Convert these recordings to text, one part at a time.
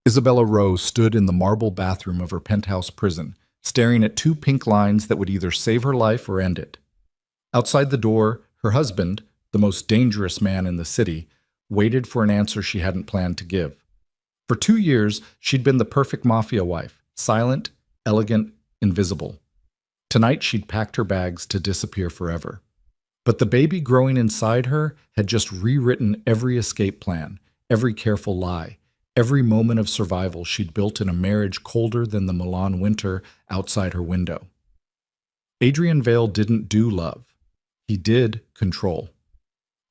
Isabella Rowe stood in the marble bathroom of her penthouse prison, staring at two pink lines that would either save her life or end it. Outside the door, her husband, the most dangerous man in the city, waited for an answer she hadn't planned to give. For 2 years, she'd been the perfect mafia wife, silent, elegant, invisible. Tonight, she'd packed her bags to disappear forever. But the baby growing inside her had just rewritten every escape plan, every careful lie, every moment of survival she'd built in a marriage colder than the Milan winter outside her window. Adrian Vale didn't do love. He did control.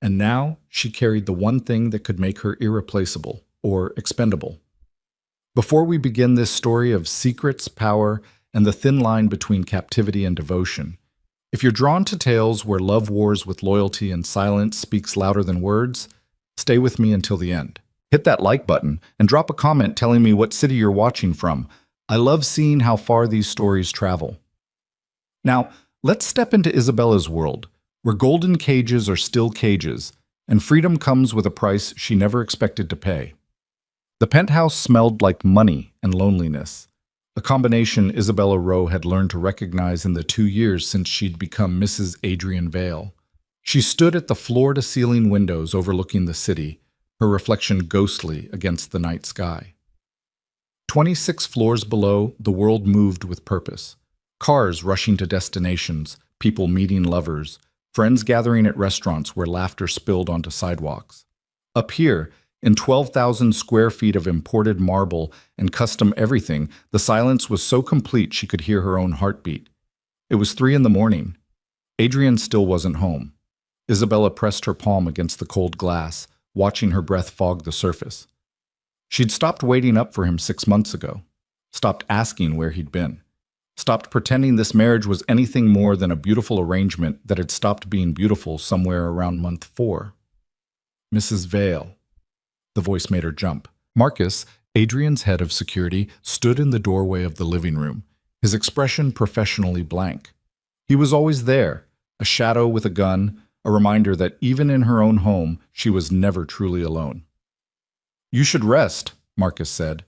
And now she carried the one thing that could make her irreplaceable or expendable. Before we begin this story of secrets, power, and the thin line between captivity and devotion, if you're drawn to tales where love wars with loyalty and silence speaks louder than words, stay with me until the end. Hit that like button and drop a comment telling me what city you're watching from. I love seeing how far these stories travel. Now, let's step into Isabella's world, where golden cages are still cages, and freedom comes with a price she never expected to pay. The penthouse smelled like money and loneliness, a combination Isabella Rowe had learned to recognize in the 2 years since she'd become Mrs. Adrian Vale. She stood at the floor-to-ceiling windows overlooking the city, her reflection ghostly against the night sky. 26 floors below, the world moved with purpose. Cars rushing to destinations, people meeting lovers, friends gathering at restaurants where laughter spilled onto sidewalks. Up here, in 12,000 square feet of imported marble and custom everything, the silence was so complete she could hear her own heartbeat. It was 3 a.m. Adrian still wasn't home. Isabella pressed her palm against the cold glass, watching her breath fog the surface. She'd stopped waiting up for him 6 months ago, stopped asking where he'd been, stopped pretending this marriage was anything more than a beautiful arrangement that had stopped being beautiful somewhere around month 4. Mrs. Vale. The voice made her jump. Marcus, Adrian's head of security, stood in the doorway of the living room, his expression professionally blank. He was always there, a shadow with a gun, a reminder that even in her own home, she was never truly alone. "You should rest," Marcus said.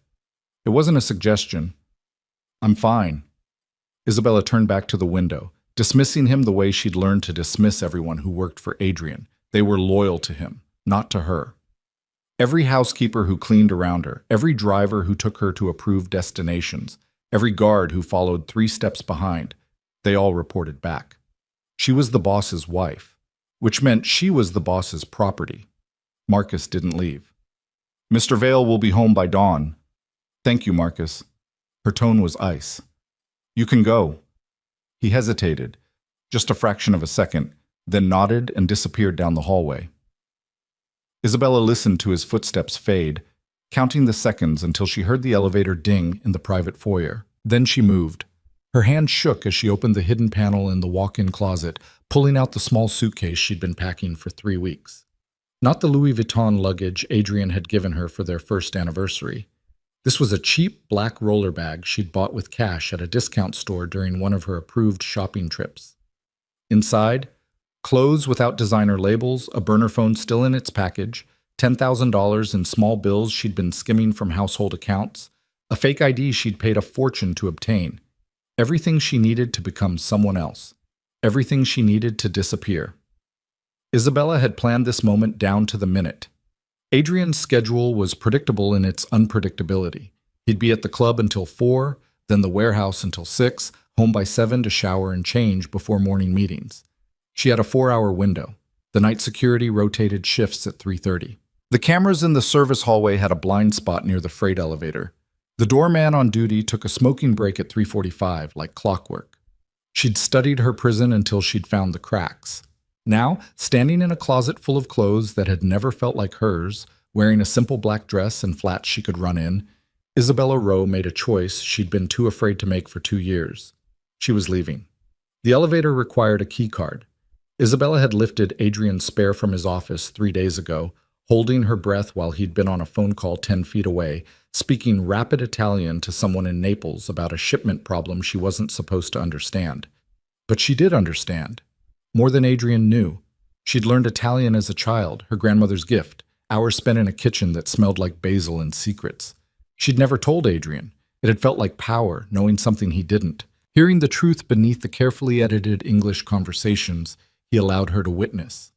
It wasn't a suggestion. "I'm fine." Isabella turned back to the window, dismissing him the way she'd learned to dismiss everyone who worked for Adrian. They were loyal to him, not to her. Every housekeeper who cleaned around her, every driver who took her to approved destinations, every guard who followed 3 steps behind, they all reported back. She was the boss's wife, which meant she was the boss's property. Marcus didn't leave. "Mr. Vale will be home by dawn." "Thank you, Marcus." Her tone was ice. "You can go." He hesitated, just a fraction of a second, then nodded and disappeared down the hallway. Isabella listened to his footsteps fade, counting the seconds until she heard the elevator ding in the private foyer. Then she moved. Her hand shook as she opened the hidden panel in the walk-in closet, pulling out the small suitcase she'd been packing for 3 weeks. Not the Louis Vuitton luggage Adrian had given her for their first anniversary. This was a cheap black roller bag she'd bought with cash at a discount store during one of her approved shopping trips. Inside, clothes without designer labels, a burner phone still in its package, $10,000 in small bills she'd been skimming from household accounts, a fake ID she'd paid a fortune to obtain. Everything she needed to become someone else. Everything she needed to disappear. Isabella had planned this moment down to the minute. Adrian's schedule was predictable in its unpredictability. He'd be at the club until 4, then the warehouse until 6, home by 7 to shower and change before morning meetings. She had a 4-hour window. The night security rotated shifts at 3:30. The cameras in the service hallway had a blind spot near the freight elevator. The doorman on duty took a smoking break at 3:45, like clockwork. She'd studied her prison until she'd found the cracks. Now, standing in a closet full of clothes that had never felt like hers, wearing a simple black dress and flats she could run in, Isabella Rowe made a choice she'd been too afraid to make for 2 years. She was leaving. The elevator required a key card. Isabella had lifted Adrian's spare from his office 3 days ago, holding her breath while he'd been on a phone call 10 feet away, speaking rapid Italian to someone in Naples about a shipment problem she wasn't supposed to understand. But she did understand. More than Adrian knew. She'd learned Italian as a child, her grandmother's gift, hours spent in a kitchen that smelled like basil and secrets. She'd never told Adrian. It had felt like power, knowing something he didn't. Hearing the truth beneath the carefully edited English conversations he allowed her to witness.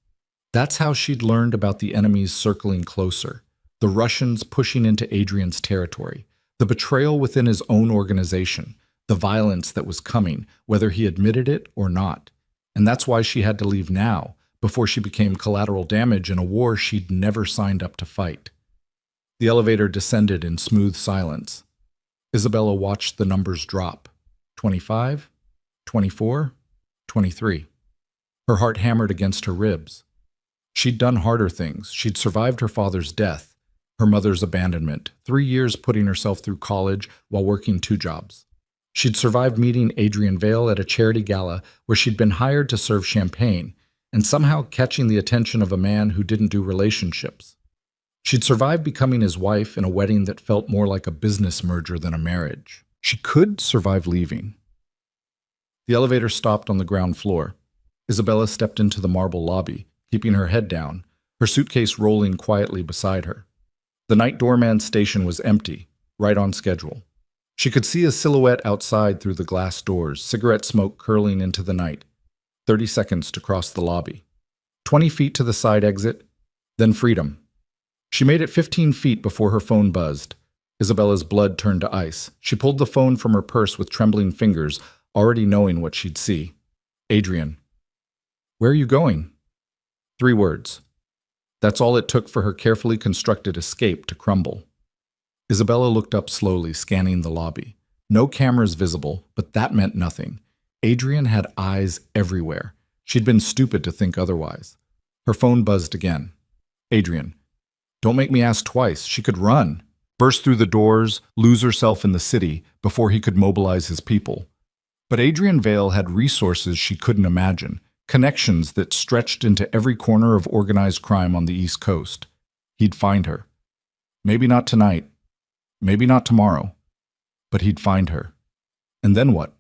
That's how she'd learned about the enemies circling closer, the Russians pushing into Adrian's territory, the betrayal within his own organization, the violence that was coming, whether he admitted it or not. And that's why she had to leave now, before she became collateral damage in a war she'd never signed up to fight. The elevator descended in smooth silence. Isabella watched the numbers drop. 25, 24, 23. Her heart hammered against her ribs. She'd done harder things. She'd survived her father's death, her mother's abandonment, 3 years putting herself through college while working 2 jobs. She'd survived meeting Adrian Vale at a charity gala where she'd been hired to serve champagne, and somehow catching the attention of a man who didn't do relationships. She'd survived becoming his wife in a wedding that felt more like a business merger than a marriage. She could survive leaving. The elevator stopped on the ground floor. Isabella stepped into the marble lobby, keeping her head down, her suitcase rolling quietly beside her. The night doorman's station was empty, right on schedule. She could see a silhouette outside through the glass doors, cigarette smoke curling into the night. 30 seconds to cross the lobby. 20 feet to the side exit, then freedom. She made it 15 feet before her phone buzzed. Isabella's blood turned to ice. She pulled the phone from her purse with trembling fingers, already knowing what she'd see. Adrian. Where are you going? 3 words. That's all it took for her carefully constructed escape to crumble. Isabella looked up slowly, scanning the lobby. No cameras visible, but that meant nothing. Adrian had eyes everywhere. She'd been stupid to think otherwise. Her phone buzzed again. Adrian. Don't make me ask twice. She could run, burst through the doors, lose herself in the city before he could mobilize his people. But Adrian Vale had resources she couldn't imagine, connections that stretched into every corner of organized crime on the East Coast. He'd find her. Maybe not tonight, maybe not tomorrow, but he'd find her. And then what?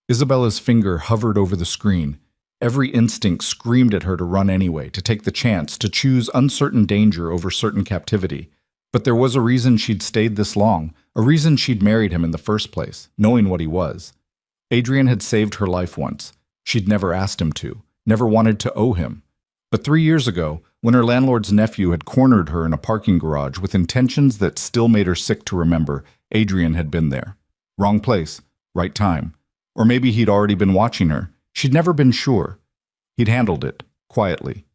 Isabella's finger hovered over the screen. Every instinct screamed at her to run anyway, to take the chance, to choose uncertain danger over certain captivity. But there was a reason she'd stayed this long, a reason she'd married him in the first place, knowing what he was. Adrian had saved her life once. She'd never asked him to, never wanted to owe him. But 3 years ago, when her landlord's nephew had cornered her in a parking garage with intentions that still made her sick to remember, Adrian had been there. Wrong place, right time. Or maybe he'd already been watching her. She'd never been sure. He'd handled it, quietly,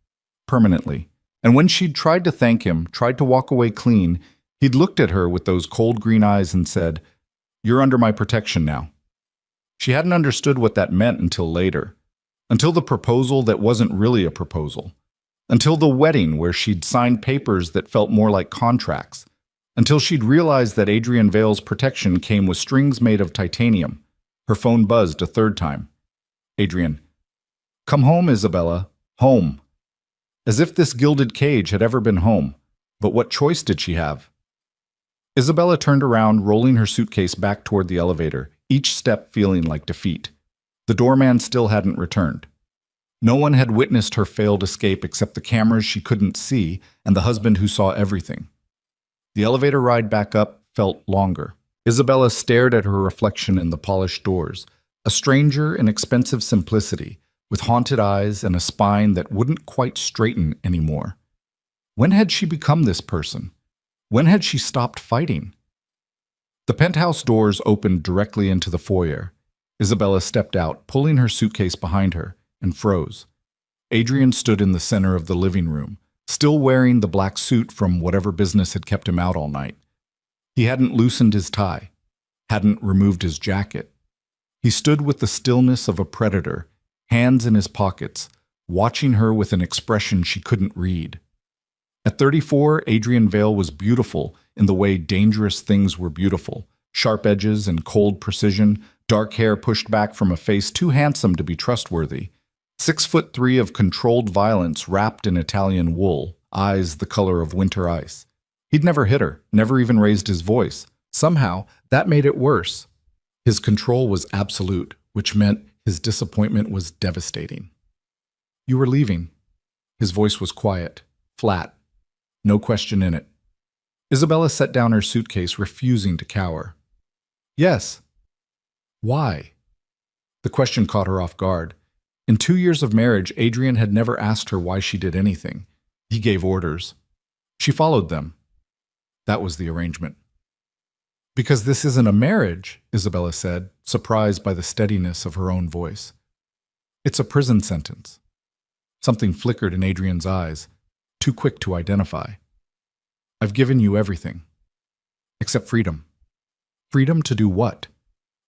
permanently. And when she'd tried to thank him, tried to walk away clean, he'd looked at her with those cold green eyes and said, "You're under my protection now." She hadn't understood what that meant until later. Until the proposal that wasn't really a proposal. Until the wedding where she'd signed papers that felt more like contracts. Until she'd realized that Adrian Vale's protection came with strings made of titanium. Her phone buzzed a 3rd time. Adrian. Come home, Isabella. Home. As if this gilded cage had ever been home. But what choice did she have? Isabella turned around, rolling her suitcase back toward the elevator, each step feeling like defeat. The doorman still hadn't returned. No one had witnessed her failed escape except the cameras she couldn't see and the husband who saw everything. The elevator ride back up felt longer. Isabella stared at her reflection in the polished doors, a stranger in expensive simplicity, with haunted eyes and a spine that wouldn't quite straighten anymore. When had she become this person? When had she stopped fighting? The penthouse doors opened directly into the foyer. Isabella stepped out, pulling her suitcase behind her, and froze. Adrian stood in the center of the living room, still wearing the black suit from whatever business had kept him out all night. He hadn't loosened his tie, hadn't removed his jacket. He stood with the stillness of a predator, hands in his pockets, watching her with an expression she couldn't read. At 34, Adrian Vale was beautiful in the way dangerous things were beautiful. Sharp edges and cold precision, dark hair pushed back from a face too handsome to be trustworthy. 6'3" of controlled violence wrapped in Italian wool, eyes the color of winter ice. He'd never hit her, never even raised his voice. Somehow, that made it worse. His control was absolute, which meant his disappointment was devastating. You were leaving. His voice was quiet, flat, no question in it. Isabella set down her suitcase, refusing to cower. Yes. Why? The question caught her off guard. In 2 years of marriage, Adrian had never asked her why she did anything. He gave orders. She followed them. That was the arrangement. Because this isn't a marriage, Isabella said, surprised by the steadiness of her own voice. It's a prison sentence. Something flickered in Adrian's eyes, too quick to identify. I've given you everything. Except freedom. Freedom to do what?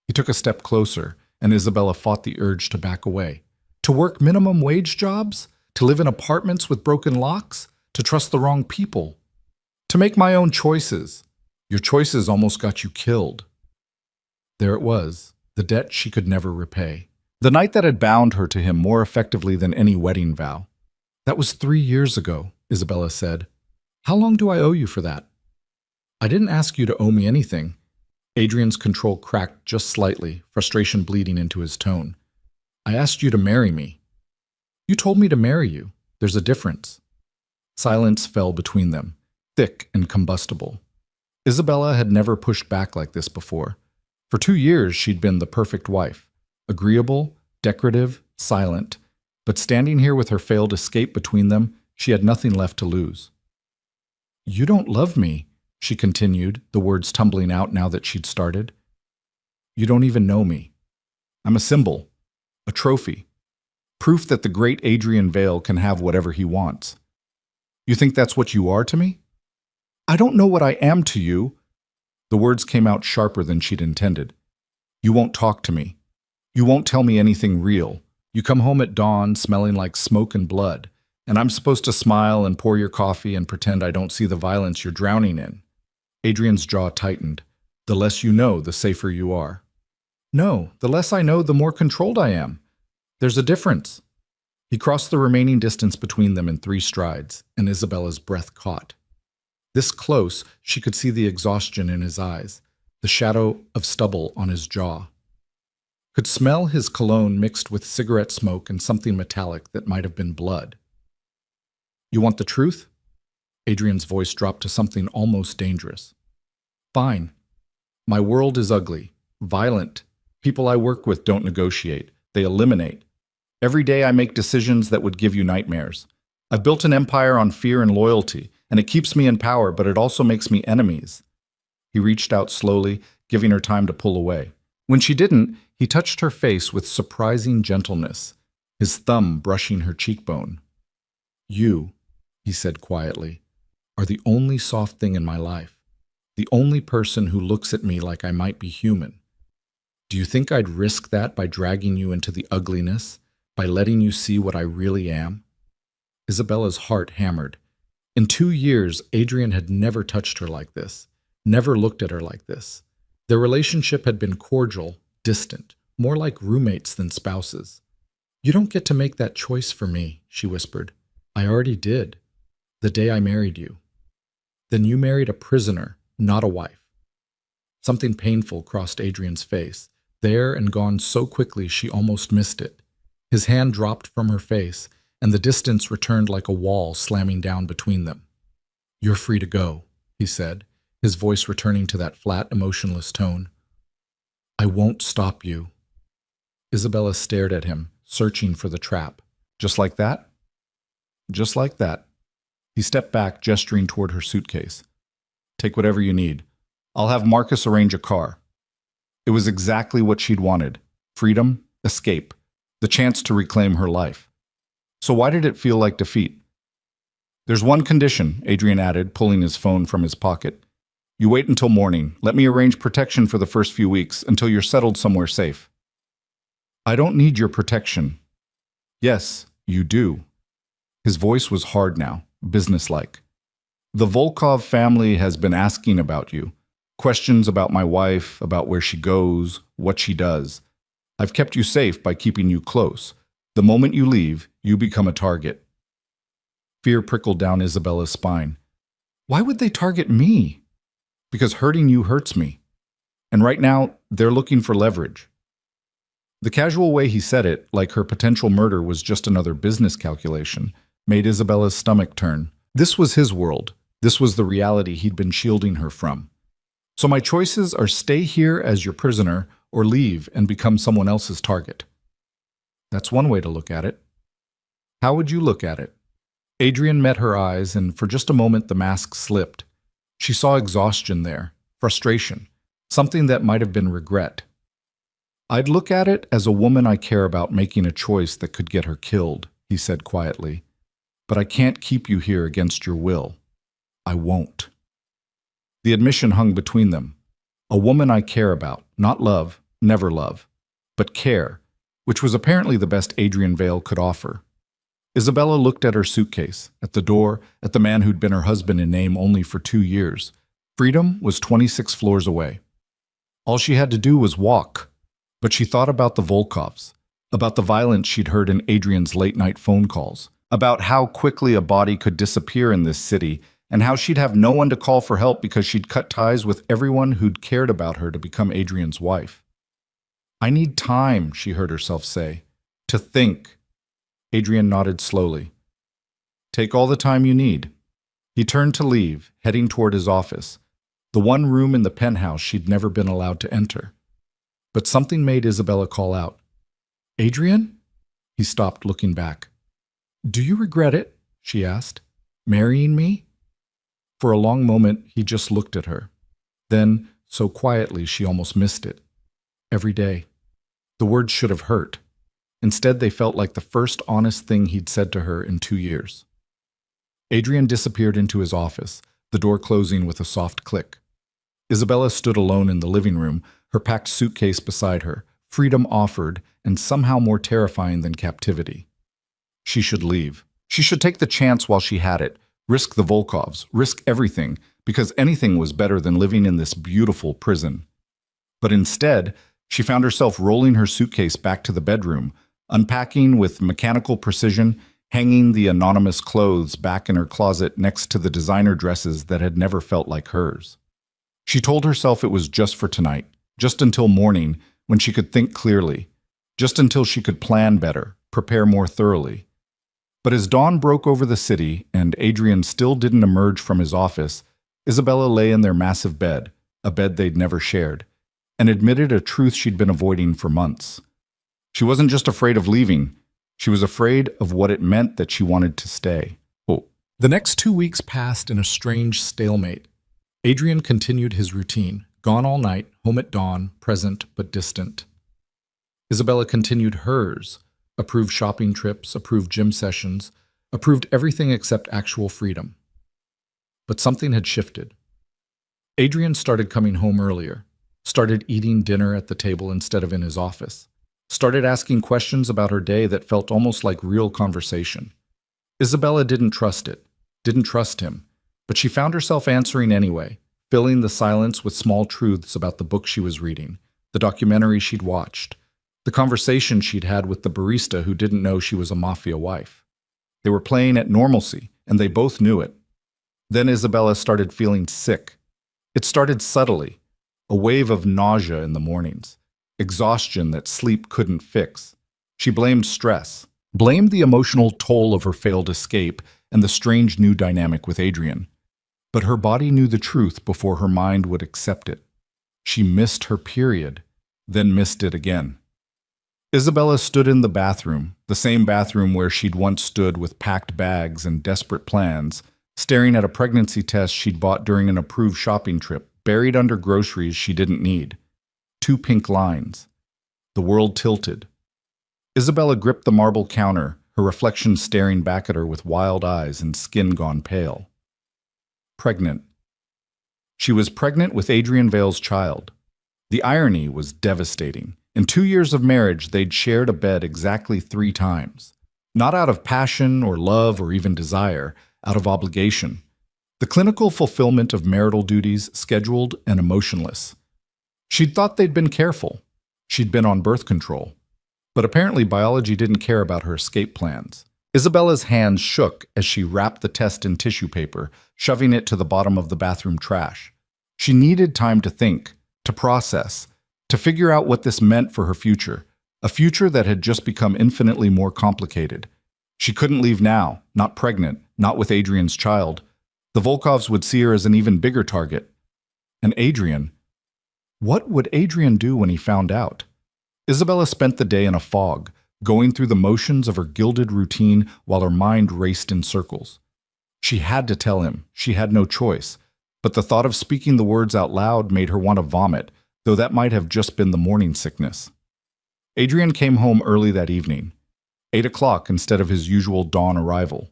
He took a step closer, and Isabella fought the urge to back away. To work minimum wage jobs? To live in apartments with broken locks? To trust the wrong people? To make my own choices? Your choices almost got you killed. There it was, the debt she could never repay. The night that had bound her to him more effectively than any wedding vow. That was 3 years ago, Isabella said. How long do I owe you for that? I didn't ask you to owe me anything. Adrian's control cracked just slightly, frustration bleeding into his tone. I asked you to marry me. You told me to marry you. There's a difference. Silence fell between them, thick and combustible. Isabella had never pushed back like this before. For 2 years, she'd been the perfect wife. Agreeable, decorative, silent. But standing here with her failed escape between them, she had nothing left to lose. You don't love me, she continued, the words tumbling out now that she'd started. You don't even know me. I'm a symbol, a trophy, proof that the great Adrian Vale can have whatever he wants. You think that's what you are to me? I don't know what I am to you. The words came out sharper than she'd intended. You won't talk to me. You won't tell me anything real. You come home at dawn smelling like smoke and blood, and I'm supposed to smile and pour your coffee and pretend I don't see the violence you're drowning in. Adrian's jaw tightened. The less you know, the safer you are. No, the less I know, the more controlled I am. There's a difference. He crossed the remaining distance between them in 3 strides, and Isabella's breath caught. This close, she could see the exhaustion in his eyes, the shadow of stubble on his jaw. Could smell his cologne mixed with cigarette smoke and something metallic that might have been blood. You want the truth? Adrian's voice dropped to something almost dangerous. Fine. My world is ugly, violent. People I work with don't negotiate. They eliminate. Every day I make decisions that would give you nightmares. I've built an empire on fear and loyalty, and it keeps me in power, but it also makes me enemies. He reached out slowly, giving her time to pull away. When she didn't, he touched her face with surprising gentleness, his thumb brushing her cheekbone. You, he said quietly, are the only soft thing in my life, the only person who looks at me like I might be human. Do you think I'd risk that by dragging you into the ugliness, by letting you see what I really am? Isabella's heart hammered. In 2 years, Adrian had never touched her like this, never looked at her like this. Their relationship had been cordial, distant, more like roommates than spouses. You don't get to make that choice for me, she whispered. I already did, the day I married you. Then you married a prisoner, not a wife. Something painful crossed Adrian's face, there and gone so quickly she almost missed it. His hand dropped from her face, and the distance returned like a wall slamming down between them. You're free to go, he said, his voice returning to that flat, emotionless tone. I won't stop you. Isabella stared at him, searching for the trap. Just like that? Just like that. He stepped back, gesturing toward her suitcase. Take whatever you need. I'll have Marcus arrange a car. It was exactly what she'd wanted. Freedom, escape, the chance to reclaim her life. So why did it feel like defeat? There's one condition, Adrian added, pulling his phone from his pocket. You wait until morning. Let me arrange protection for the first few weeks until you're settled somewhere safe. I don't need your protection. Yes, you do. His voice was hard now, businesslike. The Volkov family has been asking about you. Questions about my wife, about where she goes, what she does. I've kept you safe by keeping you close. The moment you leave, you become a target. Fear prickled down Isabella's spine. Why would they target me? Because hurting you hurts me. And right now, they're looking for leverage. The casual way he said it, like her potential murder was just another business calculation, made Isabella's stomach turn. This was his world. This was the reality he'd been shielding her from. So my choices are stay here as your prisoner or leave and become someone else's target. That's one way to look at it. How would you look at it? Adrian met her eyes, and for just a moment the mask slipped. She saw exhaustion there, frustration, something that might have been regret. I'd look at it as a woman I care about making a choice that could get her killed, he said quietly. But I can't keep you here against your will. I won't. The admission hung between them. A woman I care about, not love, never love, but care, which was apparently the best Adrian Vale could offer. Isabella looked at her suitcase, at the door, at the man who'd been her husband in name only for 2 years. Freedom was 26 floors away. All she had to do was walk. But she thought about the Volkovs, about the violence she'd heard in Adrian's late-night phone calls, about how quickly a body could disappear in this city, and how she'd have no one to call for help because she'd cut ties with everyone who'd cared about her to become Adrian's wife. I need time, she heard herself say, to think. Adrian nodded slowly. Take all the time you need. He turned to leave, heading toward his office, the one room in the penthouse she'd never been allowed to enter. But something made Isabella call out. Adrian? He stopped, looking back. Do you regret it? She asked. Marrying me? For a long moment, he just looked at her. Then, so quietly, she almost missed it. Every day. The words should have hurt. Instead, they felt like the first honest thing he'd said to her in 2 years. Adrian disappeared into his office, the door closing with a soft click. Isabella stood alone in the living room, her packed suitcase beside her, freedom offered, and somehow more terrifying than captivity. She should leave. She should take the chance while she had it, risk the Volkovs, risk everything, because anything was better than living in this beautiful prison. But instead, she found herself rolling her suitcase back to the bedroom, unpacking with mechanical precision, hanging the anonymous clothes back in her closet next to the designer dresses that had never felt like hers. She told herself it was just for tonight, just until morning, when she could think clearly, just until she could plan better, prepare more thoroughly. But as dawn broke over the city and Adrian still didn't emerge from his office, Isabella lay in their massive bed, a bed they'd never shared, and admitted a truth she'd been avoiding for months. She wasn't just afraid of leaving, she was afraid of what it meant that she wanted to stay. The next 2 weeks passed in a strange stalemate. Adrian continued his routine, gone all night, home at dawn, present but distant. Isabella continued hers, approved shopping trips, approved gym sessions, approved everything except actual freedom. But something had shifted. Adrian started coming home earlier, started eating dinner at the table instead of in his office, started asking questions about her day that felt almost like real conversation. Isabella didn't trust it, didn't trust him, but she found herself answering anyway, filling the silence with small truths about the book she was reading, the documentary she'd watched, the conversation she'd had with the barista who didn't know she was a Mafia wife. They were playing at normalcy, and they both knew it. Then Isabella started feeling sick. It started subtly, a wave of nausea in the mornings, exhaustion that sleep couldn't fix. She blamed stress, blamed the emotional toll of her failed escape and the strange new dynamic with Adrian. But her body knew the truth before her mind would accept it. She missed her period, then missed it again. Isabella stood in the bathroom, the same bathroom where she'd once stood with packed bags and desperate plans, staring at a pregnancy test she'd bought during an approved shopping trip, buried under groceries she didn't need. 2 pink lines. The world tilted. Isabella gripped the marble counter, her reflection staring back at her with wild eyes and skin gone pale. Pregnant. She was pregnant with Adrian Vale's child. The irony was devastating. In 2 years of marriage, they'd shared a bed exactly 3 times. Not out of passion or love or even desire, out of obligation. The clinical fulfillment of marital duties, scheduled and emotionless. She'd thought they'd been careful. She'd been on birth control. But apparently biology didn't care about her escape plans. Isabella's hands shook as she wrapped the test in tissue paper, shoving it to the bottom of the bathroom trash. She needed time to think, to process, to figure out what this meant for her future, a future that had just become infinitely more complicated. She couldn't leave now, not pregnant, not with Adrian's child. The Volkovs would see her as an even bigger target. And Adrian, what would Adrian do when he found out? Isabella spent the day in a fog, going through the motions of her gilded routine while her mind raced in circles. She had to tell him. She had no choice. But the thought of speaking the words out loud made her want to vomit, though that might have just been the morning sickness. Adrian came home early that evening, 8 o'clock instead of his usual dawn arrival.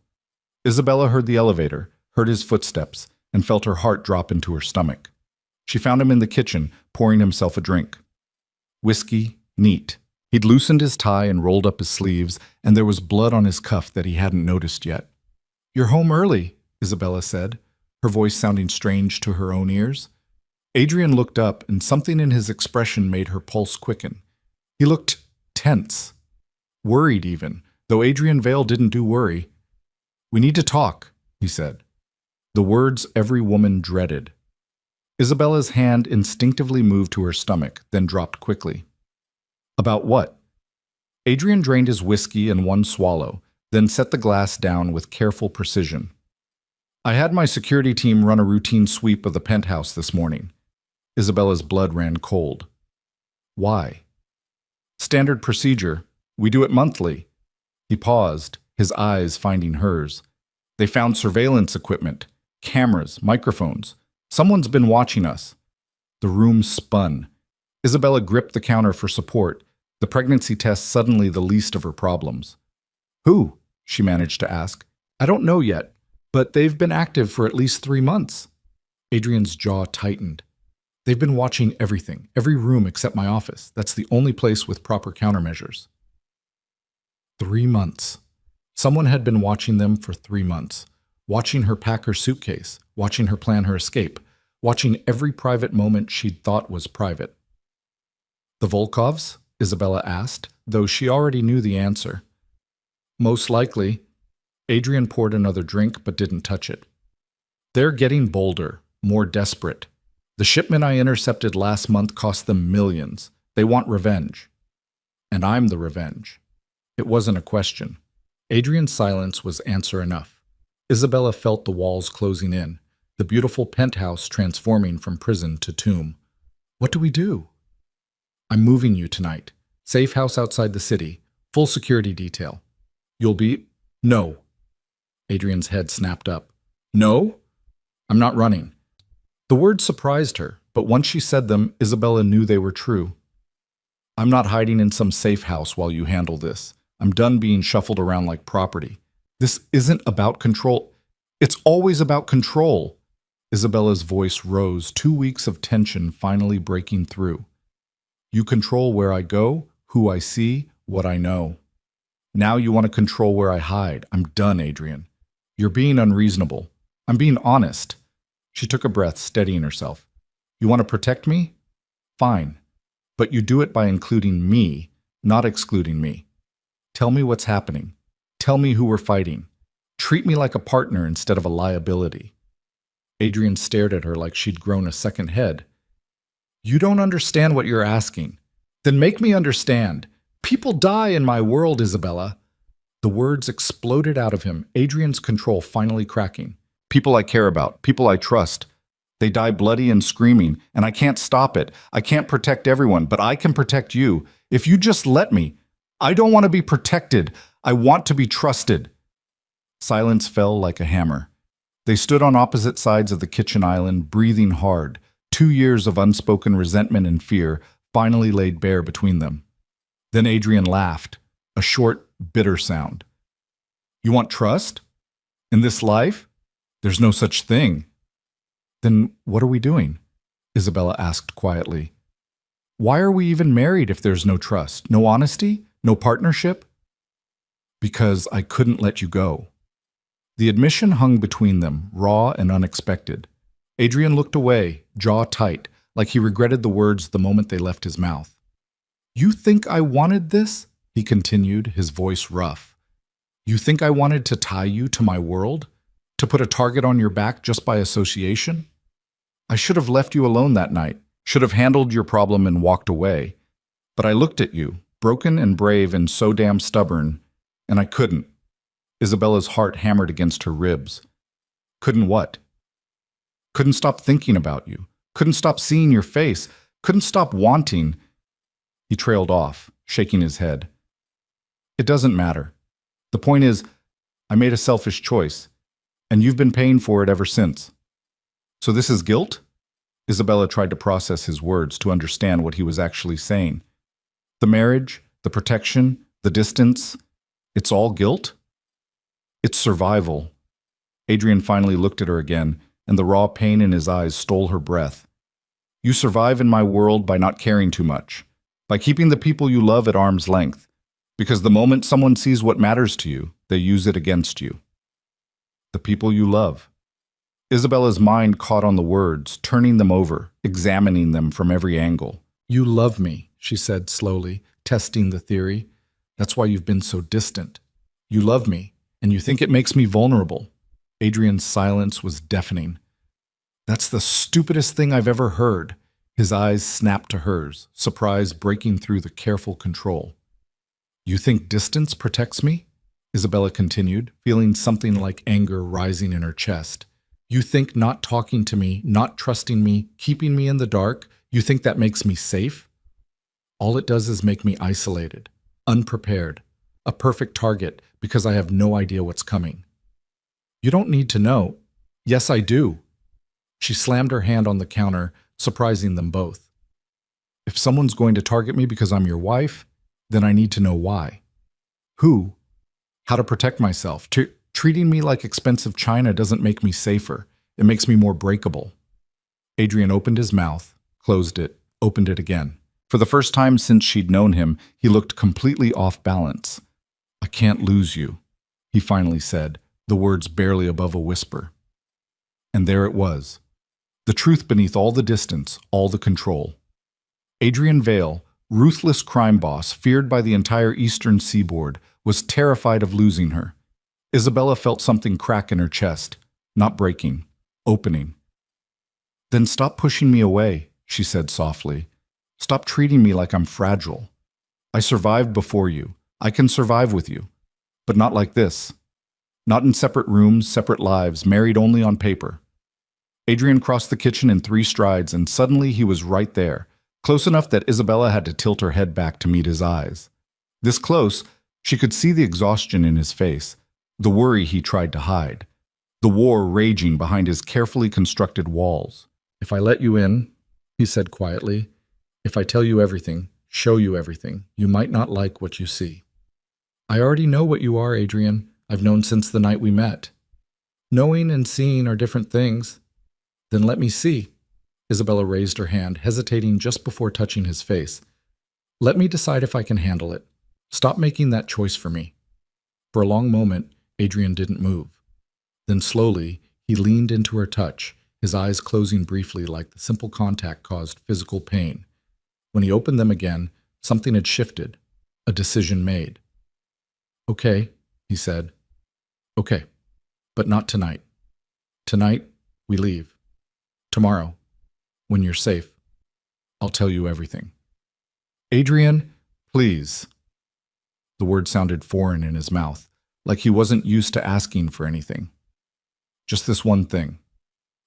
Isabella heard the elevator, heard his footsteps, and felt her heart drop into her stomach. She found him in the kitchen, pouring himself a drink. Whiskey, neat. He'd loosened his tie and rolled up his sleeves, and there was blood on his cuff that he hadn't noticed yet. "You're home early," Isabella said, her voice sounding strange to her own ears. Adrian looked up, and something in his expression made her pulse quicken. He looked tense, worried even, though Adrian Vale didn't do worry. "We need to talk," he said. The words every woman dreaded. Isabella's hand instinctively moved to her stomach, then dropped quickly. "About what?" Adrian drained his whiskey in one swallow, then set the glass down with careful precision. "I had my security team run a routine sweep of the penthouse this morning." Isabella's blood ran cold. "Why?" "Standard procedure. We do it monthly." He paused, his eyes finding hers. "They found surveillance equipment, cameras, microphones. Someone's been watching us." The room spun. Isabella gripped the counter for support, the pregnancy test suddenly the least of her problems. "Who?" she managed to ask. "I don't know yet, but they've been active for at least 3 months." Adrian's jaw tightened. "They've been watching everything, every room except my office. That's the only place with proper countermeasures." 3 months. Someone had been watching them for 3 months, watching her pack her suitcase, watching her plan her escape, watching every private moment she'd thought was private. "The Volkovs?" Isabella asked, though she already knew the answer. "Most likely." Adrian poured another drink but didn't touch it. "They're getting bolder, more desperate. The shipment I intercepted last month cost them millions. They want revenge. And I'm the revenge." It wasn't a question. Adrian's silence was answer enough. Isabella felt the walls closing in, the beautiful penthouse transforming from prison to tomb. "What do we do?" "I'm moving you tonight. Safe house outside the city. Full security detail. You'll be—" "No." Adrian's head snapped up. "No? I'm not running." The words surprised her, but once she said them, Isabella knew they were true. "I'm not hiding in some safe house while you handle this. I'm done being shuffled around like property. This isn't about control. It's always about control." Isabella's voice rose, 2 weeks of tension finally breaking through. "You control where I go, who I see, what I know. Now you want to control where I hide. I'm done, Adrian. You're being unreasonable. I'm being honest." She took a breath, steadying herself. "You want to protect me? Fine. But you do it by including me, not excluding me. Tell me what's happening. Tell me who we're fighting. Treat me like a partner instead of a liability." Adrian stared at her like she'd grown a second head. "You don't understand what you're asking. Then make me understand. People die in my world, Isabella." The words exploded out of him, Adrian's control finally cracking. "People I care about, people I trust. They die bloody and screaming, and I can't stop it. I can't protect everyone, but I can protect you. If you just let me. I don't want to be protected. I want to be trusted." Silence fell like a hammer. They stood on opposite sides of the kitchen island, breathing hard. 2 years of unspoken resentment and fear finally laid bare between them. Then Adrian laughed, a short, bitter sound. "You want trust? In this life? There's no such thing." "Then what are we doing?" Isabella asked quietly. "Why are we even married if there's no trust, no honesty, no partnership?" "Because I couldn't let you go." The admission hung between them, raw and unexpected. Adrian looked away, jaw tight, like he regretted the words the moment they left his mouth. "You think I wanted this?" he continued, his voice rough. "You think I wanted to tie you to my world? To put a target on your back just by association? I should have left you alone that night, should have handled your problem and walked away. But I looked at you, broken and brave and so damn stubborn, and I couldn't." Isabella's heart hammered against her ribs. "Couldn't what?" Couldn't stop thinking about you. Couldn't stop seeing your face. Couldn't stop wanting. He trailed off, shaking his head. It doesn't matter. The point is, I made a selfish choice, and you've been paying for it ever since. So this is guilt? Isabella tried to process his words to understand what he was actually saying. The marriage, the protection, the distance, it's all guilt? It's survival. Adrian finally looked at her again, and the raw pain in his eyes stole her breath. You survive in my world by not caring too much, by keeping the people you love at arm's length, because the moment someone sees what matters to you, they use it against you. The people you love. Isabella's mind caught on the words, turning them over, examining them from every angle. You love me, she said slowly, testing the theory. That's why you've been so distant. You love me, and you think it makes me vulnerable. Adrian's silence was deafening. That's the stupidest thing I've ever heard. His eyes snapped to hers, surprise breaking through the careful control. You think distance protects me? Isabella continued, feeling something like anger rising in her chest. You think not talking to me, not trusting me, keeping me in the dark, you think that makes me safe? All it does is make me isolated, unprepared, a perfect target because I have no idea what's coming. You don't need to know. Yes, I do. She slammed her hand on the counter, surprising them both. If someone's going to target me because I'm your wife, then I need to know why. Who? How to protect myself. Treating me like expensive china doesn't make me safer. It makes me more breakable. Adrian opened his mouth, closed it, opened it again. For the first time since she'd known him, he looked completely off balance. I can't lose you, he finally said, the words barely above a whisper. And there it was. The truth beneath all the distance, all the control. Adrian Vale, ruthless crime boss feared by the entire eastern seaboard, was terrified of losing her. Isabella felt something crack in her chest, not breaking, opening. Then stop pushing me away, she said softly. Stop treating me like I'm fragile. I survived before you. I can survive with you. But not like this. Not in separate rooms, separate lives, married only on paper. Adrian crossed the kitchen in 3 strides, and suddenly he was right there, close enough that Isabella had to tilt her head back to meet his eyes. This close, she could see the exhaustion in his face, the worry he tried to hide, the war raging behind his carefully constructed walls. If I let you in, he said quietly, if I tell you everything, show you everything, you might not like what you see. I already know what you are, Adrian. I've known since the night we met. Knowing and seeing are different things. Then let me see. Isabella raised her hand, hesitating just before touching his face. Let me decide if I can handle it. Stop making that choice for me. For a long moment, Adrian didn't move. Then slowly, he leaned into her touch, his eyes closing briefly like the simple contact caused physical pain. When he opened them again, something had shifted, a decision made. Okay, he said. Okay, but not tonight. Tonight, we leave. Tomorrow, when you're safe, I'll tell you everything. Adrian, please. The word sounded foreign in his mouth, like he wasn't used to asking for anything. Just this one thing.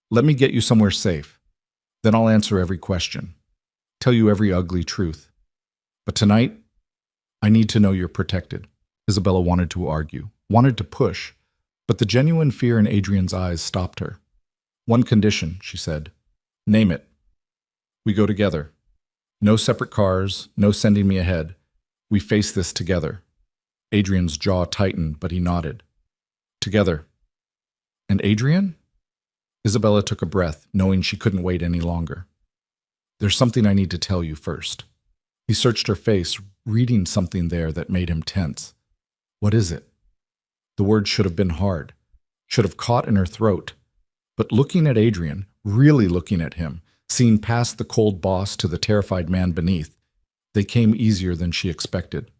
Let me get you somewhere safe. Then I'll answer every question. Tell you every ugly truth. But tonight, I need to know you're protected. Isabella wanted to argue, wanted to push, but the genuine fear in Adrian's eyes stopped her. One condition, she said. Name it. We go together. No separate cars, no sending me ahead. We face this together. Adrian's jaw tightened, but he nodded. Together. And Adrian? Isabella took a breath, knowing she couldn't wait any longer. There's something I need to tell you first. He searched her face, reading something there that made him tense. What is it? The words should have been hard, should have caught in her throat. But looking at Adrian, really looking at him, seeing past the cold boss to the terrified man beneath, they came easier than she expected.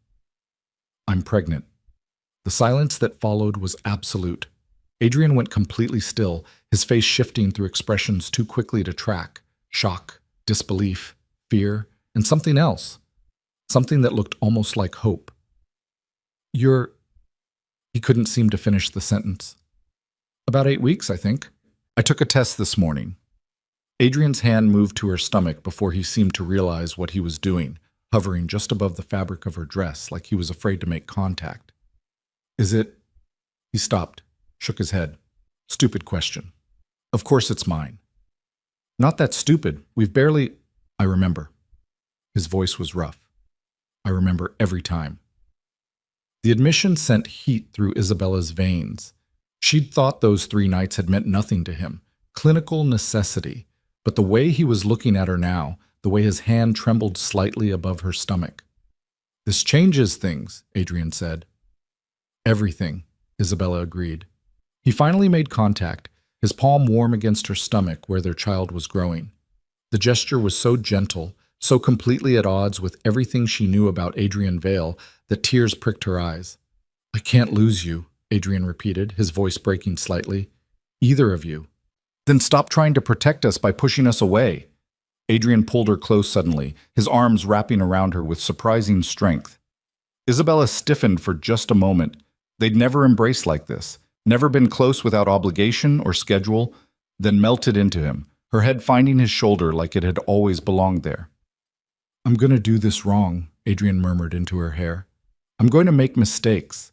I'm pregnant. The silence that followed was absolute. Adrian went completely still, his face shifting through expressions too quickly to track. Shock, disbelief, fear, and something else. Something that looked almost like hope. He couldn't seem to finish the sentence. About 8 weeks, I think. I took a test this morning. Adrian's hand moved to her stomach before he seemed to realize what he was doing, hovering just above the fabric of her dress like he was afraid to make contact. Is it? He stopped, shook his head. Stupid question. Of course it's mine. Not that stupid. We've barely... I remember. His voice was rough. I remember every time. The admission sent heat through Isabella's veins. She'd thought those 3 nights had meant nothing to him, clinical necessity, but the way he was looking at her now, the way his hand trembled slightly above her stomach. This changes things, Adrian said. Everything, Isabella agreed. He finally made contact, his palm warm against her stomach where their child was growing. The gesture was so gentle, so completely at odds with everything she knew about Adrian Vale that tears pricked her eyes. I can't lose you, Adrian repeated, his voice breaking slightly. Either of you. Then stop trying to protect us by pushing us away. Adrian pulled her close suddenly, his arms wrapping around her with surprising strength. Isabella stiffened for just a moment. They'd never embraced like this, never been close without obligation or schedule, then melted into him, her head finding his shoulder like it had always belonged there. I'm going to do this wrong, Adrian murmured into her hair. I'm going to make mistakes.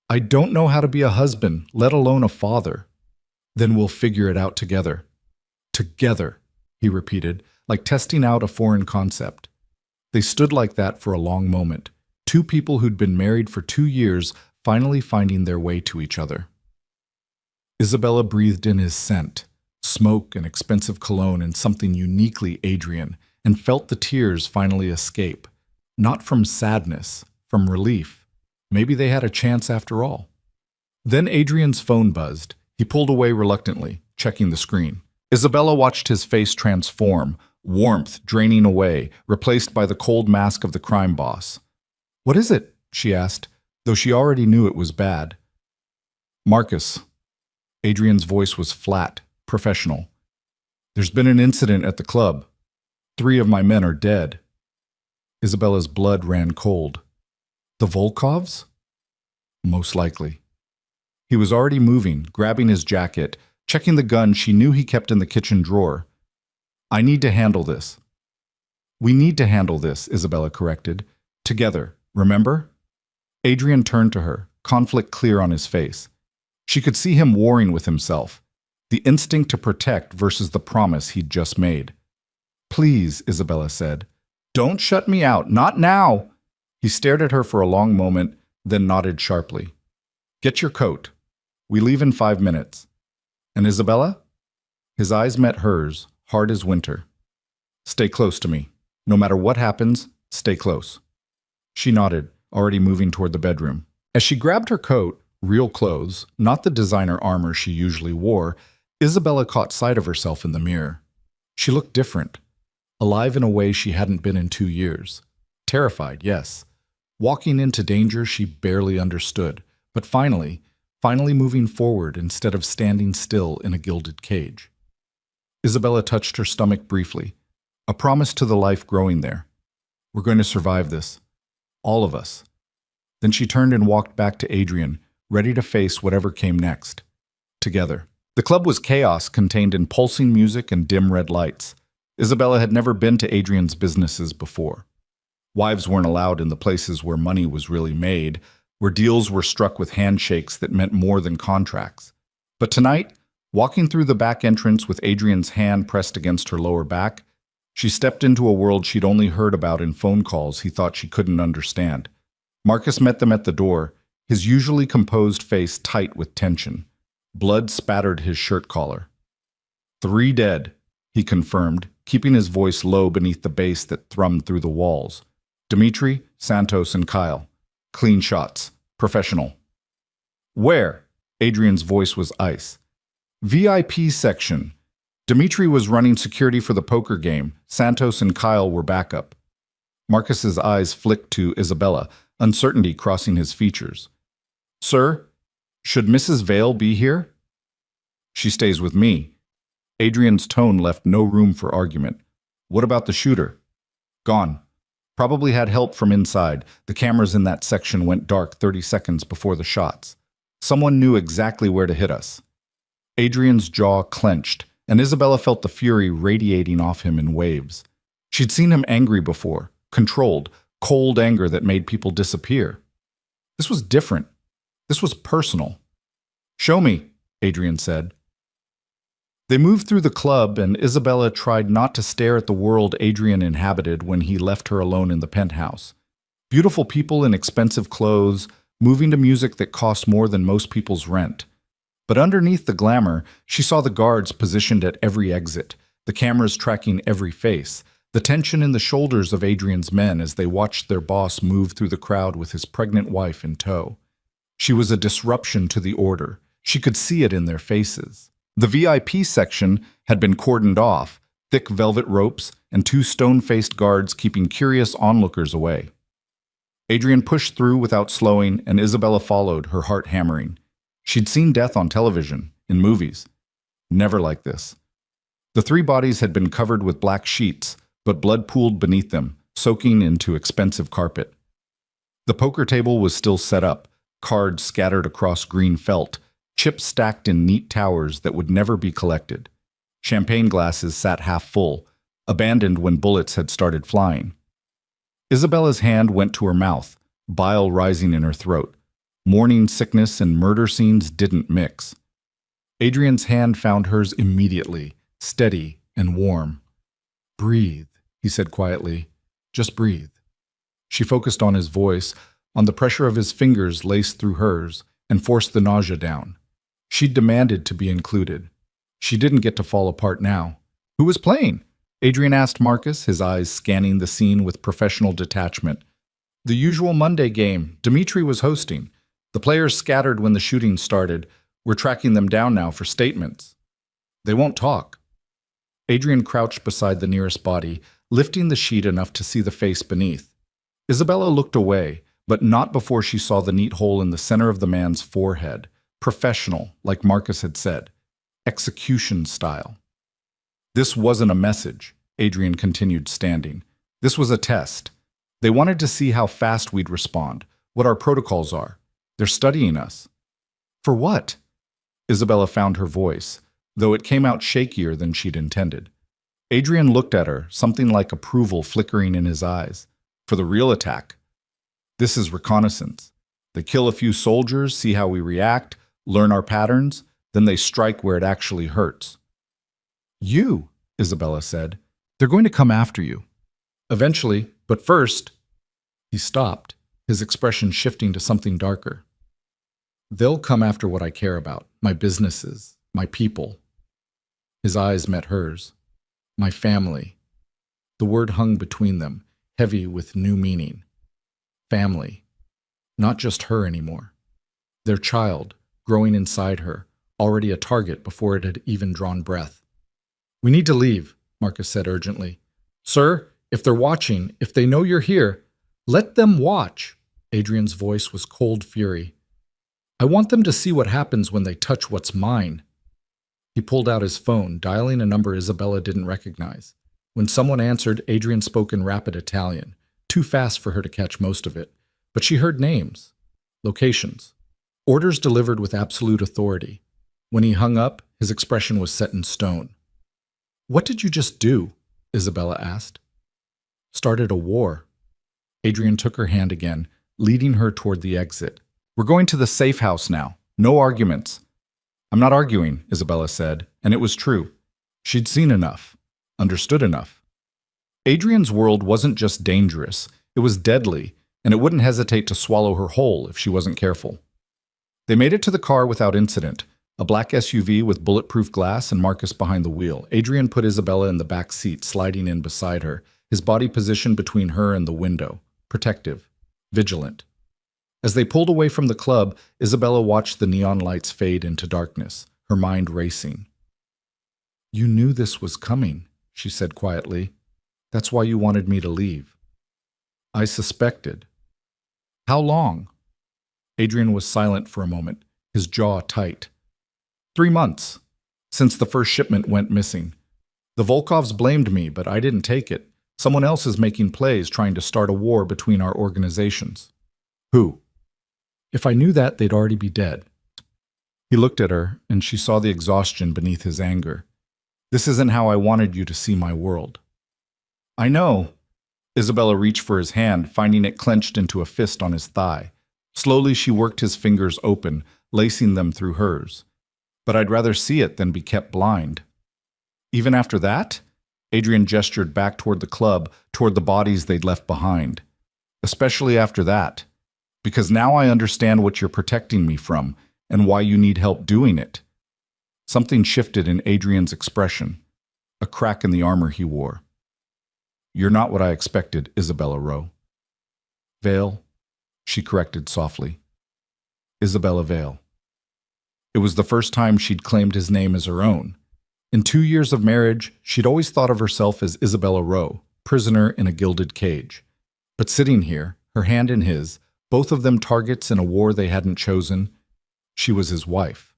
I don't know how to be a husband, let alone a father. Then we'll figure it out together. Together, he repeated, like testing out a foreign concept. They stood like that for a long moment, 2 people who'd been married for 2 years finally finding their way to each other. Isabella breathed in his scent, smoke and expensive cologne and something uniquely Adrian, and felt the tears finally escape. Not from sadness, from relief. Maybe they had a chance after all. Then Adrian's phone buzzed. He pulled away reluctantly, checking the screen. Isabella watched his face transform, warmth draining away, replaced by the cold mask of the crime boss. What is it? She asked, though she already knew it was bad. Marcus. Adrian's voice was flat, professional. There's been an incident at the club. 3 of my men are dead. Isabella's blood ran cold. The Volkovs? Most likely. He was already moving, grabbing his jacket, checking the gun she knew he kept in the kitchen drawer. I need to handle this. We need to handle this, Isabella corrected. Together, remember? Adrian turned to her, conflict clear on his face. She could see him warring with himself, the instinct to protect versus the promise he'd just made. Please, Isabella said. Don't shut me out, not now. He stared at her for a long moment, then nodded sharply. Get your coat. We leave in 5 minutes. And Isabella? His eyes met hers, hard as winter. Stay close to me. No matter what happens, stay close. She nodded, already moving toward the bedroom. As she grabbed her coat, real clothes, not the designer armor she usually wore, Isabella caught sight of herself in the mirror. She looked different, alive in a way she hadn't been in 2 years. Terrified, yes. Walking into danger she barely understood, but finally moving forward instead of standing still in a gilded cage. Isabella touched her stomach briefly, a promise to the life growing there. We're going to survive this. All of us. Then she turned and walked back to Adrian, ready to face whatever came next. Together. The club was chaos contained in pulsing music and dim red lights. Isabella had never been to Adrian's businesses before. Wives weren't allowed in the places where money was really made, where deals were struck with handshakes that meant more than contracts. But tonight, walking through the back entrance with Adrian's hand pressed against her lower back, she stepped into a world she'd only heard about in phone calls he thought she couldn't understand. Marcus met them at the door, his usually composed face tight with tension. Blood spattered his shirt collar. 3 dead, he confirmed, keeping his voice low beneath the bass that thrummed through the walls. Dimitri, Santos, and Kyle. Clean shots. Professional. Where? Adrian's voice was ice. VIP section. Dimitri was running security for the poker game. Santos and Kyle were backup. Marcus's eyes flicked to Isabella, uncertainty crossing his features. Sir, should Mrs. Vale be here? She stays with me. Adrian's tone left no room for argument. What about the shooter? Gone. Probably had help from inside. The cameras in that section went dark 30 seconds before the shots. Someone knew exactly where to hit us. Adrian's jaw clenched, and Isabella felt the fury radiating off him in waves. She'd seen him angry before, controlled, cold anger that made people disappear. This was different. This was personal. "Show me," Adrian said. They moved through the club, and Isabella tried not to stare at the world Adrian inhabited when he left her alone in the penthouse. Beautiful people in expensive clothes, moving to music that cost more than most people's rent. But underneath the glamour, she saw the guards positioned at every exit, the cameras tracking every face, the tension in the shoulders of Adrian's men as they watched their boss move through the crowd with his pregnant wife in tow. She was a disruption to the order. She could see it in their faces. The VIP section had been cordoned off, thick velvet ropes and two stone-faced guards keeping curious onlookers away. Adrian pushed through without slowing, and Isabella followed, her heart hammering. She'd seen death on television, in movies. Never like this. The three bodies had been covered with black sheets, but blood pooled beneath them, soaking into expensive carpet. The poker table was still set up, cards scattered across green felt, chips stacked in neat towers that would never be collected. Champagne glasses sat half full, abandoned when bullets had started flying. Isabella's hand went to her mouth, bile rising in her throat. Morning sickness and murder scenes didn't mix. Adrian's hand found hers immediately, steady and warm. "Breathe," he said quietly. "Just breathe." She focused on his voice, on the pressure of his fingers laced through hers, and forced the nausea down. She demanded to be included. She didn't get to fall apart now. "Who was playing?" Adrian asked Marcus, his eyes scanning the scene with professional detachment. "The usual Monday game. Dimitri was hosting. The players scattered when the shooting started. We're tracking them down now for statements." "They won't talk." Adrian crouched beside the nearest body, lifting the sheet enough to see the face beneath. Isabella looked away, but not before she saw the neat hole in the center of the man's forehead. Professional, like Marcus had said. Execution style. "This wasn't a message," Adrian continued, standing. "This was a test. They wanted to see how fast we'd respond, what our protocols are. They're studying us." "For what?" Isabella found her voice, though it came out shakier than she'd intended. Adrian looked at her, something like approval flickering in his eyes. "For the real attack. This is reconnaissance. They kill a few soldiers, see how we react, learn our patterns, then they strike where it actually hurts." "You," Isabella said. "They're going to come after you. Eventually, but first—" He stopped, his expression shifting to something darker. "They'll come after what I care about, my businesses, my people." His eyes met hers. "My family." The word hung between them, heavy with new meaning. Family. Not just her anymore. Their child, growing inside her, already a target before it had even drawn breath. "We need to leave," Marcus said urgently. "Sir, if they're watching, if they know you're here, let them watch." Adrian's voice was cold fury. "I want them to see what happens when they touch what's mine." He pulled out his phone, dialing a number Isabella didn't recognize. When someone answered, Adrian spoke in rapid Italian, too fast for her to catch most of it. But she heard names, locations, orders delivered with absolute authority. When he hung up, his expression was set in stone. "What did you just do?" Isabella asked. "Started a war." Adrian took her hand again, leading her toward the exit. "We're going to the safe house now. No arguments." "I'm not arguing," Isabella said, and it was true. She'd seen enough, understood enough. Adrian's world wasn't just dangerous, it was deadly, and it wouldn't hesitate to swallow her whole if she wasn't careful. They made it to the car without incident, a black SUV with bulletproof glass and Marcus behind the wheel. Adrian put Isabella in the back seat, sliding in beside her, his body positioned between her and the window, protective, vigilant. As they pulled away from the club, Isabella watched the neon lights fade into darkness, her mind racing. "You knew this was coming," she said quietly. "That's why you wanted me to leave." "I suspected." "How long?" Adrian was silent for a moment, his jaw tight. 3 months, since the first shipment went missing. The Volkovs blamed me, but I didn't take it. Someone else is making plays trying to start a war between our organizations. "Who?" "If I knew that, they'd already be dead." He looked at her, and she saw the exhaustion beneath his anger. This isn't how I wanted you to see my world. I know. Isabella reached for his hand, finding it clenched into a fist on his thigh. Slowly she worked his fingers open, lacing them through hers. But I'd rather see it than be kept blind. Even after that? Adrian gestured back toward the club, toward the bodies they'd left behind. Especially after that. Because now I understand what you're protecting me from, and why you need help doing it. Something shifted in Adrian's expression, a crack in the armor he wore. You're not what I expected, Isabella Rowe. Vale, she corrected softly. Isabella Vale. It was the first time she'd claimed his name as her own. In 2 years of marriage, she'd always thought of herself as Isabella Rowe, prisoner in a gilded cage. But sitting here, her hand in his, both of them targets in a war they hadn't chosen, she was his wife.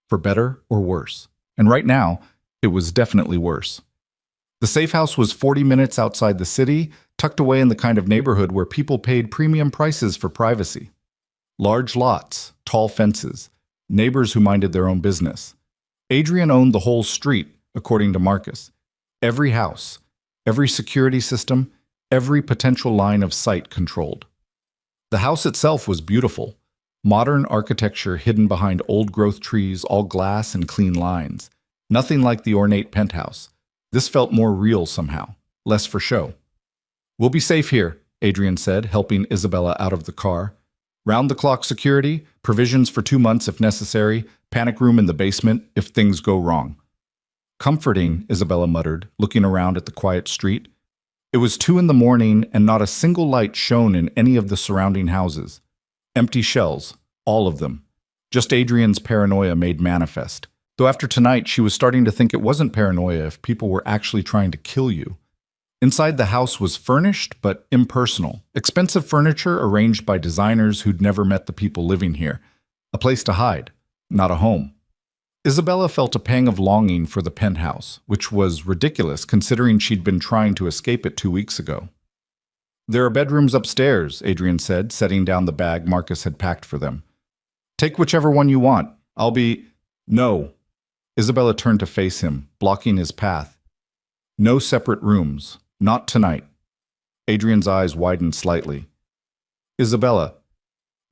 For better or worse. And right now, it was definitely worse. The safe house was 40 minutes outside the city, tucked away in the kind of neighborhood where people paid premium prices for privacy. Large lots, tall fences, neighbors who minded their own business. Adrian owned the whole street, according to Marcus. Every house, every security system, every potential line of sight controlled. The house itself was beautiful. Modern architecture hidden behind old-growth trees, all glass and clean lines. Nothing like the ornate penthouse. This felt more real somehow, less for show. We'll be safe here, Adrian said, helping Isabella out of the car. Round-the-clock security, provisions for 2 months if necessary, panic room in the basement if things go wrong. Comforting, Isabella muttered, looking around at the quiet street. It was 2 in the morning and not a single light shone in any of the surrounding houses. Empty shells, all of them. Just Adrian's paranoia made manifest. Though after tonight, she was starting to think it wasn't paranoia if people were actually trying to kill you. Inside the house was furnished, but impersonal. Expensive furniture arranged by designers who'd never met the people living here. A place to hide, not a home. Isabella felt a pang of longing for the penthouse, which was ridiculous considering she'd been trying to escape it 2 weeks ago. There are bedrooms upstairs, Adrian said, setting down the bag Marcus had packed for them. Take whichever one you want. I'll be... No. Isabella turned to face him, blocking his path. No separate rooms. Not tonight. Adrian's eyes widened slightly. Isabella,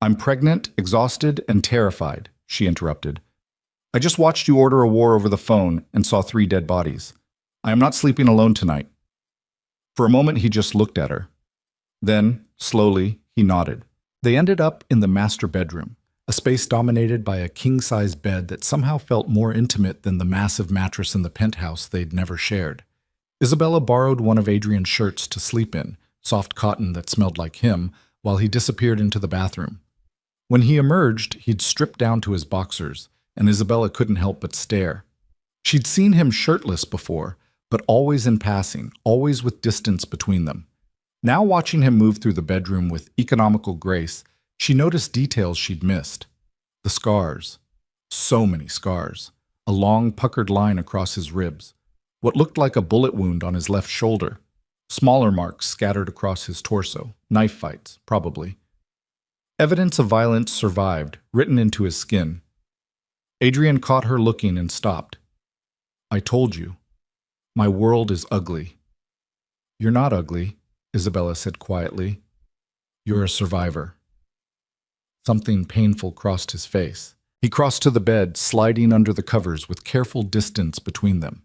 I'm pregnant, exhausted, and terrified, she interrupted. I just watched you order a war over the phone and saw 3 dead bodies. I am not sleeping alone tonight. For a moment, he just looked at her. Then, slowly, he nodded. They ended up in the master bedroom, a space dominated by a king-size bed that somehow felt more intimate than the massive mattress in the penthouse they'd never shared. Isabella borrowed one of Adrian's shirts to sleep in, soft cotton that smelled like him, while he disappeared into the bathroom. When he emerged, he'd stripped down to his boxers, and Isabella couldn't help but stare. She'd seen him shirtless before, but always in passing, always with distance between them. Now watching him move through the bedroom with economical grace, she noticed details she'd missed. The scars. So many scars. A long, puckered line across his ribs. What looked like a bullet wound on his left shoulder. Smaller marks scattered across his torso. Knife fights, probably. Evidence of violence survived, written into his skin. Adrian caught her looking and stopped. I told you. My world is ugly. You're not ugly, Isabella said quietly. You're a survivor. Something painful crossed his face. He crossed to the bed, sliding under the covers with careful distance between them.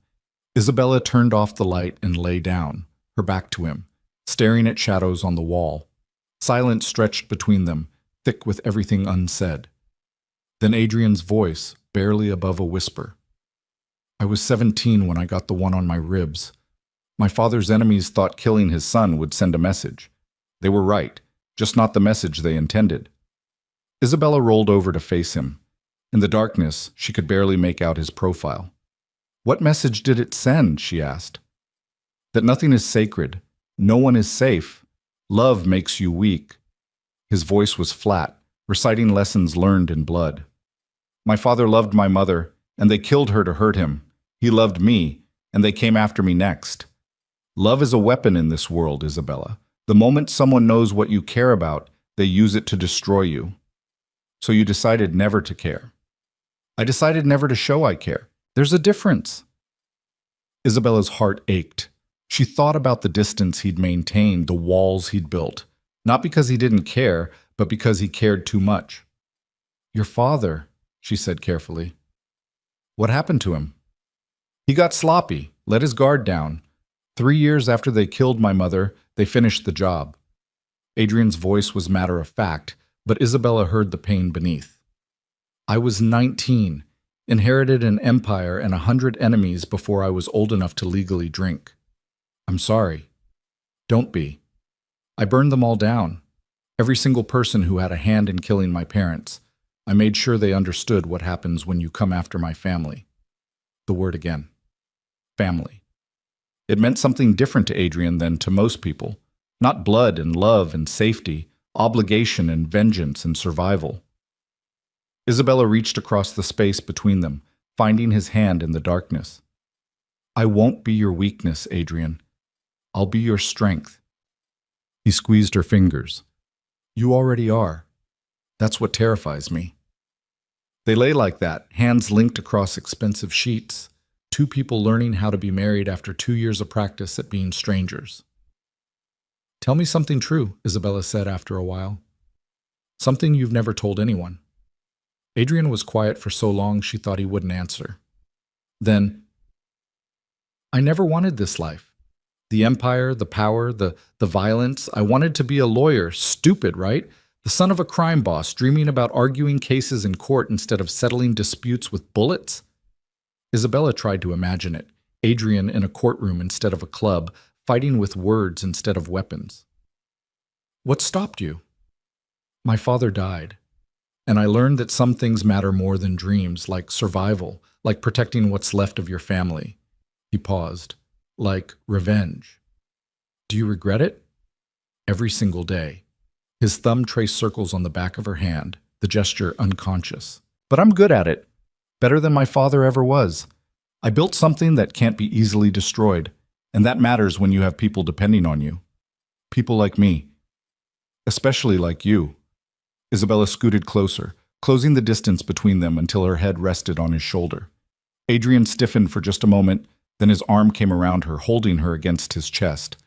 Isabella turned off the light and lay down, her back to him, staring at shadows on the wall. Silence stretched between them, thick with everything unsaid. Then Adrian's voice, barely above a whisper. I was 17 when I got the one on my ribs. My father's enemies thought killing his son would send a message. They were right, just not the message they intended. Isabella rolled over to face him. In the darkness, she could barely make out his profile. What message did it send, she asked. That nothing is sacred, no one is safe. Love makes you weak. His voice was flat, reciting lessons learned in blood. My father loved my mother, and they killed her to hurt him. He loved me, and they came after me next. Love is a weapon in this world, Isabella. The moment someone knows what you care about, they use it to destroy you. So you decided never to care. I decided never to show I care. There's a difference. Isabella's heart ached. She thought about the distance he'd maintained, the walls he'd built. Not because he didn't care, but because he cared too much. Your father, she said carefully. What happened to him? He got sloppy, let his guard down. 3 years after they killed my mother, they finished the job. Adrian's voice was matter of fact, but Isabella heard the pain beneath. I was 19, inherited an empire and 100 enemies before I was old enough to legally drink. I'm sorry. Don't be. I burned them all down. Every single person who had a hand in killing my parents. I made sure they understood what happens when you come after my family. The word again. Family. It meant something different to Adrian than to most people. Not blood and love and safety, obligation and vengeance and survival. Isabella reached across the space between them, finding his hand in the darkness. I won't be your weakness, Adrian. I'll be your strength. He squeezed her fingers. You already are. That's what terrifies me. They lay like that, hands linked across expensive sheets, two people learning how to be married after 2 years of practice at being strangers. Tell me something true, Isabella said after a while. Something you've never told anyone. Adrian was quiet for so long she thought he wouldn't answer. Then, I never wanted this life. The empire, the power, the violence. I wanted to be a lawyer. Stupid, right? The son of a crime boss, dreaming about arguing cases in court instead of settling disputes with bullets? Isabella tried to imagine it. Adrian in a courtroom instead of a club, fighting with words instead of weapons. What stopped you? My father died, and I learned that some things matter more than dreams, like survival, like protecting what's left of your family. He paused. Like revenge. Do you regret it? Every single day. His thumb traced circles on the back of her hand, the gesture unconscious. But I'm good at it. Better than my father ever was. I built something that can't be easily destroyed, and that matters when you have people depending on you. People like me. Especially like you. Isabella scooted closer, closing the distance between them until her head rested on his shoulder. Adrian stiffened for just a moment, then his arm came around her, holding her against his chest.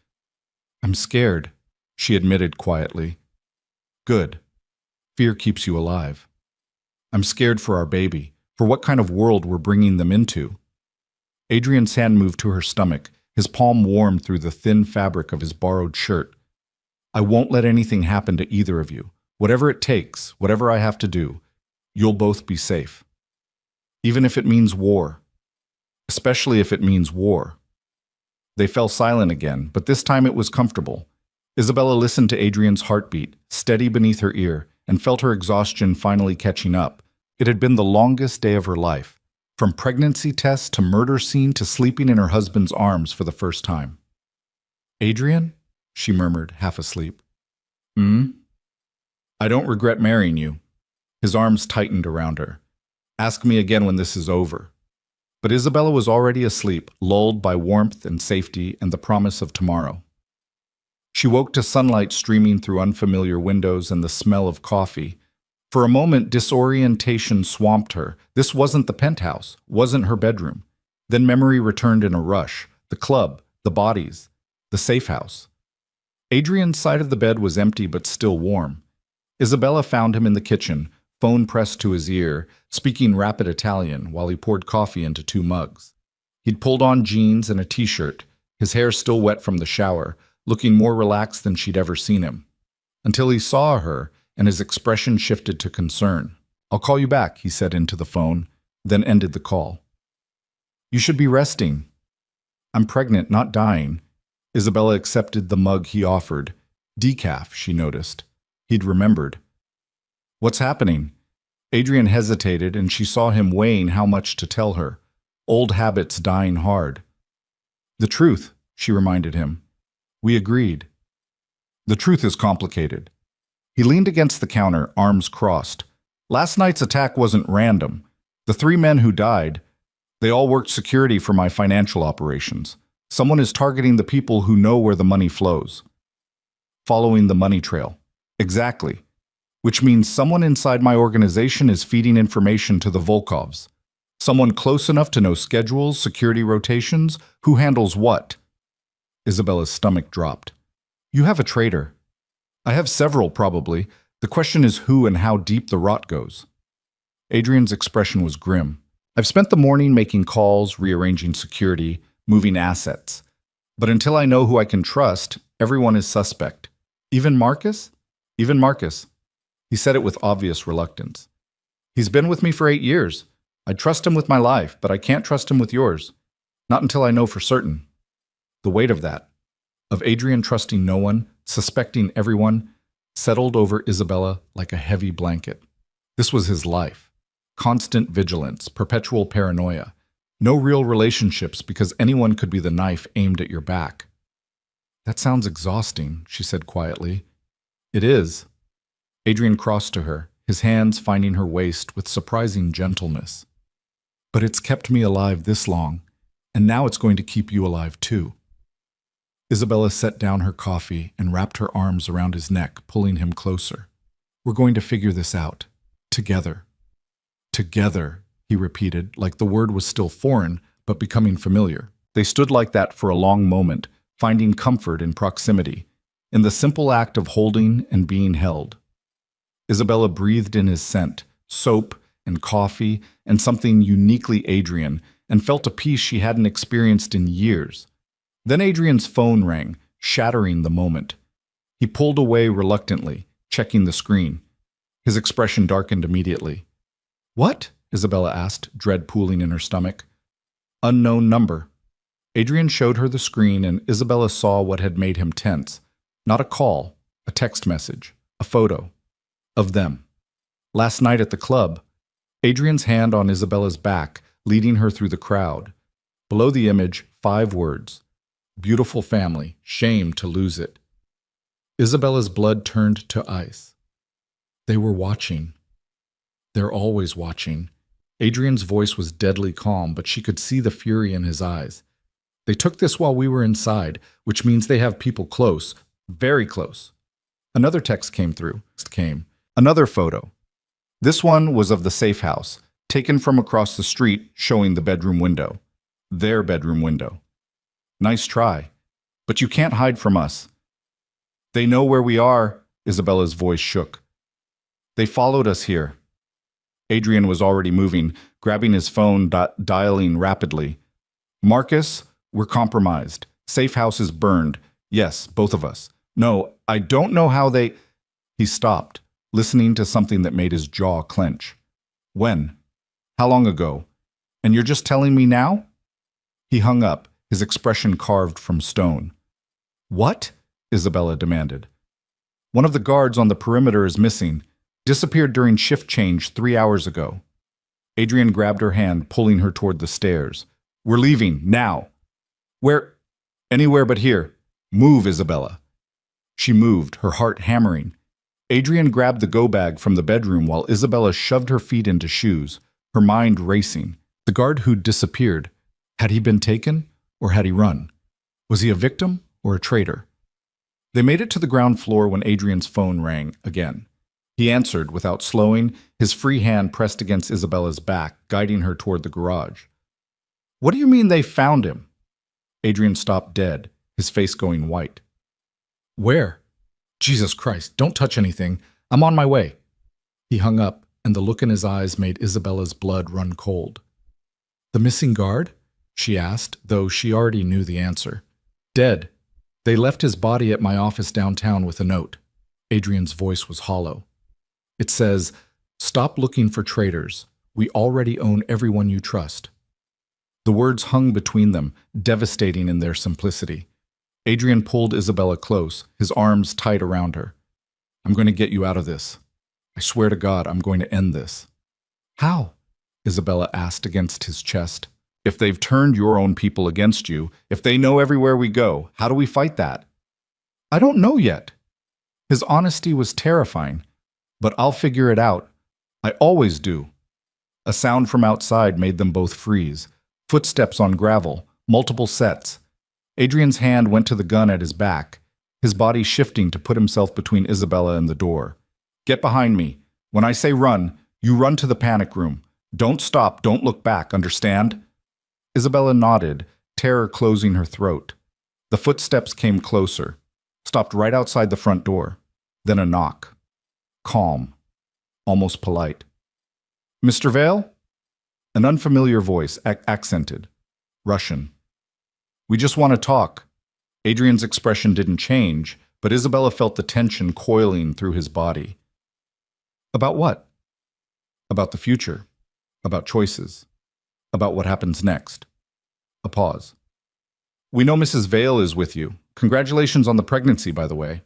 I'm scared, she admitted quietly. Good. Fear keeps you alive. I'm scared for our baby, for what kind of world we're bringing them into. Adrian's hand moved to her stomach, his palm warm through the thin fabric of his borrowed shirt. I won't let anything happen to either of you. Whatever it takes, whatever I have to do, you'll both be safe. Even if it means war. Especially if it means war. They fell silent again, but this time it was comfortable. Isabella listened to Adrian's heartbeat, steady beneath her ear, and felt her exhaustion finally catching up. It had been the longest day of her life, from pregnancy test to murder scene to sleeping in her husband's arms for the first time. Adrian? She murmured, half asleep. I don't regret marrying you. His arms tightened around her. Ask me again when this is over. But Isabella was already asleep, lulled by warmth and safety and the promise of tomorrow. She woke to sunlight streaming through unfamiliar windows and the smell of coffee. For a moment, disorientation swamped her. This wasn't the penthouse, wasn't her bedroom. Then memory returned in a rush. The club, the bodies, the safe house. Adrian's side of the bed was empty but still warm. Isabella found him in the kitchen, phone pressed to his ear, speaking rapid Italian while he poured coffee into 2 mugs. He'd pulled on jeans and a t-shirt, his hair still wet from the shower, looking more relaxed than she'd ever seen him. Until he saw her, and his expression shifted to concern. I'll call you back, he said into the phone, then ended the call. You should be resting. I'm pregnant, not dying. Isabella accepted the mug he offered. Decaf, she noticed. He'd remembered. What's happening? Adrian hesitated, and she saw him weighing how much to tell her. Old habits dying hard. The truth, she reminded him. We agreed. The truth is complicated. He leaned against the counter, arms crossed. Last night's attack wasn't random. The 3 men who died, they all worked security for my financial operations. Someone is targeting the people who know where the money flows. Following the money trail. Exactly. which means someone inside my organization is feeding information to the Volkovs. Someone close enough to know schedules, security rotations, who handles what. Isabella's stomach dropped. You have a traitor. I have several, probably. The question is who and how deep the rot goes. Adrian's expression was grim. I've spent the morning making calls, rearranging security, moving assets. But until I know who I can trust, everyone is suspect. Even Marcus? Even Marcus. He said it with obvious reluctance. He's been with me for 8 years. I trust him with my life, but I can't trust him with yours. Not until I know for certain. The weight of that, of Adrian trusting no one, suspecting everyone, settled over Isabella like a heavy blanket. This was his life. Constant vigilance, perpetual paranoia. No real relationships because anyone could be the knife aimed at your back. That sounds exhausting, she said quietly. It is. Adrian crossed to her, his hands finding her waist with surprising gentleness. But it's kept me alive this long, and now it's going to keep you alive too. Isabella set down her coffee and wrapped her arms around his neck, pulling him closer. We're going to figure this out. Together. Together, he repeated, like the word was still foreign, but becoming familiar. They stood like that for a long moment, finding comfort in proximity, in the simple act of holding and being held. Isabella breathed in his scent, soap and coffee and something uniquely Adrian, and felt a peace she hadn't experienced in years. Then Adrian's phone rang, shattering the moment. He pulled away reluctantly, checking the screen. His expression darkened immediately. What? Isabella asked, dread pooling in her stomach. Unknown number. Adrian showed her the screen, and Isabella saw what had made him tense. Not a call, a text message, a photo. Of them. Last night at the club, Adrian's hand on Isabella's back, leading her through the crowd. Below the image, 5 words. Beautiful family, shame to lose it. Isabella's blood turned to ice. They were watching. They're always watching. Adrian's voice was deadly calm, but she could see the fury in his eyes. They took this while we were inside, which means they have people close, very close. Another text came through. Another photo. This one was of the safe house, taken from across the street, showing the bedroom window. Their bedroom window. Nice try. But you can't hide from us. They know where we are, Isabella's voice shook. They followed us here. Adrian was already moving, grabbing his phone, dialing rapidly. Marcus, we're compromised. Safe house is burned. Yes, both of us. No, I don't know how they... He stopped, listening to something that made his jaw clench. When? How long ago? And you're just telling me now? He hung up, his expression carved from stone. What? Isabella demanded. One of the guards on the perimeter is missing. Disappeared during shift change 3 hours ago. Adrian grabbed her hand, pulling her toward the stairs. We're leaving, now. Where? Anywhere but here. Move, Isabella. She moved, her heart hammering. Adrian grabbed the go-bag from the bedroom while Isabella shoved her feet into shoes, her mind racing. The guard who'd disappeared, had he been taken or had he run? Was he a victim or a traitor? They made it to the ground floor when Adrian's phone rang again. He answered without slowing, his free hand pressed against Isabella's back, guiding her toward the garage. What do you mean they found him? Adrian stopped dead, his face going white. Where? Jesus Christ, don't touch anything. I'm on my way. He hung up, and the look in his eyes made Isabella's blood run cold. The missing guard? She asked, though she already knew the answer. Dead. They left his body at my office downtown with a note. Adrian's voice was hollow. It says, "Stop looking for traitors. We already own everyone you trust." The words hung between them, devastating in their simplicity. Adrian pulled Isabella close, his arms tight around her. I'm going to get you out of this. I swear to God, I'm going to end this. How? Isabella asked against his chest. If they've turned your own people against you, if they know everywhere we go, how do we fight that? I don't know yet. His honesty was terrifying. But I'll figure it out. I always do. A sound from outside made them both freeze. Footsteps on gravel, multiple sets. Adrian's hand went to the gun at his back, his body shifting to put himself between Isabella and the door. Get behind me. When I say run, you run to the panic room. Don't stop, don't look back, understand? Isabella nodded, terror closing her throat. The footsteps came closer, stopped right outside the front door. Then a knock. Calm, almost polite. Mr. Vale? An unfamiliar voice, accented. Russian. We just want to talk. Adrian's expression didn't change, but Isabella felt the tension coiling through his body. About what? About the future. About choices. About what happens next. A pause. We know Mrs. Vale is with you. Congratulations on the pregnancy, by the way.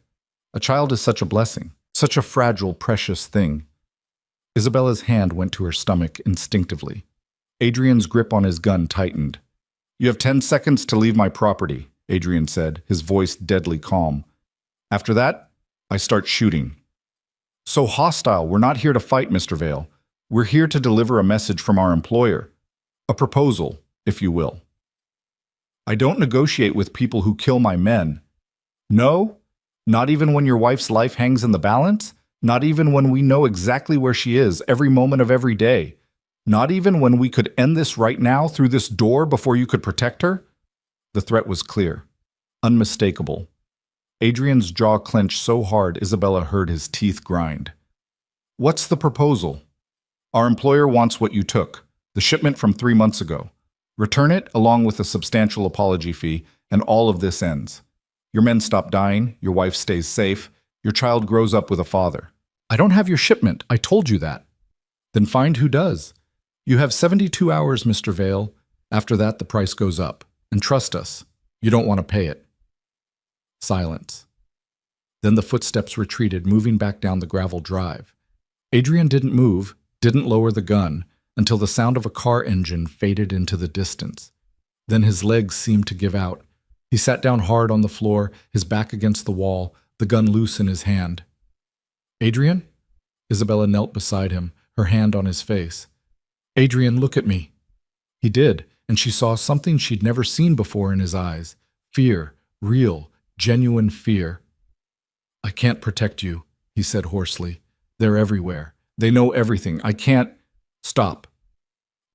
A child is such a blessing, such a fragile, precious thing. Isabella's hand went to her stomach instinctively. Adrian's grip on his gun tightened. You have 10 seconds to leave my property, Adrian said, his voice deadly calm. After that, I start shooting. So hostile, we're not here to fight, Mr. Vale. We're here to deliver a message from our employer. A proposal, if you will. I don't negotiate with people who kill my men. No? Not even when your wife's life hangs in the balance? Not even when we know exactly where she is every moment of every day? Not even when we could end this right now through this door before you could protect her? The threat was clear, unmistakable. Adrian's jaw clenched so hard Isabella heard his teeth grind. What's the proposal? Our employer wants what you took, the shipment from 3 months ago. Return it along with a substantial apology fee, and all of this ends. Your men stop dying, your wife stays safe, your child grows up with a father. I don't have your shipment, I told you that. Then find who does. You have 72 hours, Mr. Vale. After that, the price goes up. And trust us, you don't want to pay it. Silence. Then the footsteps retreated, moving back down the gravel drive. Adrian didn't move, didn't lower the gun, until the sound of a car engine faded into the distance. Then his legs seemed to give out. He sat down hard on the floor, his back against the wall, the gun loose in his hand. Adrian? Isabella knelt beside him, her hand on his face. Adrian, look at me. He did, and she saw something she'd never seen before in his eyes. Fear, real, genuine fear. I can't protect you, he said hoarsely. They're everywhere. They know everything. I can't. Stop.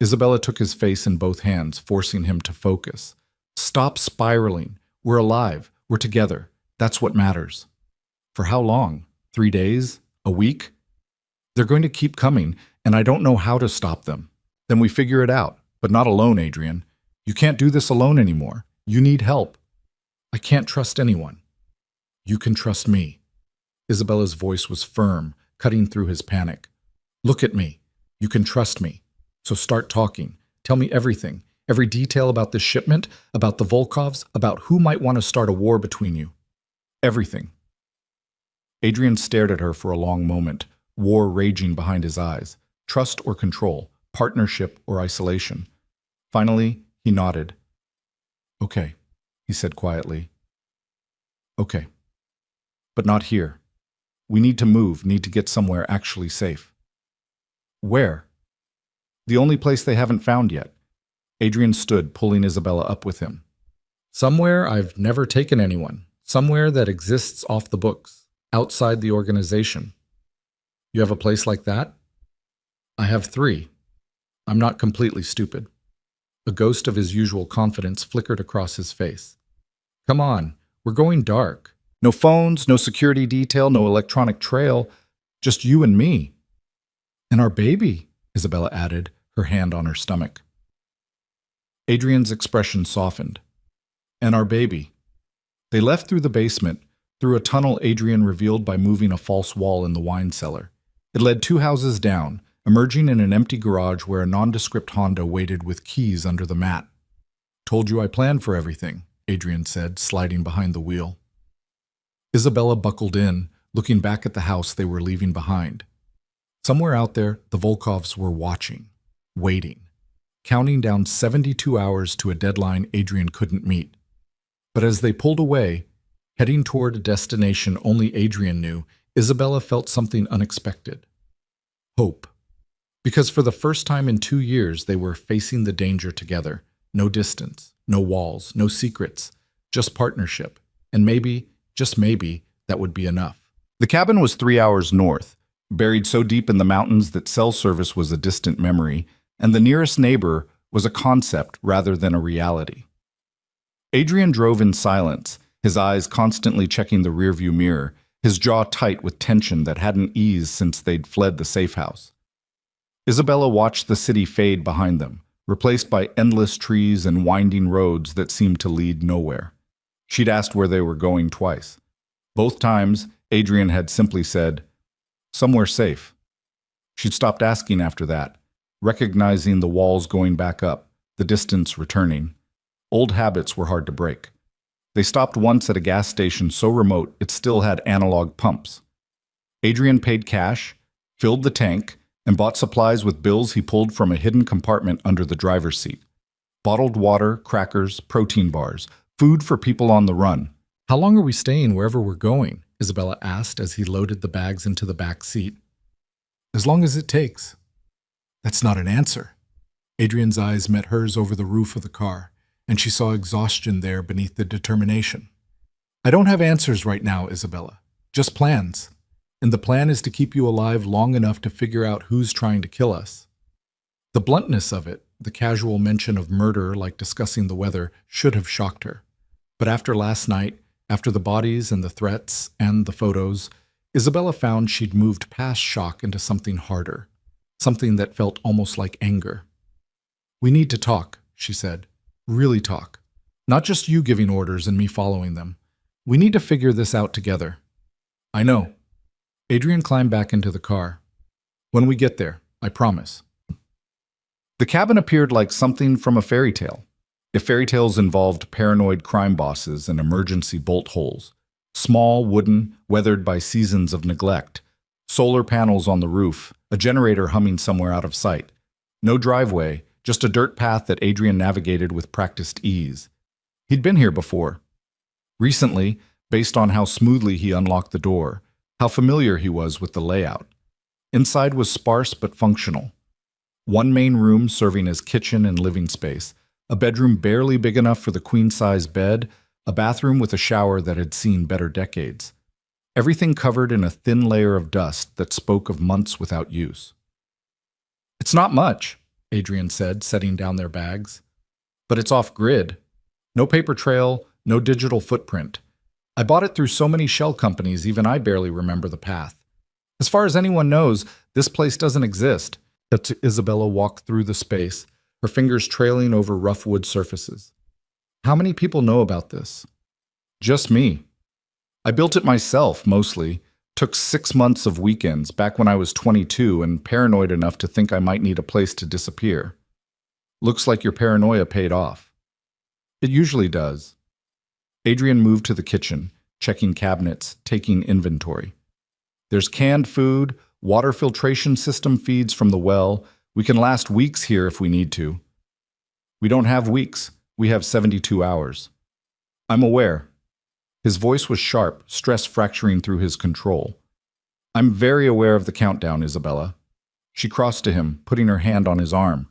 Isabella took his face in both hands, forcing him to focus. Stop spiraling. We're alive. We're together. That's what matters. For how long? 3 days? A week? They're going to keep coming, and I don't know how to stop them. Then we figure it out, but not alone, Adrian. You can't do this alone anymore. You need help. I can't trust anyone. You can trust me. Isabella's voice was firm, cutting through his panic. Look at me. You can trust me. So start talking. Tell me everything. Every detail about this shipment, about the Volkovs, about who might want to start a war between you. Everything. Adrian stared at her for a long moment, war raging behind his eyes. Trust or control, partnership or isolation. Finally, he nodded. Okay, he said quietly. Okay. But not here. We need to move, need to get somewhere actually safe. Where? The only place they haven't found yet. Adrian stood, pulling Isabella up with him. Somewhere I've never taken anyone. Somewhere that exists off the books, outside the organization. You have a place like that? I have 3. I'm not completely stupid. A ghost of his usual confidence flickered across his face. Come on, we're going dark. No phones, no security detail, no electronic trail. Just you and me. And our baby, Isabella added, her hand on her stomach. Adrian's expression softened. And our baby. They left through the basement, through a tunnel Adrian revealed by moving a false wall in the wine cellar. It led 2 houses down, emerging in an empty garage where a nondescript Honda waited with keys under the mat. Told you I planned for everything, Adrian said, sliding behind the wheel. Isabella buckled in, looking back at the house they were leaving behind. Somewhere out there, the Volkovs were watching, waiting, counting down 72 hours to a deadline Adrian couldn't meet. But as they pulled away, heading toward a destination only Adrian knew, Isabella felt something unexpected. Hope. Because for the first time in 2 years, they were facing the danger together. No distance, no walls, no secrets, just partnership. And maybe, just maybe, that would be enough. The cabin was 3 hours north, buried so deep in the mountains that cell service was a distant memory, and the nearest neighbor was a concept rather than a reality. Adrian drove in silence, his eyes constantly checking the rearview mirror, his jaw tight with tension that hadn't eased since they'd fled the safe house. Isabella watched the city fade behind them, replaced by endless trees and winding roads that seemed to lead nowhere. She'd asked where they were going twice. Both times, Adrian had simply said, "Somewhere safe." She'd stopped asking after that, recognizing the walls going back up, the distance returning. Old habits were hard to break. They stopped once at a gas station so remote it still had analog pumps. Adrian paid cash, filled the tank, and bought supplies with bills he pulled from a hidden compartment under the driver's seat. Bottled water, crackers, protein bars, food for people on the run. "How long are we staying wherever we're going?" Isabella asked as he loaded the bags into the back seat. "As long as it takes." That's not an answer. Adrian's eyes met hers over the roof of the car, and she saw exhaustion there beneath the determination. "I don't have answers right now, Isabella. Just plans. And the plan is to keep you alive long enough to figure out who's trying to kill us." The bluntness of it, the casual mention of murder like discussing the weather, should have shocked her. But after last night, after the bodies and the threats and the photos, Isabella found she'd moved past shock into something harder, something that felt almost like anger. "We need to talk," she said. "Really talk. Not just you giving orders and me following them. We need to figure this out together." "I know." Adrian climbed back into the car. "When we get there, I promise." The cabin appeared like something from a fairy tale. If fairy tales involved paranoid crime bosses and emergency bolt holes, small, wooden, weathered by seasons of neglect, solar panels on the roof, a generator humming somewhere out of sight. No driveway, just a dirt path that Adrian navigated with practiced ease. He'd been here before. Recently, based on how smoothly he unlocked the door, how familiar he was with the layout. Inside was sparse but functional. One main room serving as kitchen and living space, a bedroom barely big enough for the queen-size bed, a bathroom with a shower that had seen better decades. Everything covered in a thin layer of dust that spoke of months without use. "It's not much," Adrian said, setting down their bags. "But it's off-grid. No paper trail, no digital footprint. I bought it through so many shell companies, even I barely remember the path. As far as anyone knows, this place doesn't exist." Isabella walked through the space, her fingers trailing over rough wood surfaces. "How many people know about this?" "Just me. I built it myself, mostly. Took 6 months of weekends back when I was 22 and paranoid enough to think I might need a place to disappear. Looks like your paranoia paid off." "It usually does." Adrian moved to the kitchen, checking cabinets, taking inventory. "There's canned food, water filtration system feeds from the well. We can last weeks here if we need to." "We don't have weeks. We have 72 hours. "I'm aware." His voice was sharp, stress fracturing through his control. "I'm very aware of the countdown, Isabella." She crossed to him, putting her hand on his arm.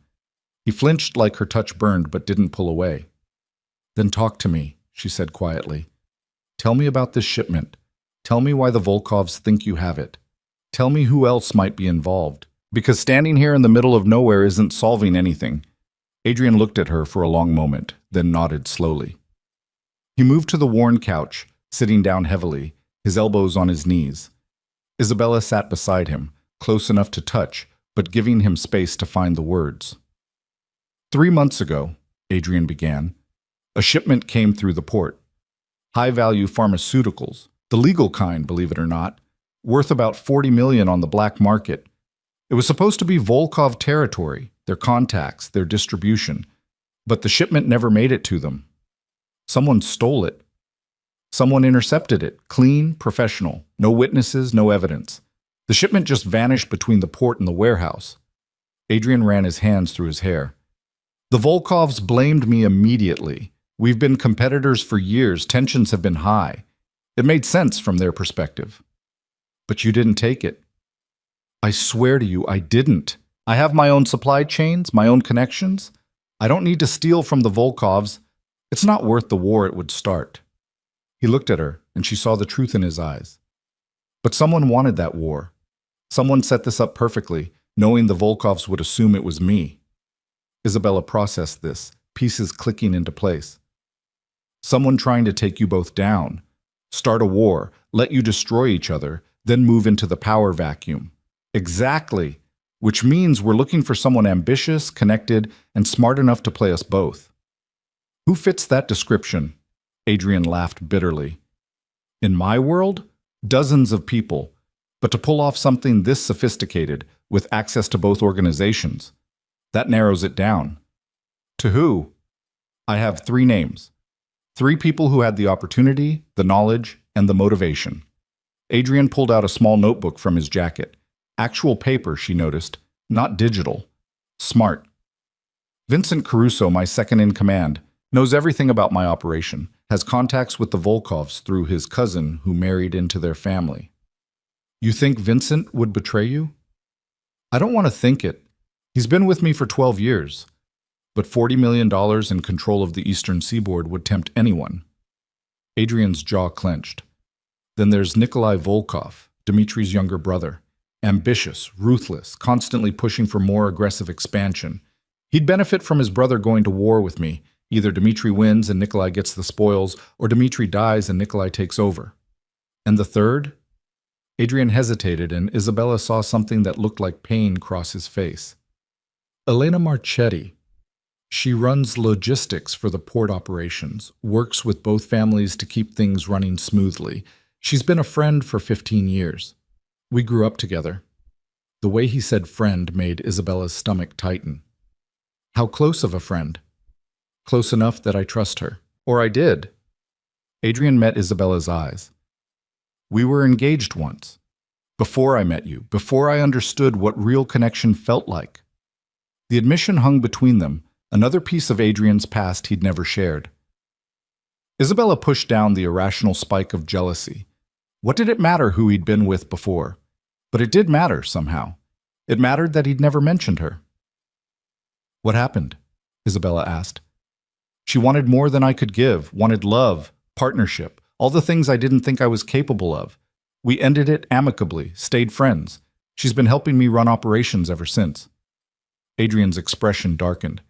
He flinched like her touch burned but didn't pull away. "Then talk to me," she said quietly. "Tell me about this shipment. Tell me why the Volkovs think you have it. Tell me who else might be involved. Because standing here in the middle of nowhere isn't solving anything." Adrian looked at her for a long moment, then nodded slowly. He moved to the worn couch, sitting down heavily, his elbows on his knees. Isabella sat beside him, close enough to touch, but giving him space to find the words. 3 months ago, Adrian began, a shipment came through the port. High-value pharmaceuticals, the legal kind, believe it or not, worth about $40 million on the black market. It was supposed to be Volkov territory, their contacts, their distribution, but the shipment never made it to them. Someone stole it. Someone intercepted it, clean, professional, no witnesses, no evidence. The shipment just vanished between the port and the warehouse. Adrian ran his hands through his hair. "The Volkovs blamed me immediately. We've been competitors for years, tensions have been high. It made sense from their perspective. But you didn't take it." "I swear to you, I didn't. I have my own supply chains, my own connections. I don't need to steal from the Volkovs. It's not worth the war it would start." He looked at her, and she saw the truth in his eyes. But someone wanted that war. Someone set this up perfectly, knowing the Volkovs would assume it was me. Isabella processed this, pieces clicking into place. Someone trying to take you both down, start a war, let you destroy each other, then move into the power vacuum. Exactly, which means we're looking for someone ambitious, connected, and smart enough to play us both. Who fits that description? Adrian laughed bitterly. In my world, dozens of people, but to pull off something this sophisticated, with access to both organizations, that narrows it down. To who? I have 3 names. 3 people who had the opportunity, the knowledge, and the motivation. Adrian pulled out a small notebook from his jacket. Actual paper, she noticed, not digital. Smart. Vincent Caruso, my second-in-command, knows everything about my operation, has contacts with the Volkovs through his cousin who married into their family. You think Vincent would betray you? I don't want to think it. He's been with me for 12 years. But $40 million in control of the eastern seaboard would tempt anyone. Adrian's jaw clenched. Then there's Nikolai Volkov, Dmitri's younger brother. Ambitious, ruthless, constantly pushing for more aggressive expansion. He'd benefit from his brother going to war with me. Either Dmitri wins and Nikolai gets the spoils, or Dmitri dies and Nikolai takes over. And the third? Adrian hesitated, and Isabella saw something that looked like pain cross his face. Elena Marchetti. She runs logistics for the port operations, works with both families to keep things running smoothly. She's been a friend for 15 years. We grew up together. The way he said friend made Isabella's stomach tighten. How close of a friend? Close enough that I trust her. Or I did. Adrian met Isabella's eyes. We were engaged once. Before I met you, before I understood what real connection felt like. The admission hung between them, another piece of Adrian's past he'd never shared. Isabella pushed down the irrational spike of jealousy. What did it matter who he'd been with before? But it did matter, somehow. It mattered that he'd never mentioned her. What happened? Isabella asked. She wanted more than I could give, wanted love, partnership, all the things I didn't think I was capable of. We ended it amicably, stayed friends. She's been helping me run operations ever since. Adrian's expression darkened.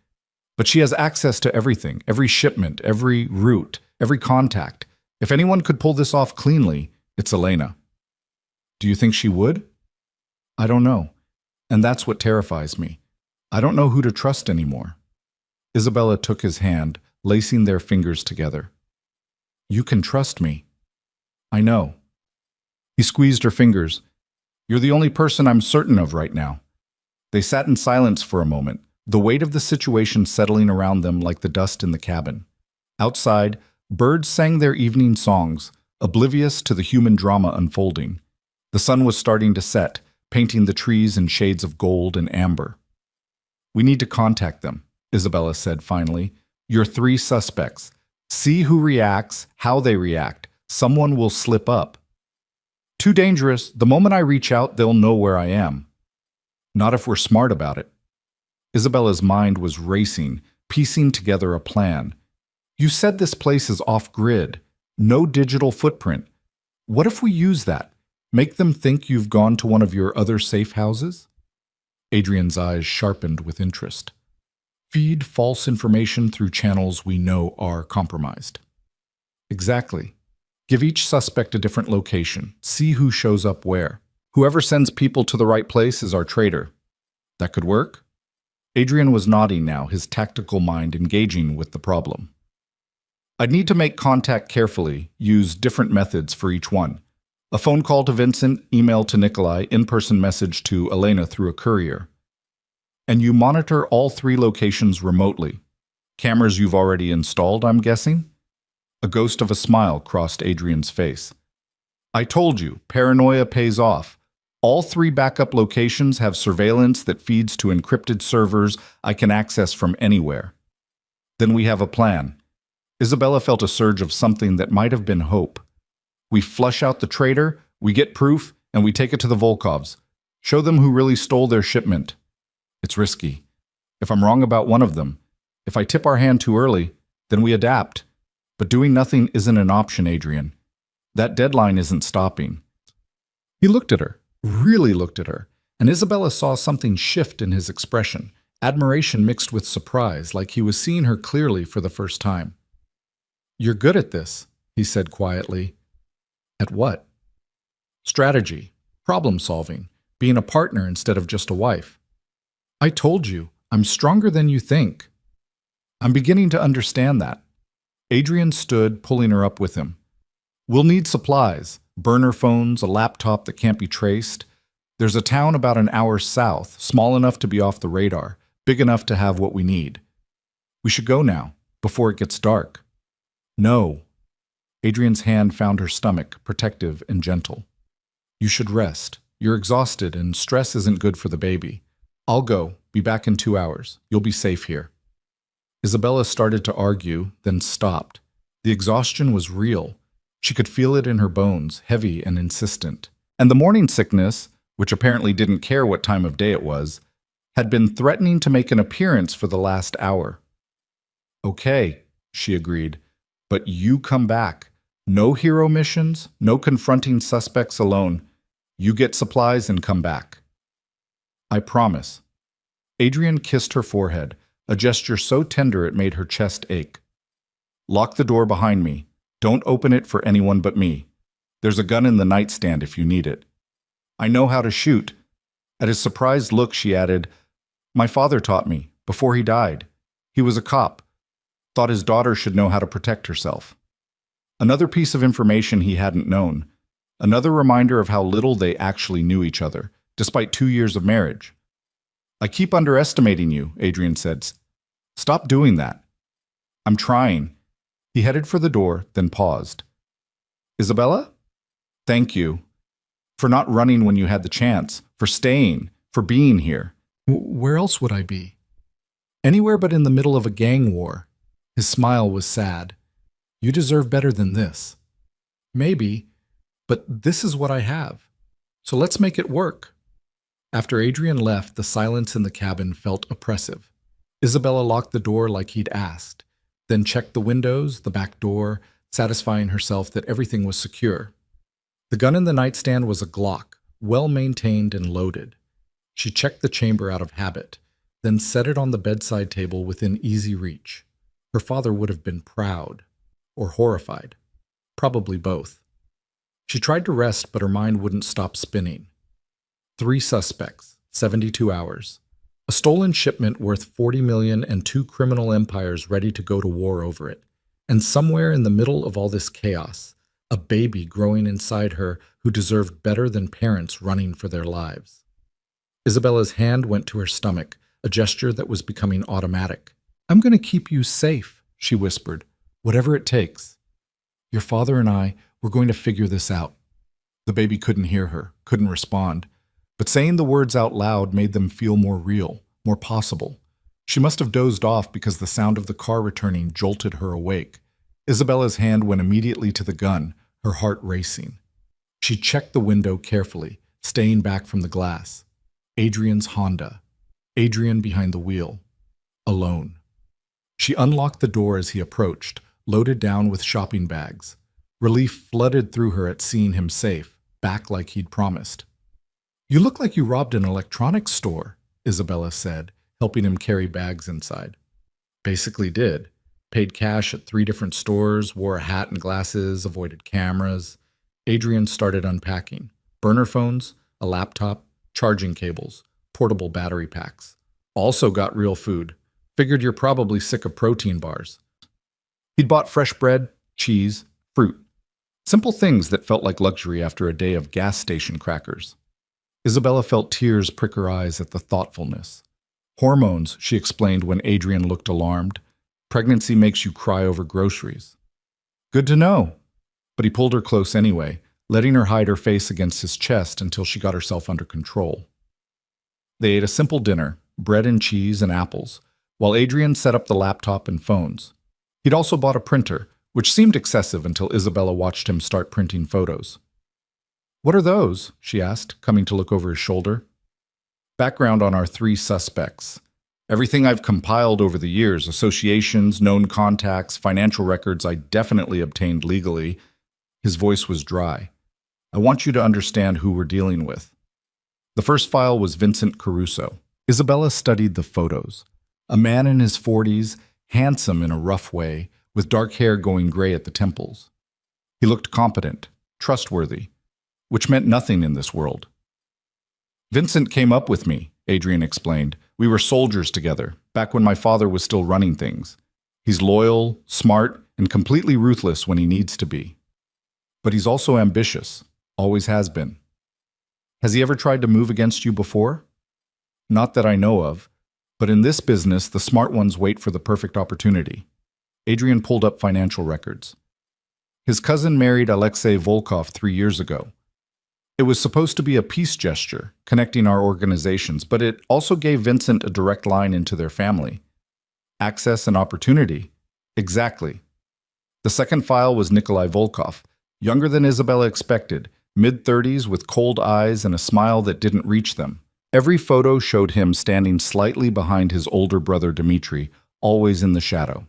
But she has access to everything, every shipment, every route, every contact. If anyone could pull this off cleanly, it's Elena. Do you think she would? I don't know. And that's what terrifies me. I don't know who to trust anymore. Isabella took his hand, lacing their fingers together. You can trust me. I know. He squeezed her fingers. You're the only person I'm certain of right now. They sat in silence for a moment, the weight of the situation settling around them like the dust in the cabin. Outside, birds sang their evening songs, oblivious to the human drama unfolding. The sun was starting to set, painting the trees in shades of gold and amber. We need to contact them, Isabella said finally. Your 3 suspects. See who reacts, how they react. Someone will slip up. Too dangerous. The moment I reach out, they'll know where I am. Not if we're smart about it. Isabella's mind was racing, piecing together a plan. You said this place is off-grid. No digital footprint. What if we use that? Make them think you've gone to one of your other safe houses? Adrian's eyes sharpened with interest. Feed false information through channels we know are compromised. Exactly. Give each suspect a different location. See who shows up where. Whoever sends people to the right place is our traitor. That could work? Adrian was nodding now, his tactical mind engaging with the problem. I'd need to make contact carefully, use different methods for each one. A phone call to Vincent, email to Nikolai, in-person message to Elena through a courier. And you monitor all 3 locations remotely. Cameras you've already installed, I'm guessing? A ghost of a smile crossed Adrian's face. I told you, paranoia pays off. All 3 backup locations have surveillance that feeds to encrypted servers I can access from anywhere. Then we have a plan. Isabella felt a surge of something that might have been hope. We flush out the traitor, we get proof, and we take it to the Volkovs. Show them who really stole their shipment. It's risky. If I'm wrong about one of them, if I tip our hand too early, then we adapt. But doing nothing isn't an option, Adrian. That deadline isn't stopping. He looked at her, really looked at her, and Isabella saw something shift in his expression, admiration mixed with surprise, like he was seeing her clearly for the first time. "You're good at this," he said quietly. "At what?" "Strategy, problem solving, being a partner instead of just a wife." "I told you, I'm stronger than you think." "I'm beginning to understand that." Adrian stood, pulling her up with him. "We'll need supplies, burner phones, a laptop that can't be traced. There's a town about an hour south, small enough to be off the radar, big enough to have what we need. We should go now, before it gets dark." "No." Adrian's hand found her stomach, protective and gentle. "You should rest. You're exhausted, and stress isn't good for the baby. I'll go. Be back in 2 hours. You'll be safe here." Isabella started to argue, then stopped. The exhaustion was real. She could feel it in her bones, heavy and insistent. And the morning sickness, which apparently didn't care what time of day it was, had been threatening to make an appearance for the last hour. "Okay," she agreed, "but you come back. No hero missions, no confronting suspects alone. You get supplies and come back." "I promise." Adrian kissed her forehead, a gesture so tender it made her chest ache. "Lock the door behind me. Don't open it for anyone but me. There's a gun in the nightstand if you need it. I know how to shoot." At his surprised look, she added, "My father taught me, before he died. He was a cop. Thought his daughter should know how to protect herself." Another piece of information he hadn't known. Another reminder of how little they actually knew each other, despite 2 years of marriage. "I keep underestimating you," Adrian said. "Stop doing that." "I'm trying." He headed for the door, then paused. "Isabella? Thank you. For not running when you had the chance, for staying, for being here." "Where else would I be?" "Anywhere but in the middle of a gang war." His smile was sad. "You deserve better than this." "Maybe, but this is what I have. So let's make it work." After Adrian left, the silence in the cabin felt oppressive. Isabella locked the door like he'd asked, then checked the windows, the back door, satisfying herself that everything was secure. The gun in the nightstand was a Glock, well-maintained and loaded. She checked the chamber out of habit, then set it on the bedside table within easy reach. Her father would have been proud, or horrified, probably both. She tried to rest, but her mind wouldn't stop spinning. 3 suspects, 72 hours. A stolen shipment worth $40 million and 2 criminal empires ready to go to war over it. And somewhere in the middle of all this chaos, a baby growing inside her who deserved better than parents running for their lives. Isabella's hand went to her stomach, a gesture that was becoming automatic. "I'm going to keep you safe," she whispered, "whatever it takes. Your father and I, we're going to figure this out." The baby couldn't hear her, couldn't respond. But saying the words out loud made them feel more real, more possible. She must have dozed off because the sound of the car returning jolted her awake. Isabella's hand went immediately to the gun, her heart racing. She checked the window carefully, staying back from the glass. Adrian's Honda. Adrian behind the wheel. Alone. She unlocked the door as he approached, loaded down with shopping bags. Relief flooded through her at seeing him safe, back like he'd promised. "You look like you robbed an electronics store," Isabella said, helping him carry bags inside. "Basically did. Paid cash at 3 different stores, wore a hat and glasses, avoided cameras." Adrian started unpacking. Burner phones, a laptop, charging cables, portable battery packs. "Also got real food. Figured you're probably sick of protein bars." He'd bought fresh bread, cheese, fruit. Simple things that felt like luxury after a day of gas station crackers. Isabella felt tears prick her eyes at the thoughtfulness. "Hormones," she explained when Adrian looked alarmed. "Pregnancy makes you cry over groceries." "Good to know." But he pulled her close anyway, letting her hide her face against his chest until she got herself under control. They ate a simple dinner, bread and cheese and apples, while Adrian set up the laptop and phones. He'd also bought a printer, which seemed excessive until Isabella watched him start printing photos. "What are those?" she asked, coming to look over his shoulder. "Background on our 3 suspects. Everything I've compiled over the years, associations, known contacts, financial records I definitely obtained legally." His voice was dry. "I want you to understand who we're dealing with." The first file was Vincent Caruso. Isabella studied the photos. A man in his 40s, handsome in a rough way, with dark hair going gray at the temples. He looked competent, trustworthy, which meant nothing in this world. Vincent came up with me, Adrian explained. We were soldiers together, back when my father was still running things. He's loyal, smart, and completely ruthless when he needs to be. But he's also ambitious, always has been. Has he ever tried to move against you before? Not that I know of, but in this business, the smart ones wait for the perfect opportunity. Adrian pulled up financial records. His cousin married Alexei Volkov 3 years ago. It was supposed to be a peace gesture, connecting our organizations, but it also gave Vincent a direct line into their family. Access and opportunity. Exactly. The second file was Nikolai Volkov, younger than Isabella expected, mid-30s with cold eyes and a smile that didn't reach them. Every photo showed him standing slightly behind his older brother Dmitry, always in the shadow.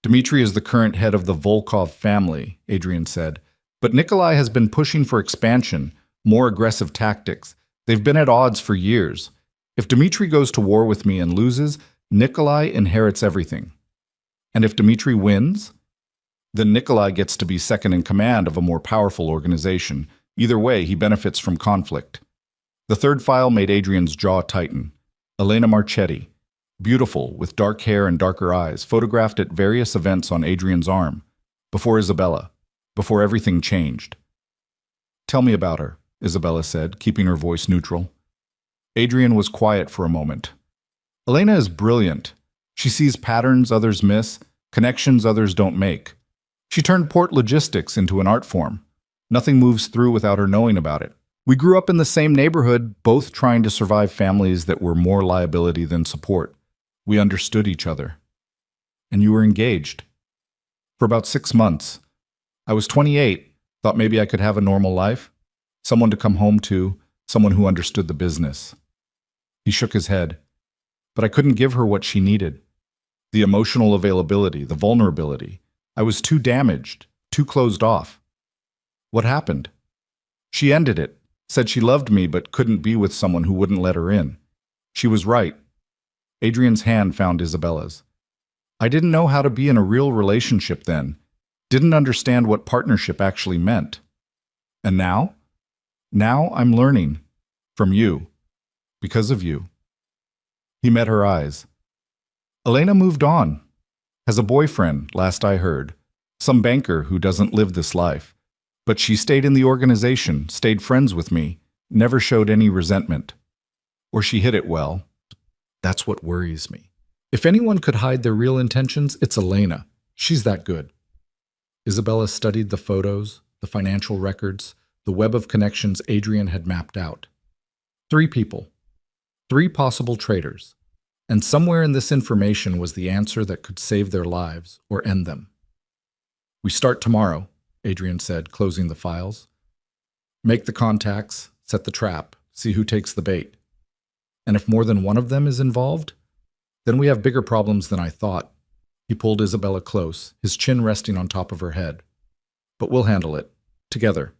Dmitry is the current head of the Volkov family, Adrian said, but Nikolai has been pushing for expansion, more aggressive tactics. They've been at odds for years. If Dmitry goes to war with me and loses, Nikolai inherits everything. And if Dmitry wins, then Nikolai gets to be second in command of a more powerful organization. Either way, he benefits from conflict. The third file made Adrian's jaw tighten. Elena Marchetti, beautiful, with dark hair and darker eyes, photographed at various events on Adrian's arm, before Isabella, before everything changed. Tell me about her, Isabella said, keeping her voice neutral. Adrian was quiet for a moment. Elena is brilliant. She sees patterns others miss, connections others don't make. She turned port logistics into an art form. Nothing moves through without her knowing about it. We grew up in the same neighborhood, both trying to survive families that were more liability than support. We understood each other. And you were engaged. For about 6 months. I was 28, thought maybe I could have a normal life. Someone to come home to, someone who understood the business. He shook his head. But I couldn't give her what she needed. The emotional availability, the vulnerability. I was too damaged, too closed off. What happened? She ended it, said she loved me but couldn't be with someone who wouldn't let her in. She was right. Adrian's hand found Isabella's. I didn't know how to be in a real relationship then, didn't understand what partnership actually meant. And now? Now I'm learning. From you. Because of you. He met her eyes. Elena moved on. Has a boyfriend, last I heard. Some banker who doesn't live this life. But she stayed in the organization, stayed friends with me, never showed any resentment. Or she hid it well. That's what worries me. If anyone could hide their real intentions, it's Elena. She's that good. Isabella studied the photos, the financial records, the web of connections Adrian had mapped out. 3 people. 3 possible traitors. And somewhere in this information was the answer that could save their lives or end them. We start tomorrow, Adrian said, closing the files. Make the contacts, set the trap, see who takes the bait. And if more than one of them is involved, then we have bigger problems than I thought. He pulled Isabella close, his chin resting on top of her head. But we'll handle it, together.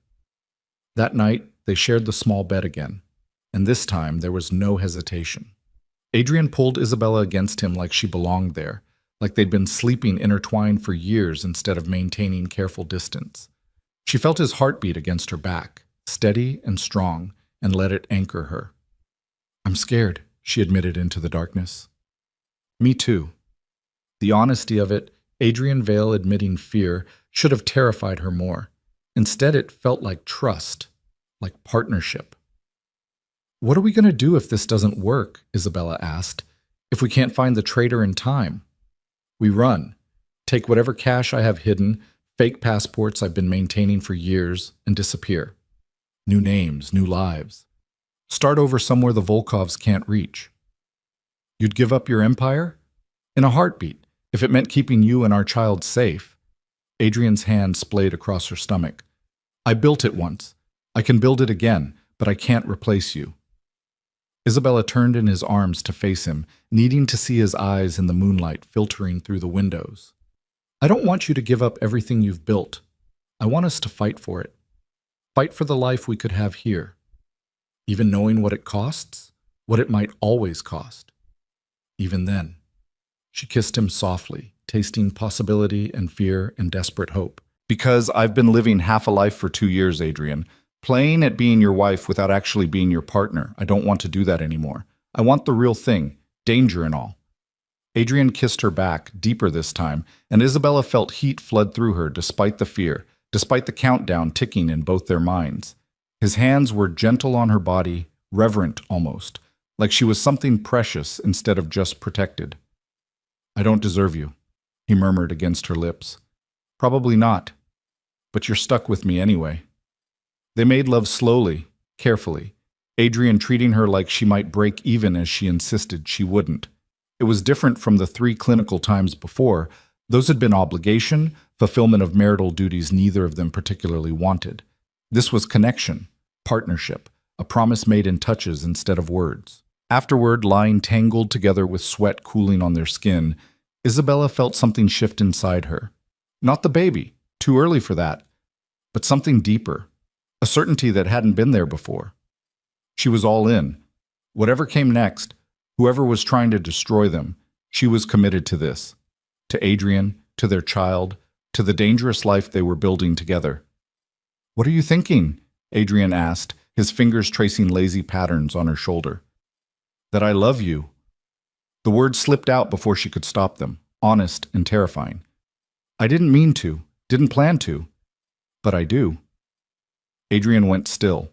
That night, they shared the small bed again, and this time there was no hesitation. Adrian pulled Isabella against him like she belonged there, like they'd been sleeping intertwined for years instead of maintaining careful distance. She felt his heartbeat against her back, steady and strong, and let it anchor her. I'm scared, she admitted into the darkness. Me too. The honesty of it, Adrian Vale admitting fear, should have terrified her more. Instead, it felt like trust, like partnership. What are we going to do if this doesn't work? Isabella asked. If we can't find the traitor in time? We run, take whatever cash I have hidden, fake passports I've been maintaining for years, and disappear. New names, new lives. Start over somewhere the Volkovs can't reach. You'd give up your empire? In a heartbeat, if it meant keeping you and our child safe. Adrian's hand splayed across her stomach. I built it once. I can build it again, but I can't replace you. Isabella turned in his arms to face him, needing to see his eyes in the moonlight filtering through the windows. I don't want you to give up everything you've built. I want us to fight for it. Fight for the life we could have here. even knowing what it costs, what it might always cost. Even then, she kissed him softly, tasting possibility and fear and desperate hope. Because I've been living half a life for 2 years, Adrian, playing at being your wife without actually being your partner. I don't want to do that anymore. I want the real thing, danger and all. Adrian kissed her back, deeper this time, and Isabella felt heat flood through her despite the fear, despite the countdown ticking in both their minds. His hands were gentle on her body, reverent almost, like she was something precious instead of just protected. I don't deserve you, he murmured against her lips. Probably not, but you're stuck with me anyway. They made love slowly, carefully, Adrian treating her like she might break even as she insisted she wouldn't. It was different from the 3 clinical times before. Those had been obligation, fulfillment of marital duties neither of them particularly wanted. This was connection, partnership, a promise made in touches instead of words. Afterward, lying tangled together with sweat cooling on their skin, Isabella felt something shift inside her. Not the baby, too early for that, but something deeper, a certainty that hadn't been there before. She was all in. Whatever came next, whoever was trying to destroy them, she was committed to this. To Adrian, to their child, to the dangerous life they were building together. "What are you thinking?" Adrian asked, his fingers tracing lazy patterns on her shoulder. "That I love you." The words slipped out before she could stop them, honest and terrifying. "I didn't mean to, didn't plan to, but I do." Adrian went still.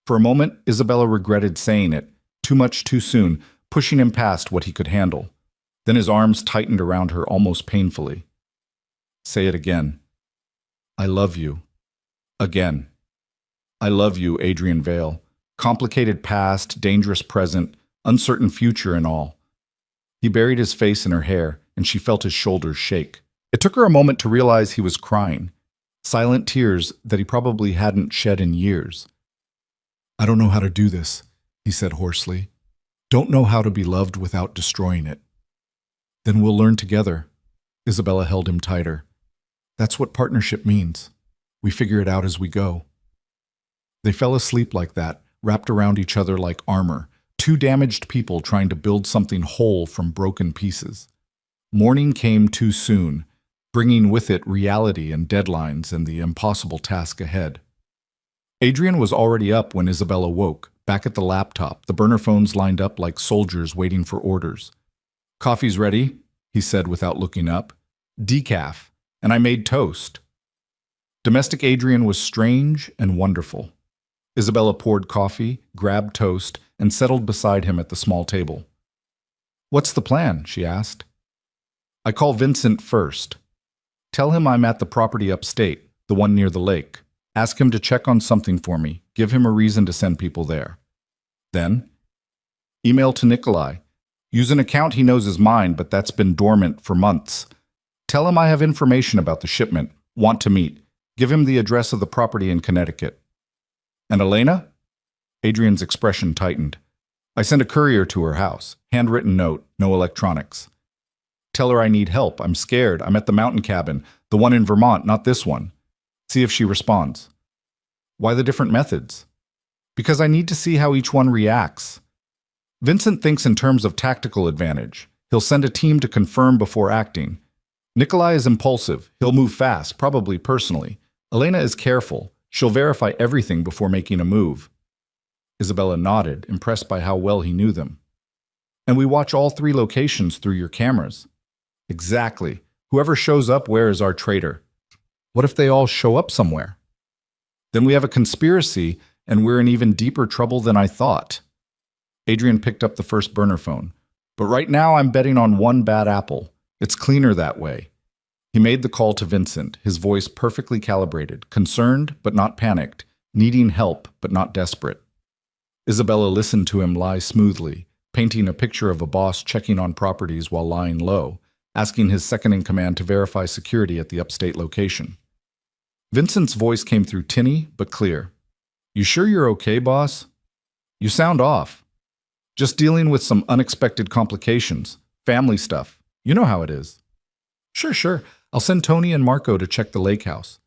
For a moment, Isabella regretted saying it, too much too soon, pushing him past what he could handle. Then his arms tightened around her almost painfully. "Say it again. I love you. Again. I love you, Adrian Vale. Complicated past, dangerous present, uncertain future and all." He buried his face in her hair, and she felt his shoulders shake. It took her a moment to realize he was crying, silent tears that he probably hadn't shed in years. "I don't know how to do this," he said hoarsely. "Don't know how to be loved without destroying it." "Then we'll learn together." Isabella held him tighter. "That's what partnership means. We figure it out as we go." They fell asleep like that, wrapped around each other like armor, 2 damaged people trying to build something whole from broken pieces. Morning came too soon, bringing with it reality and deadlines and the impossible task ahead. Adrian was already up when Isabella woke, back at the laptop, the burner phones lined up like soldiers waiting for orders. "Coffee's ready," he said without looking up. "Decaf, and I made toast." Domestic Adrian was strange and wonderful. Isabella poured coffee, grabbed toast, and settled beside him at the small table. "What's the plan?" she asked. "I call Vincent first. Tell him I'm at the property upstate, the one near the lake. Ask him to check on something for me. Give him a reason to send people there. Then, email to Nikolai. Use an account he knows is mine, but that's been dormant for months. Tell him I have information about the shipment. Want to meet. Give him the address of the property in Connecticut." "And Elena?" Adrian's expression tightened. "I sent a courier to her house. Handwritten note, no electronics. Tell her I need help. I'm scared. I'm at the mountain cabin, the one in Vermont, not this one. See if she responds." "Why the different methods?" "Because I need to see how each one reacts. Vincent thinks in terms of tactical advantage. He'll send a team to confirm before acting. Nikolai is impulsive. He'll move fast, probably personally. Elena is careful. She'll verify everything before making a move." Isabella nodded, impressed by how well he knew them. "And we watch all 3 locations through your cameras." "Exactly. Whoever shows up where is our traitor." "What if they all show up somewhere?" "Then we have a conspiracy, and we're in even deeper trouble than I thought." Adrian picked up the first burner phone. "But right now I'm betting on one bad apple. It's cleaner that way." He made the call to Vincent, his voice perfectly calibrated, concerned but not panicked, needing help but not desperate. Isabella listened to him lie smoothly, painting a picture of a boss checking on properties while lying low, asking his second-in-command to verify security at the upstate location. Vincent's voice came through tinny but clear. "You sure you're okay, boss? You sound off. Just dealing with some unexpected complications, family stuff. You know how it is." Sure. I'll send Tony and Marco to check the lake house.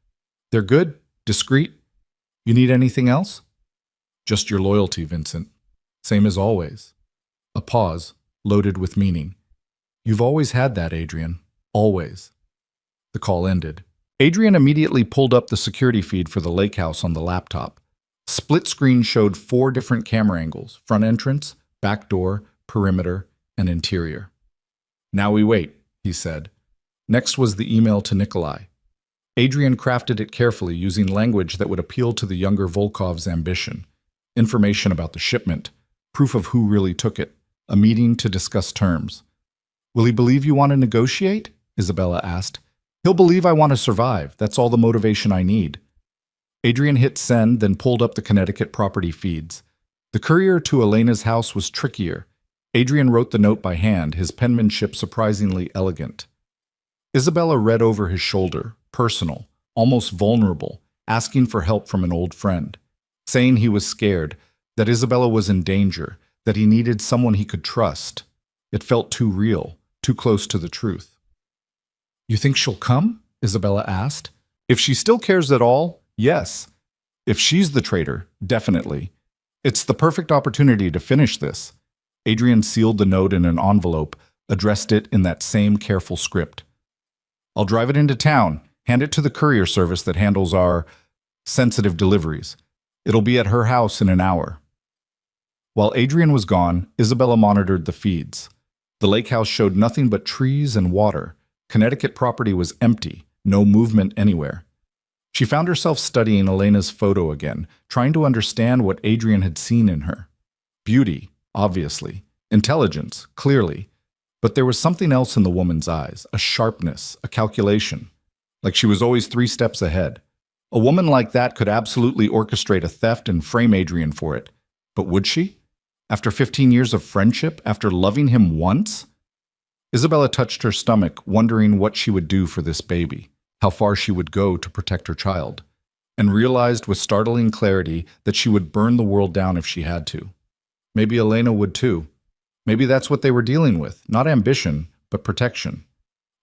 They're good, discreet. You need anything else?" Just your loyalty, Vincent. Same as always. A pause, loaded with meaning. You've always had that, Adrian. Always. The call ended. Adrian immediately pulled up the security feed for the lake house on the laptop. Split screen showed 4 different camera angles: front entrance, back door, perimeter, and interior. Now we wait, he said. Next was the email to Nikolai. Adrian crafted it carefully using language that would appeal to the younger Volkov's ambition. Information about the shipment, proof of who really took it, a meeting to discuss terms. Will he believe you want to negotiate? Isabella asked. He'll believe I want to survive. That's all the motivation I need. Adrian hit send, then pulled up the Connecticut property feeds. The courier to Elena's house was trickier. Adrian wrote the note by hand, his penmanship surprisingly elegant. Isabella read over his shoulder, personal, almost vulnerable, asking for help from an old friend, saying he was scared, that Isabella was in danger, that he needed someone he could trust. It felt too real, too close to the truth. You think she'll come? Isabella asked. If she still cares at all, yes. If she's the traitor, definitely. It's the perfect opportunity to finish this. Adrian sealed the note in an envelope, addressed it in that same careful script. I'll drive it into town, hand it to the courier service that handles our sensitive deliveries. It'll be at her house in an hour. While Adrian was gone, Isabella monitored the feeds. The lake house showed nothing but trees and water. Connecticut property was empty, no movement anywhere. She found herself studying Elena's photo again, trying to understand what Adrian had seen in her. Beauty, obviously. Intelligence, clearly. But there was something else in the woman's eyes, a sharpness, a calculation. Like she was always 3 steps ahead. A woman like that could absolutely orchestrate a theft and frame Adrian for it. But would she? After 15 years of friendship, after loving him once? Isabella touched her stomach, wondering what she would do for this baby, how far she would go to protect her child, and realized with startling clarity that she would burn the world down if she had to. Maybe Elena would too. Maybe that's what they were dealing with, not ambition, but protection.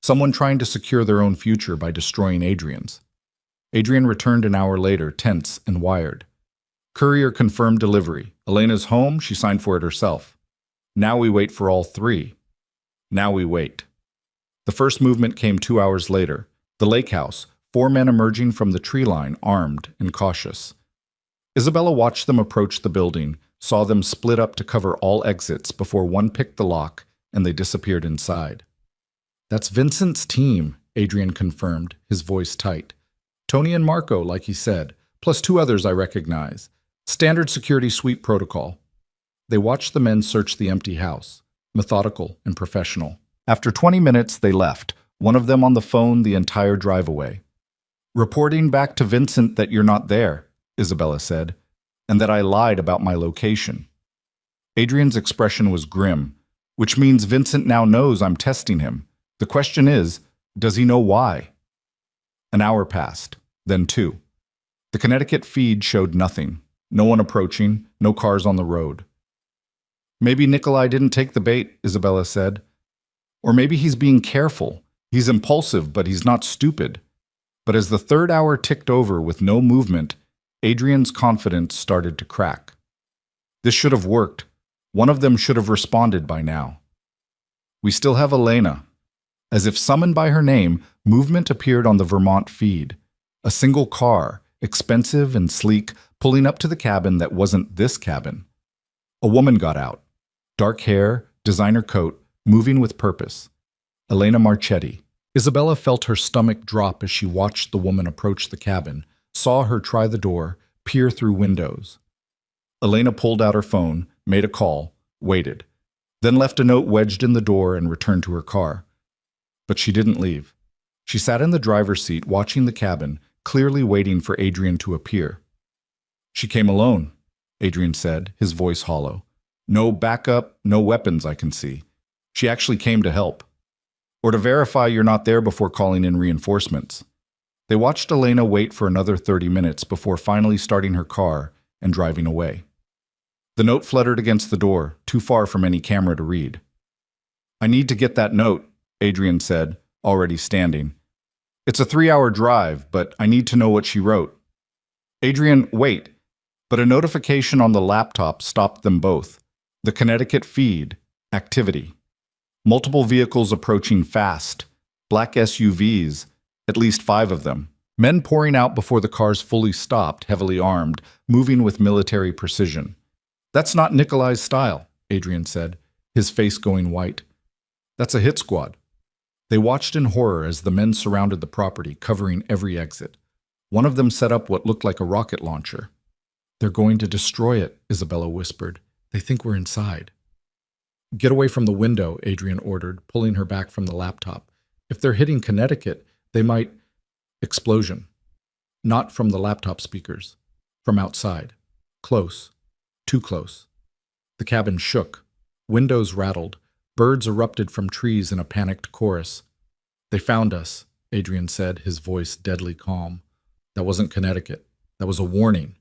Someone trying to secure their own future by destroying Adrian's. Adrian returned an hour later, tense and wired. Courier confirmed delivery. Elena's home, she signed for it herself. Now we wait for all 3. Now we wait. The first movement came 2 hours later. The lake house, 4 men emerging from the tree line, armed and cautious. Isabella watched them approach the building, saw them split up to cover all exits before one picked the lock and they disappeared inside. That's Vincent's team, Adrian confirmed, his voice tight. Tony and Marco, like he said, plus 2 others I recognize. Standard security suite protocol. They watched the men search the empty house, methodical and professional. After 20 minutes, they left, one of them on the phone the entire drive away. Reporting back to Vincent that you're not there, Isabella said, and that I lied about my location. Adrian's expression was grim, which means Vincent now knows I'm testing him. The question is, does he know why? An hour passed, then 2. The Connecticut feed showed nothing. No one approaching, no cars on the road. Maybe Nikolai didn't take the bait, Isabella said. Or maybe he's being careful. He's impulsive, but he's not stupid. But as the 3rd hour ticked over with no movement, Adrian's confidence started to crack. This should have worked. One of them should have responded by now. We still have Elena. As if summoned by her name, movement appeared on the Vermont feed. A single car, expensive and sleek, pulling up to the cabin that wasn't this cabin. A woman got out. Dark hair, designer coat, moving with purpose. Elena Marchetti. Isabella felt her stomach drop as she watched the woman approach the cabin, saw her try the door, peer through windows. Elena pulled out her phone, made a call, waited, then left a note wedged in the door and returned to her car. But she didn't leave. She sat in the driver's seat watching the cabin, clearly waiting for Adrian to appear. She came alone, Adrian said, his voice hollow. No backup, no weapons I can see. She actually came to help. Or to verify you're not there before calling in reinforcements. They watched Elena wait for another 30 minutes before finally starting her car and driving away. The note fluttered against the door, too far from any camera to read. I need to get that note, Adrian said, already standing. It's a 3-hour drive, but I need to know what she wrote. Adrian, wait. But a notification on the laptop stopped them both. The Connecticut feed, activity. Multiple vehicles approaching fast. Black SUVs, at least 5 of them. Men pouring out before the cars fully stopped, heavily armed, moving with military precision. That's not Nikolai's style, Adrian said, his face going white. That's a hit squad. They watched in horror as the men surrounded the property, covering every exit. One of them set up what looked like a rocket launcher. They're going to destroy it, Isabella whispered. They think we're inside. Get away from the window, Adrian ordered, pulling her back from the laptop. If they're hitting Connecticut, they might... Explosion. Not from the laptop speakers. From outside. Close. Too close. The cabin shook. Windows rattled. Birds erupted from trees in a panicked chorus. They found us, Adrian said, his voice deadly calm. That wasn't Connecticut. That was a warning.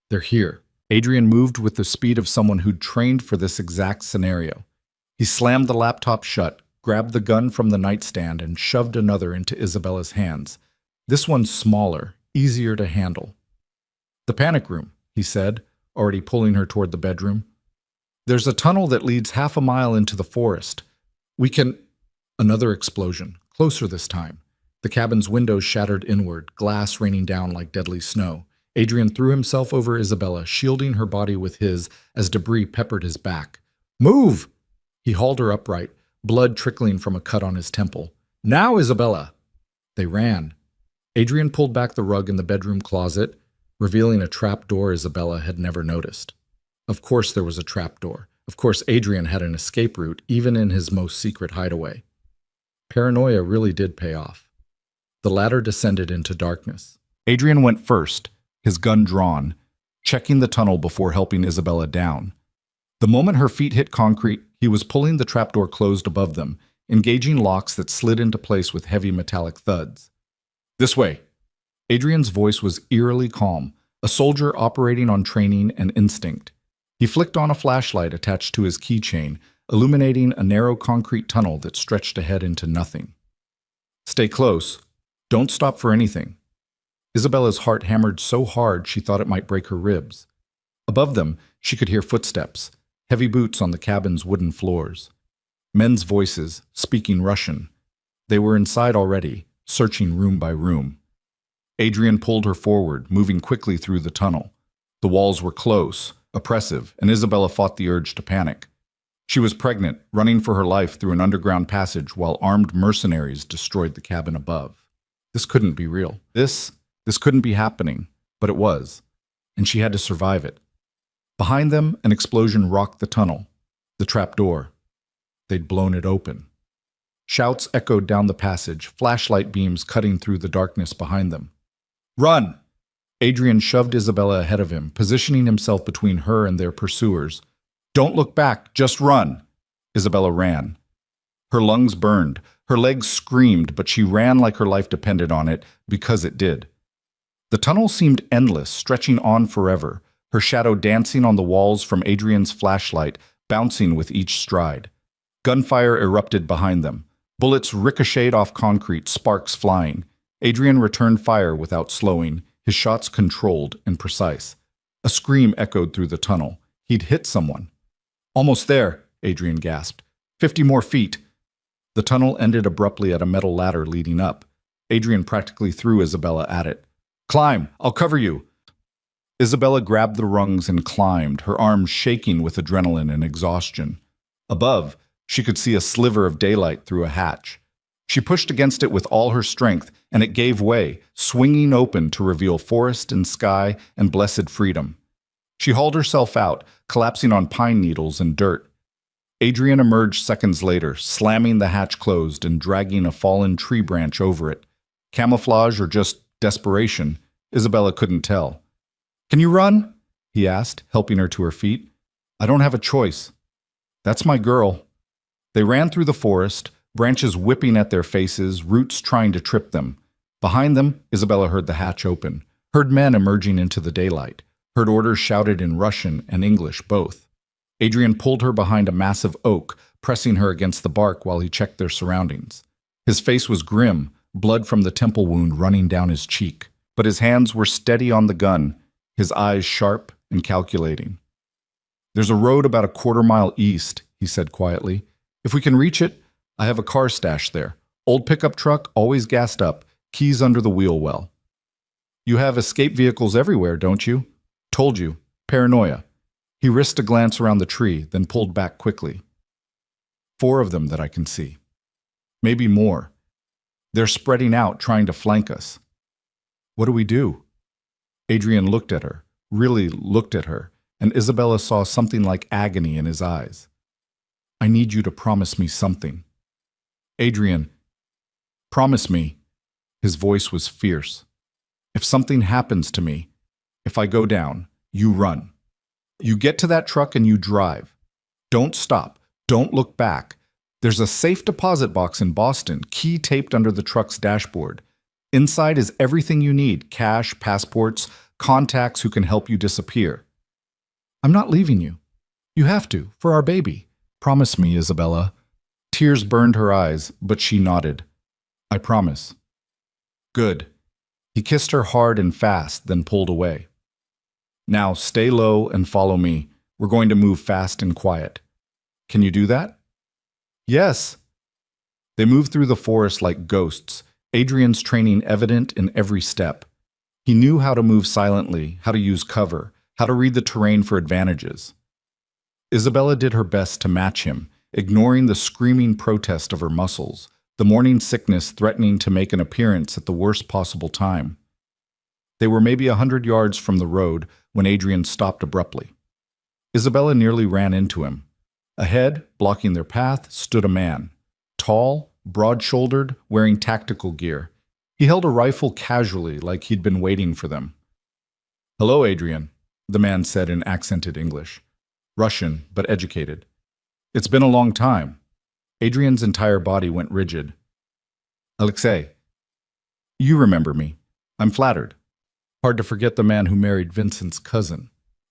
They're here. Adrian moved with the speed of someone who'd trained for this exact scenario. He slammed the laptop shut, grabbed the gun from the nightstand, and shoved another into Isabella's hands. This one's smaller, easier to handle. The panic room, he said, already pulling her toward the bedroom. There's a tunnel that leads half a mile into the forest. We can... Another explosion, closer this time. The cabin's windows shattered inward, glass raining down like deadly snow. Adrian threw himself over Isabella, shielding her body with his as debris peppered his back. Move! He hauled her upright, blood trickling from a cut on his temple. Now, Isabella! They ran. Adrian pulled back the rug in the bedroom closet, revealing a trap door Isabella had never noticed. Of course there was a trap door. Of course Adrian had an escape route, even in his most secret hideaway. Paranoia really did pay off. The ladder descended into darkness. Adrian went first, his gun drawn, checking the tunnel before helping Isabella down. The moment her feet hit concrete, he was pulling the trapdoor closed above them, engaging locks that slid into place with heavy metallic thuds. This way. Adrian's voice was eerily calm, a soldier operating on training and instinct. He flicked on a flashlight attached to his keychain, illuminating a narrow concrete tunnel that stretched ahead into nothing. Stay close. Don't stop for anything. Isabella's heart hammered so hard she thought it might break her ribs. Above them, she could hear footsteps, heavy boots on the cabin's wooden floors. Men's voices, speaking Russian. They were inside already, searching room by room. Adrian pulled her forward, moving quickly through the tunnel. The walls were close, oppressive, and Isabella fought the urge to panic. She was pregnant, running for her life through an underground passage while armed mercenaries destroyed the cabin above. This couldn't be real. This couldn't be happening, but it was, and she had to survive it. Behind them, an explosion rocked the tunnel, the trap door. They'd blown it open. Shouts echoed down the passage, flashlight beams cutting through the darkness behind them. Run! Adrian shoved Isabella ahead of him, positioning himself between her and their pursuers. Don't look back, just run! Isabella ran. Her lungs burned, her legs screamed, but she ran like her life depended on it, because it did. The tunnel seemed endless, stretching on forever, her shadow dancing on the walls from Adrian's flashlight, bouncing with each stride. Gunfire erupted behind them. Bullets ricocheted off concrete, sparks flying. Adrian returned fire without slowing, his shots controlled and precise. A scream echoed through the tunnel. He'd hit someone. Almost there, Adrian gasped. 50 more feet. The tunnel ended abruptly at a metal ladder leading up. Adrian practically threw Isabella at it. Climb, I'll cover you. Isabella grabbed the rungs and climbed, her arms shaking with adrenaline and exhaustion. Above, she could see a sliver of daylight through a hatch. She pushed against it with all her strength, and it gave way, swinging open to reveal forest and sky and blessed freedom. She hauled herself out, collapsing on pine needles and dirt. Adrian emerged seconds later, slamming the hatch closed and dragging a fallen tree branch over it. Camouflage or just desperation, Isabella couldn't tell. Can you run? He asked, helping her to her feet. I don't have a choice. That's my girl. They ran through the forest, branches whipping at their faces, roots trying to trip them. Behind them, Isabella heard the hatch open, heard men emerging into the daylight, heard orders shouted in Russian and English both. Adrian pulled her behind a massive oak, pressing her against the bark while he checked their surroundings. His face was grim, blood from the temple wound running down his cheek, but his hands were steady on the gun, his eyes sharp, and calculating. "There's a road about a quarter-mile east," he said quietly. "If we can reach it, I have a car stashed there. Old pickup truck, always gassed up, keys under the wheel well." "You have escape vehicles everywhere, don't you?" "Told you. Paranoia." He risked a glance around the tree, then pulled back quickly. "4 of them that I can see. Maybe more. They're spreading out, trying to flank us." "What do we do?" Adrian looked at her, really looked at her, and Isabella saw something like agony in his eyes. "I need you to promise me something." "Adrian, promise me." His voice was fierce. "If something happens to me, if I go down, you run. You get to that truck and you drive. Don't stop. Don't look back. There's a safe deposit box in Boston, key taped under the truck's dashboard. Inside is everything you need: cash, passports, contacts who can help you disappear. I'm not leaving you. You have to, for our baby. Promise me, Isabella." Tears burned her eyes, but she nodded. "I promise." "Good." He kissed her hard and fast, then pulled away. "Now stay low and follow me. We're going to move fast and quiet. Can you do that?" "Yes." They moved through the forest like ghosts, Adrian's training evident in every step. He knew how to move silently, how to use cover, how to read the terrain for advantages. Isabella did her best to match him, ignoring the screaming protest of her muscles, the morning sickness threatening to make an appearance at the worst possible time. They were maybe 100 yards from the road when Adrian stopped abruptly. Isabella nearly ran into him. Ahead, blocking their path, stood a man. Tall, broad-shouldered, wearing tactical gear. He held a rifle casually, like he'd been waiting for them. "Hello, Adrian," the man said in accented English. Russian, but educated. "It's been a long time." Adrian's entire body went rigid. "Alexei, you remember me. I'm flattered." Hard to forget the man who married Vincent's cousin.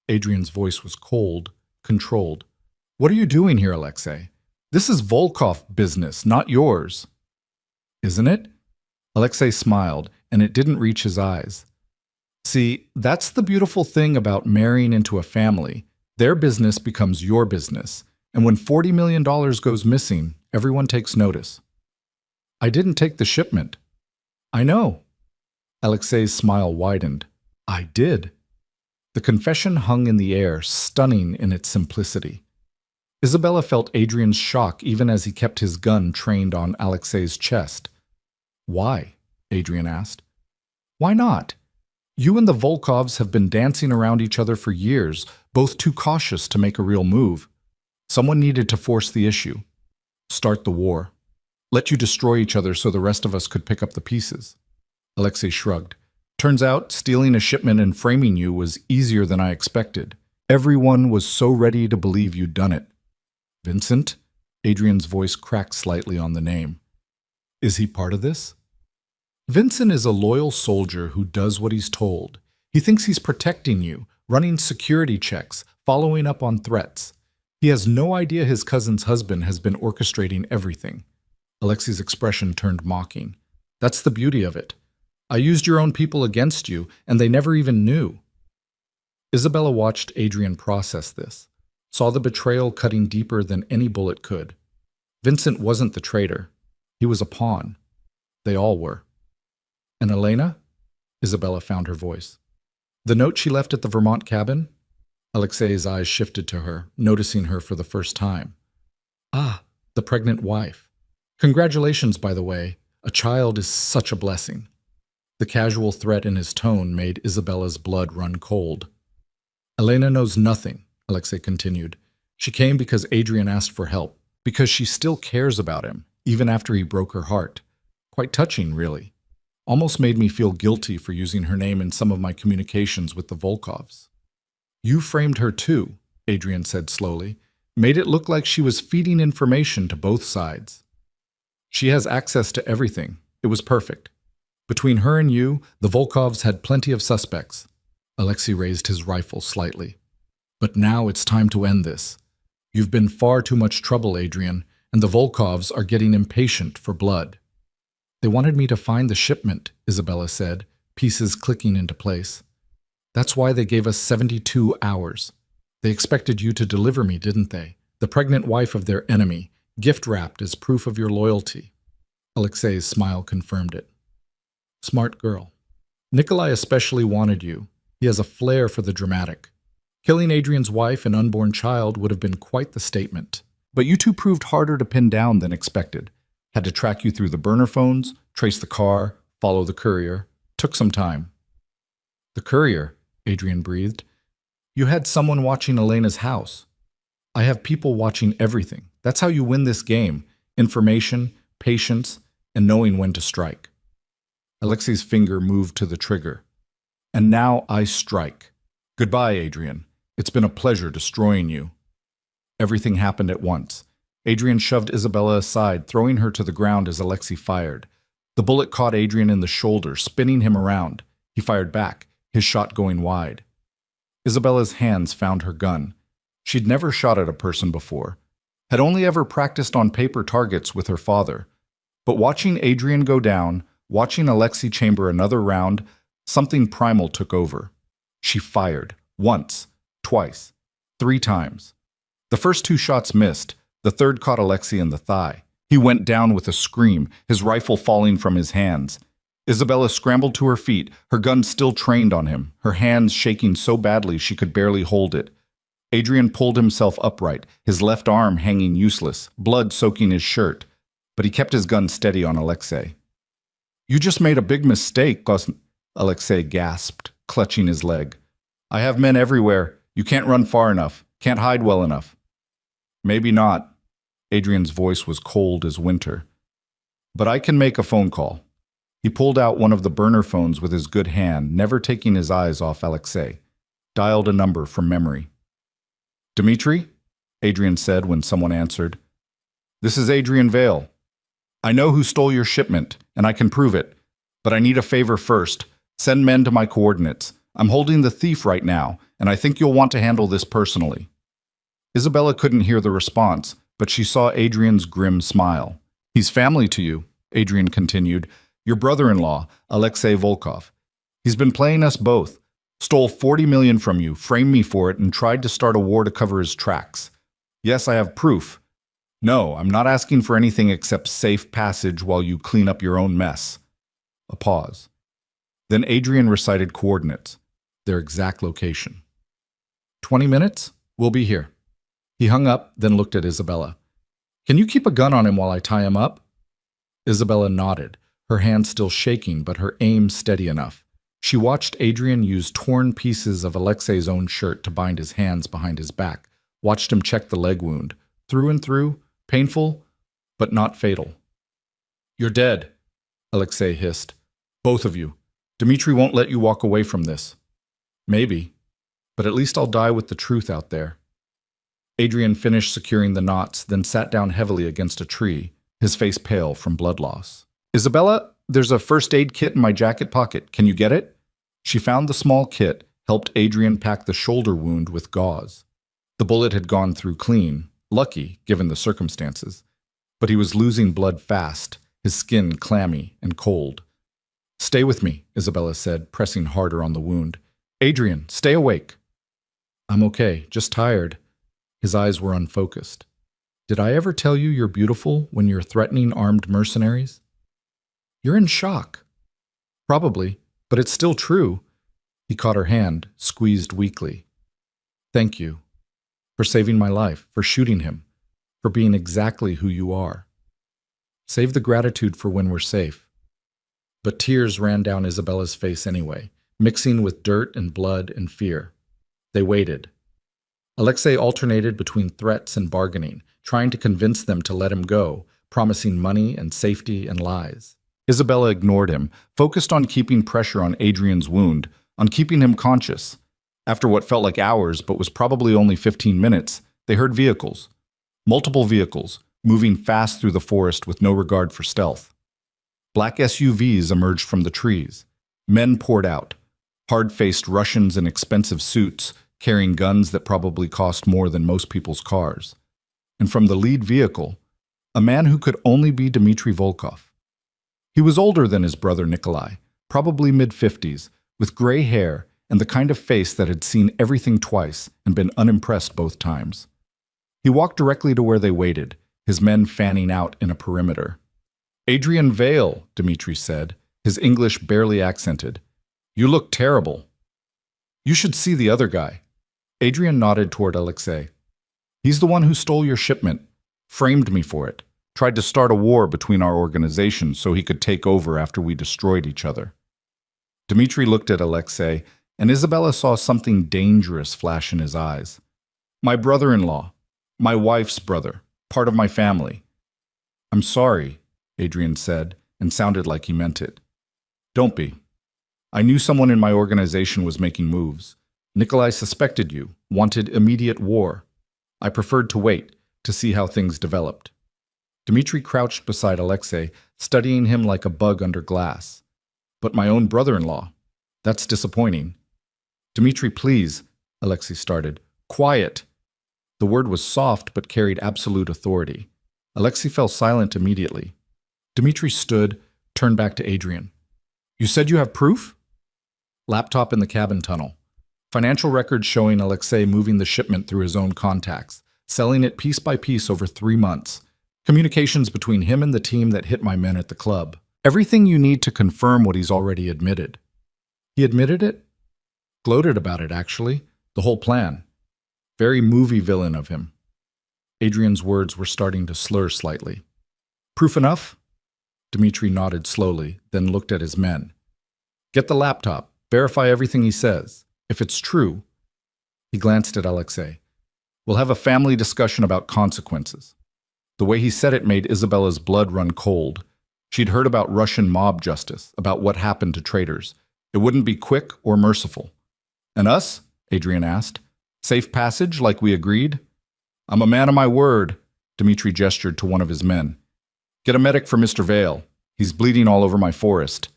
Adrian's voice was cold, controlled. "What are you doing here, Alexei? This is Volkov business, not yours." "Isn't it?" Alexei smiled, and it didn't reach his eyes. "See, that's the beautiful thing about marrying into a family. Their business becomes your business, and when $40 million goes missing, everyone takes notice." "I didn't take the shipment." "I know." Alexei's smile widened. "I did." The confession hung in the air, stunning in its simplicity. Isabella felt Adrian's shock even as he kept his gun trained on Alexei's chest. "Why?" Adrian asked. "Why not? You and the Volkovs have been dancing around each other for years, both too cautious to make a real move. Someone needed to force the issue. Start the war. Let you destroy each other so the rest of us could pick up the pieces." Alexei shrugged. "Turns out stealing a shipment and framing you was easier than I expected. Everyone was so ready to believe you'd done it." "Vincent?" Adrian's voice cracked slightly on the name. "Is he part of this?" "Vincent is a loyal soldier who does what he's told. He thinks he's protecting you, running security checks, following up on threats. He has no idea his cousin's husband has been orchestrating everything." Alexei's expression turned mocking. "That's the beauty of it. I used your own people against you, and they never even knew." Isabella watched Adrian process this, saw the betrayal cutting deeper than any bullet could. Vincent wasn't the traitor. He was a pawn. They all were. "And Elena?" Isabella found her voice. "The note she left at the Vermont cabin?" Alexei's eyes shifted to her, noticing her for the first time. "Ah, the pregnant wife. Congratulations, by the way. A child is such a blessing." The casual threat in his tone made Isabella's blood run cold. "Elena knows nothing," Alexei continued. "She came because Adrian asked for help, because she still cares about him, even after he broke her heart. Quite touching, really. Almost made me feel guilty for using her name in some of my communications with the Volkovs." "You framed her too," Adrian said slowly. "Made it look like she was feeding information to both sides." "She has access to everything. It was perfect. Between her and you, the Volkovs had plenty of suspects." Alexei raised his rifle slightly. "But now it's time to end this. You've been far too much trouble, Adrian, and the Volkovs are getting impatient for blood." "They wanted me to find the shipment," Isabella said, pieces clicking into place. That's why they gave us 72 hours. They expected you to deliver me, didn't they? The pregnant wife of their enemy, gift-wrapped as proof of your loyalty. Alexei's smile confirmed it. Smart girl. Nikolai especially wanted you. He has a flair for the dramatic. Killing Adrian's wife and unborn child would have been quite the statement. But you two proved harder to pin down than expected. Had to track you through the burner phones, trace the car, follow the courier. Took some time. The courier, Adrian breathed. You had someone watching Elena's house. I have people watching everything. That's how you win this game. Information, patience, and knowing when to strike. Alexei's finger moved to the trigger. And now I strike. Goodbye, Adrian. It's been a pleasure destroying you. Everything happened at once. Adrian shoved Isabella aside, throwing her to the ground as Alexei fired. The bullet caught Adrian in the shoulder, spinning him around. He fired back, his shot going wide. Isabella's hands found her gun. She'd never shot at a person before, had only ever practiced on paper targets with her father. But watching Adrian go down, watching Alexei chamber another round, something primal took over. She fired, once, twice, 3 times. The first 2 shots missed, the third caught Alexei in the thigh. He went down with a scream, his rifle falling from his hands. Isabella scrambled to her feet, her gun still trained on him, her hands shaking so badly she could barely hold it. Adrian pulled himself upright, his left arm hanging useless, blood soaking his shirt. But he kept his gun steady on Alexei. You just made a big mistake, Alexei gasped, clutching his leg. I have men everywhere. You can't run far enough, can't hide well enough. Maybe not. Adrian's voice was cold as winter. But I can make a phone call. He pulled out one of the burner phones with his good hand, never taking his eyes off Alexei. Dialed a number from memory. Dmitri? Adrian said when someone answered. This is Adrian Vale. I know who stole your shipment, and I can prove it. But I need a favor first. Send men to my coordinates. I'm holding the thief right now, and I think you'll want to handle this personally. Isabella couldn't hear the response, but she saw Adrian's grim smile. He's family to you, Adrian continued. Your brother-in-law, Alexei Volkov. He's been playing us both. Stole 40 million from you, framed me for it, and tried to start a war to cover his tracks. Yes, I have proof. No, I'm not asking for anything except safe passage while you clean up your own mess. A pause. Then Adrian recited coordinates, their exact location. 20 minutes? We'll be here. He hung up, then looked at Isabella. Can you keep a gun on him while I tie him up? Isabella nodded, her hand still shaking, but her aim steady enough. She watched Adrian use torn pieces of Alexei's own shirt to bind his hands behind his back, watched him check the leg wound, through and through, painful, but not fatal. You're dead, Alexei hissed. Both of you. Dmitri won't let you walk away from this. Maybe, but at least I'll die with the truth out there. Adrian finished securing the knots, then sat down heavily against a tree, his face pale from blood loss. Isabella, there's a first aid kit in my jacket pocket. Can you get it? She found the small kit, helped Adrian pack the shoulder wound with gauze. The bullet had gone through clean, lucky given the circumstances, but he was losing blood fast, his skin clammy and cold. Stay with me, Isabella said, pressing harder on the wound. Adrian, stay awake. I'm okay, just tired. His eyes were unfocused. Did I ever tell you you're beautiful when you're threatening armed mercenaries? You're in shock. Probably, but it's still true. He caught her hand, squeezed weakly. Thank you. For saving my life, for shooting him, for being exactly who you are. Save the gratitude for when we're safe. But tears ran down Isabella's face anyway, mixing with dirt and blood and fear. They waited. Alexei alternated between threats and bargaining, trying to convince them to let him go, promising money and safety and lies. Isabella ignored him, focused on keeping pressure on Adrian's wound, on keeping him conscious. After what felt like hours but was probably only 15 minutes, they heard vehicles. Multiple vehicles, moving fast through the forest with no regard for stealth. Black SUVs emerged from the trees. Men poured out, hard-faced Russians in expensive suits, carrying guns that probably cost more than most people's cars. And from the lead vehicle, a man who could only be Dmitri Volkov. He was older than his brother Nikolai, probably mid-50s, with gray hair and the kind of face that had seen everything twice and been unimpressed both times. He walked directly to where they waited, his men fanning out in a perimeter. "Adrian Vale," Dmitri said, his English barely accented. "You look terrible." "You should see the other guy." Adrian nodded toward Alexei. "He's the one who stole your shipment, framed me for it, tried to start a war between our organizations so he could take over after we destroyed each other." Dmitri looked at Alexei, and Isabella saw something dangerous flash in his eyes. "My brother-in-law, my wife's brother, part of my family." "I'm sorry," Adrian said, and sounded like he meant it. "Don't be. I knew someone in my organization was making moves. Nikolai suspected you, wanted immediate war. I preferred to wait, to see how things developed." Dmitri crouched beside Alexei, studying him like a bug under glass. "But my own brother-in-law. That's disappointing." "Dmitri, please," Alexei started. "Quiet." The word was soft but carried absolute authority. Alexei fell silent immediately. Dmitri stood, turned back to Adrian. "You said you have proof?" "Laptop in the cabin tunnel. Financial records showing Alexei moving the shipment through his own contacts, selling it piece by piece over 3 months. Communications between him and the team that hit my men at the club. Everything you need to confirm what he's already admitted." "He admitted it?" "Gloated about it, actually. The whole plan. Very movie villain of him." Adrian's words were starting to slur slightly. "Proof enough?" Dmitri nodded slowly, then looked at his men. "Get the laptop. Verify everything he says. If it's true..." He glanced at Alexei. "We'll have a family discussion about consequences." The way he said it made Isabella's blood run cold. She'd heard about Russian mob justice, about what happened to traitors. It wouldn't be quick or merciful. "And us?" Adrian asked. "Safe passage, like we agreed?" "I'm a man of my word," Dmitri gestured to one of his men. "Get a medic for Mr. Vale. He's bleeding all over my forest."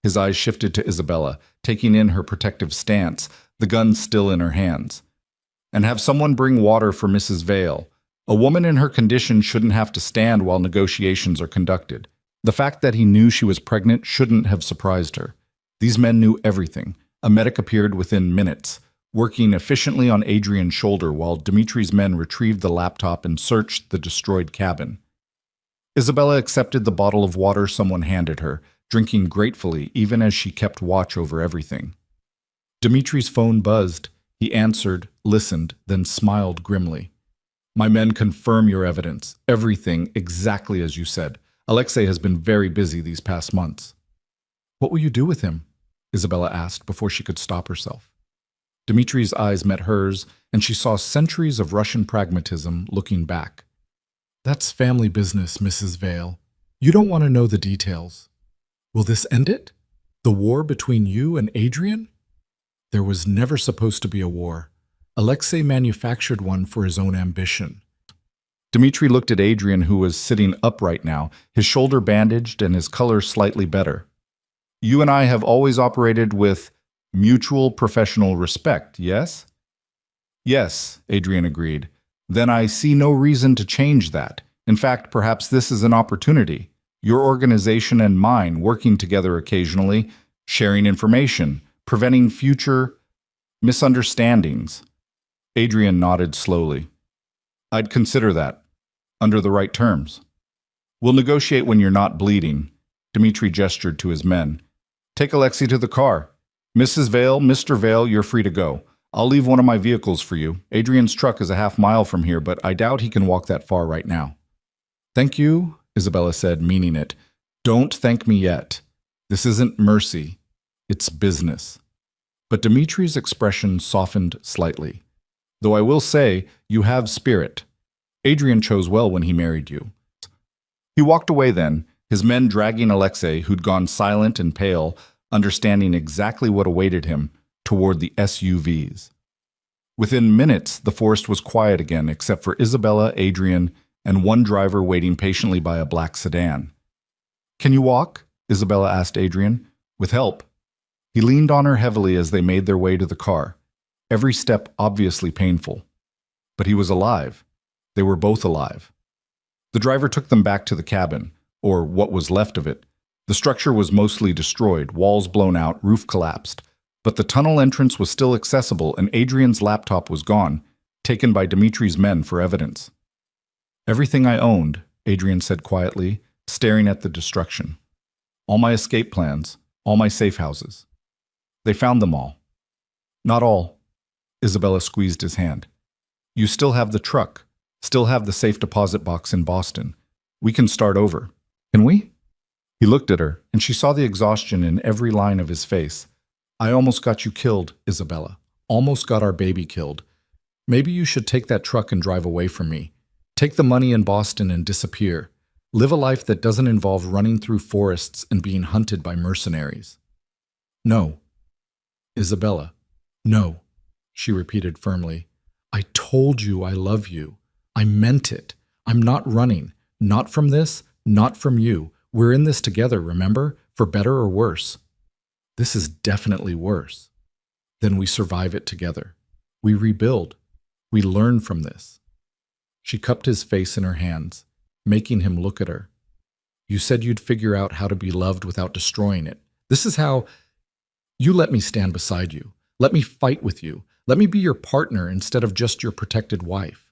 His eyes shifted to Isabella, taking in her protective stance, the gun still in her hands. "And have someone bring water for Mrs. Vale. A woman in her condition shouldn't have to stand while negotiations are conducted." The fact that he knew she was pregnant shouldn't have surprised her. These men knew everything. A medic appeared within minutes, working efficiently on Adrian's shoulder while Dmitri's men retrieved the laptop and searched the destroyed cabin. Isabella accepted the bottle of water someone handed her, drinking gratefully even as she kept watch over everything. Dmitri's phone buzzed. He answered, listened, then smiled grimly. "My men confirm your evidence. Everything exactly as you said. Alexei has been very busy these past months." "What will you do with him?" Isabella asked before she could stop herself. Dmitri's eyes met hers, and she saw centuries of Russian pragmatism looking back. "That's family business, Mrs. Vale. You don't want to know the details. Will this end it? The war between you and Adrian? There was never supposed to be a war. Alexei manufactured one for his own ambition." Dmitri looked at Adrian, who was sitting upright now, his shoulder bandaged and his color slightly better. "You and I have always operated with mutual professional respect, yes?" "Yes," Adrian agreed. "Then I see no reason to change that. In fact, perhaps this is an opportunity. Your organization and mine working together occasionally, sharing information, preventing future misunderstandings." Adrian nodded slowly. "I'd consider that, under the right terms. We'll negotiate when you're not bleeding." Dmitri gestured to his men. "Take Alexei to the car. Mrs. Vale, Mr. Vale, you're free to go. I'll leave one of my vehicles for you. Adrian's truck is a half-mile from here, but I doubt he can walk that far right now." "Thank you," Isabella said, meaning it. "Don't thank me yet. This isn't mercy. It's business." But Dmitri's expression softened slightly. "Though I will say, you have spirit. Adrian chose well when he married you." He walked away then, his men dragging Alexei, who'd gone silent and pale, understanding exactly what awaited him, toward the SUVs. Within minutes, the forest was quiet again, except for Isabella, Adrian, and one driver waiting patiently by a black sedan. "Can you walk?" Isabella asked Adrian. "With help." He leaned on her heavily as they made their way to the car, every step obviously painful. But he was alive. They were both alive. The driver took them back to the cabin, or what was left of it. The structure was mostly destroyed, walls blown out, roof collapsed. But the tunnel entrance was still accessible and Adrian's laptop was gone, taken by Dimitri's men for evidence. Everything I owned, Adrian said quietly, staring at the destruction. All my escape plans, all my safe houses. They found them all. Not all. Isabella squeezed his hand. You still have the truck, still have the safe deposit box in Boston. We can start over. Can we? He looked at her, and she saw the exhaustion in every line of his face. I almost got you killed, Isabella. Almost got our baby killed. Maybe you should take that truck and drive away from me. Take the money in Boston and disappear. Live a life that doesn't involve running through forests and being hunted by mercenaries. No. Isabella, no, she repeated firmly. I told you I love you. I meant it. I'm not running. Not from this, not from you. We're in this together, remember? For better or worse. This is definitely worse. Then we survive it together. We rebuild. We learn from this. She cupped his face in her hands, making him look at her. You said you'd figure out how to be loved without destroying it. This is how... You let me stand beside you. Let me fight with you. Let me be your partner instead of just your protected wife.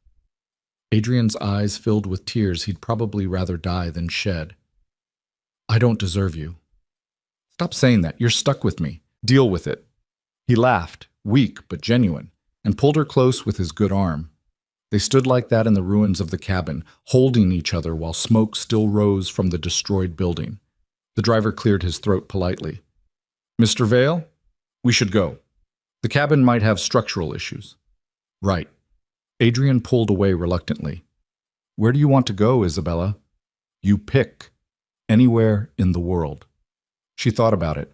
Adrian's eyes filled with tears he'd probably rather die than shed. I don't deserve you. Stop saying that. You're stuck with me. Deal with it. He laughed, weak but genuine, and pulled her close with his good arm. They stood like that in the ruins of the cabin, holding each other while smoke still rose from the destroyed building. The driver cleared his throat politely. Mr. Vale, we should go. The cabin might have structural issues. Right. Adrian pulled away reluctantly. Where do you want to go, Isabella? You pick. Anywhere in the world. She thought about it.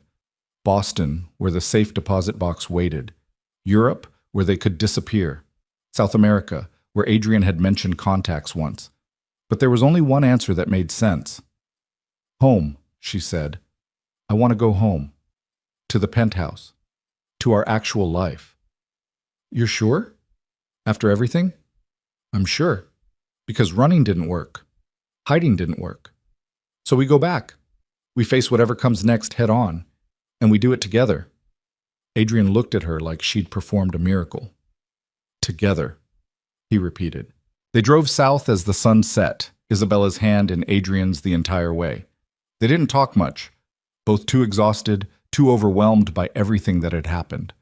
Boston, where the safe deposit box waited. Europe, where they could disappear. South America, where Adrian had mentioned contacts once. But there was only one answer that made sense. Home, she said. I want to go home. To the penthouse. To our actual life. You're sure? After everything? I'm sure. Because running didn't work. Hiding didn't work. So we go back. We face whatever comes next head on. And we do it together. Adrian looked at her like she'd performed a miracle. Together, he repeated. They drove south as the sun set, Isabella's hand in Adrian's the entire way. They didn't talk much, both too exhausted, too overwhelmed by everything that had happened.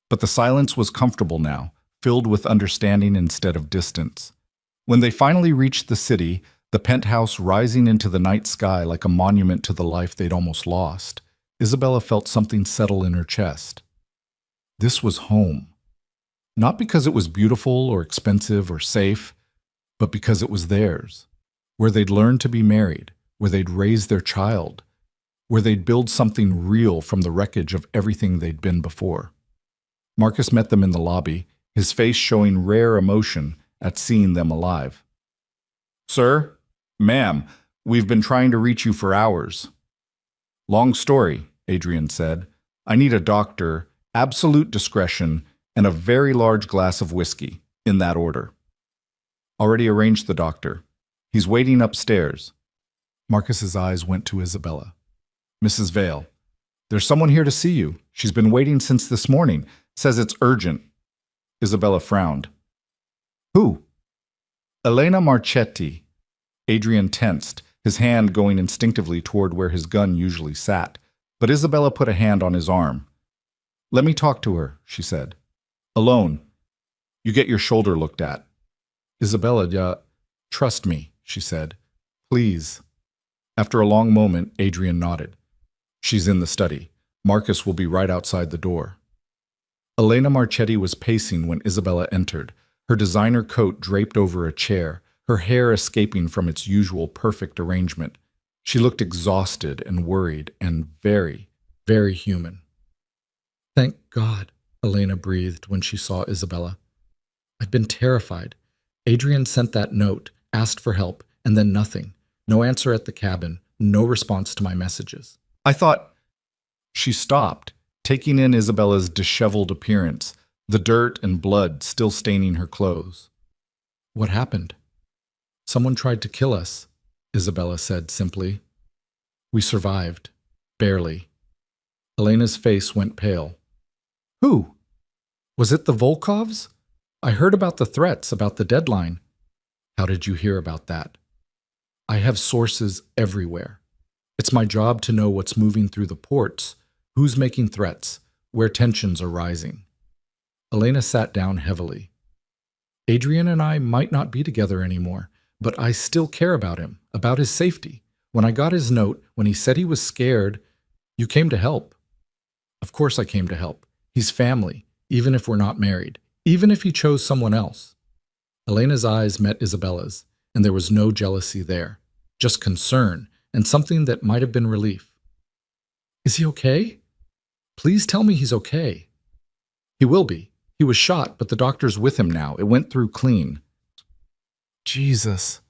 But the silence was comfortable now, filled with understanding instead of distance. When they finally reached the city, the penthouse rising into the night sky like a monument to the life they'd almost lost, Isabella felt something settle in her chest. This was home. Not because it was beautiful or expensive or safe, but because it was theirs, where they'd learn to be married, where they'd raise their child, where they'd build something real from the wreckage of everything they'd been before. Marcus met them in the lobby, his face showing rare emotion at seeing them alive. Sir, ma'am, we've been trying to reach you for hours. Long story, Adrian said. I need a doctor, absolute discretion, and a very large glass of whiskey, in that order. Already arranged the doctor. He's waiting upstairs. Marcus's eyes went to Isabella. Mrs. Vale, there's someone here to see you. She's been waiting since this morning. Says it's urgent. Isabella frowned. Who? Elena Marchetti. Adrian tensed, his hand going instinctively toward where his gun usually sat, but Isabella put a hand on his arm. Let me talk to her, she said. Alone. You get your shoulder looked at. Isabella, trust me, she said. Please. After a long moment, Adrian nodded. She's in the study. Marcus will be right outside the door. Elena Marchetti was pacing when Isabella entered, her designer coat draped over a chair, her hair escaping from its usual perfect arrangement. She looked exhausted and worried and very, very human. Thank God, Elena breathed when she saw Isabella. I've been terrified. Adrian sent that note, asked for help, and then nothing. No answer at the cabin, no response to my messages. I thought... She stopped, taking in Isabella's disheveled appearance, the dirt and blood still staining her clothes. What happened? Someone tried to kill us, Isabella said simply. We survived. Barely. Elena's face went pale. Who? Was it the Volkovs? I heard about the threats, about the deadline. How did you hear about that? I have sources everywhere. It's my job to know what's moving through the ports, who's making threats, where tensions are rising. Elena sat down heavily. Adrian and I might not be together anymore, but I still care about him, about his safety. When I got his note, when he said he was scared, you came to help. Of course I came to help. He's family, even if we're not married, even if he chose someone else. Elena's eyes met Isabella's, and there was no jealousy there, just concern and something that might have been relief. Is he okay? Please tell me he's okay. He will be. He was shot, but the doctor's with him now. It went through clean. Jesus.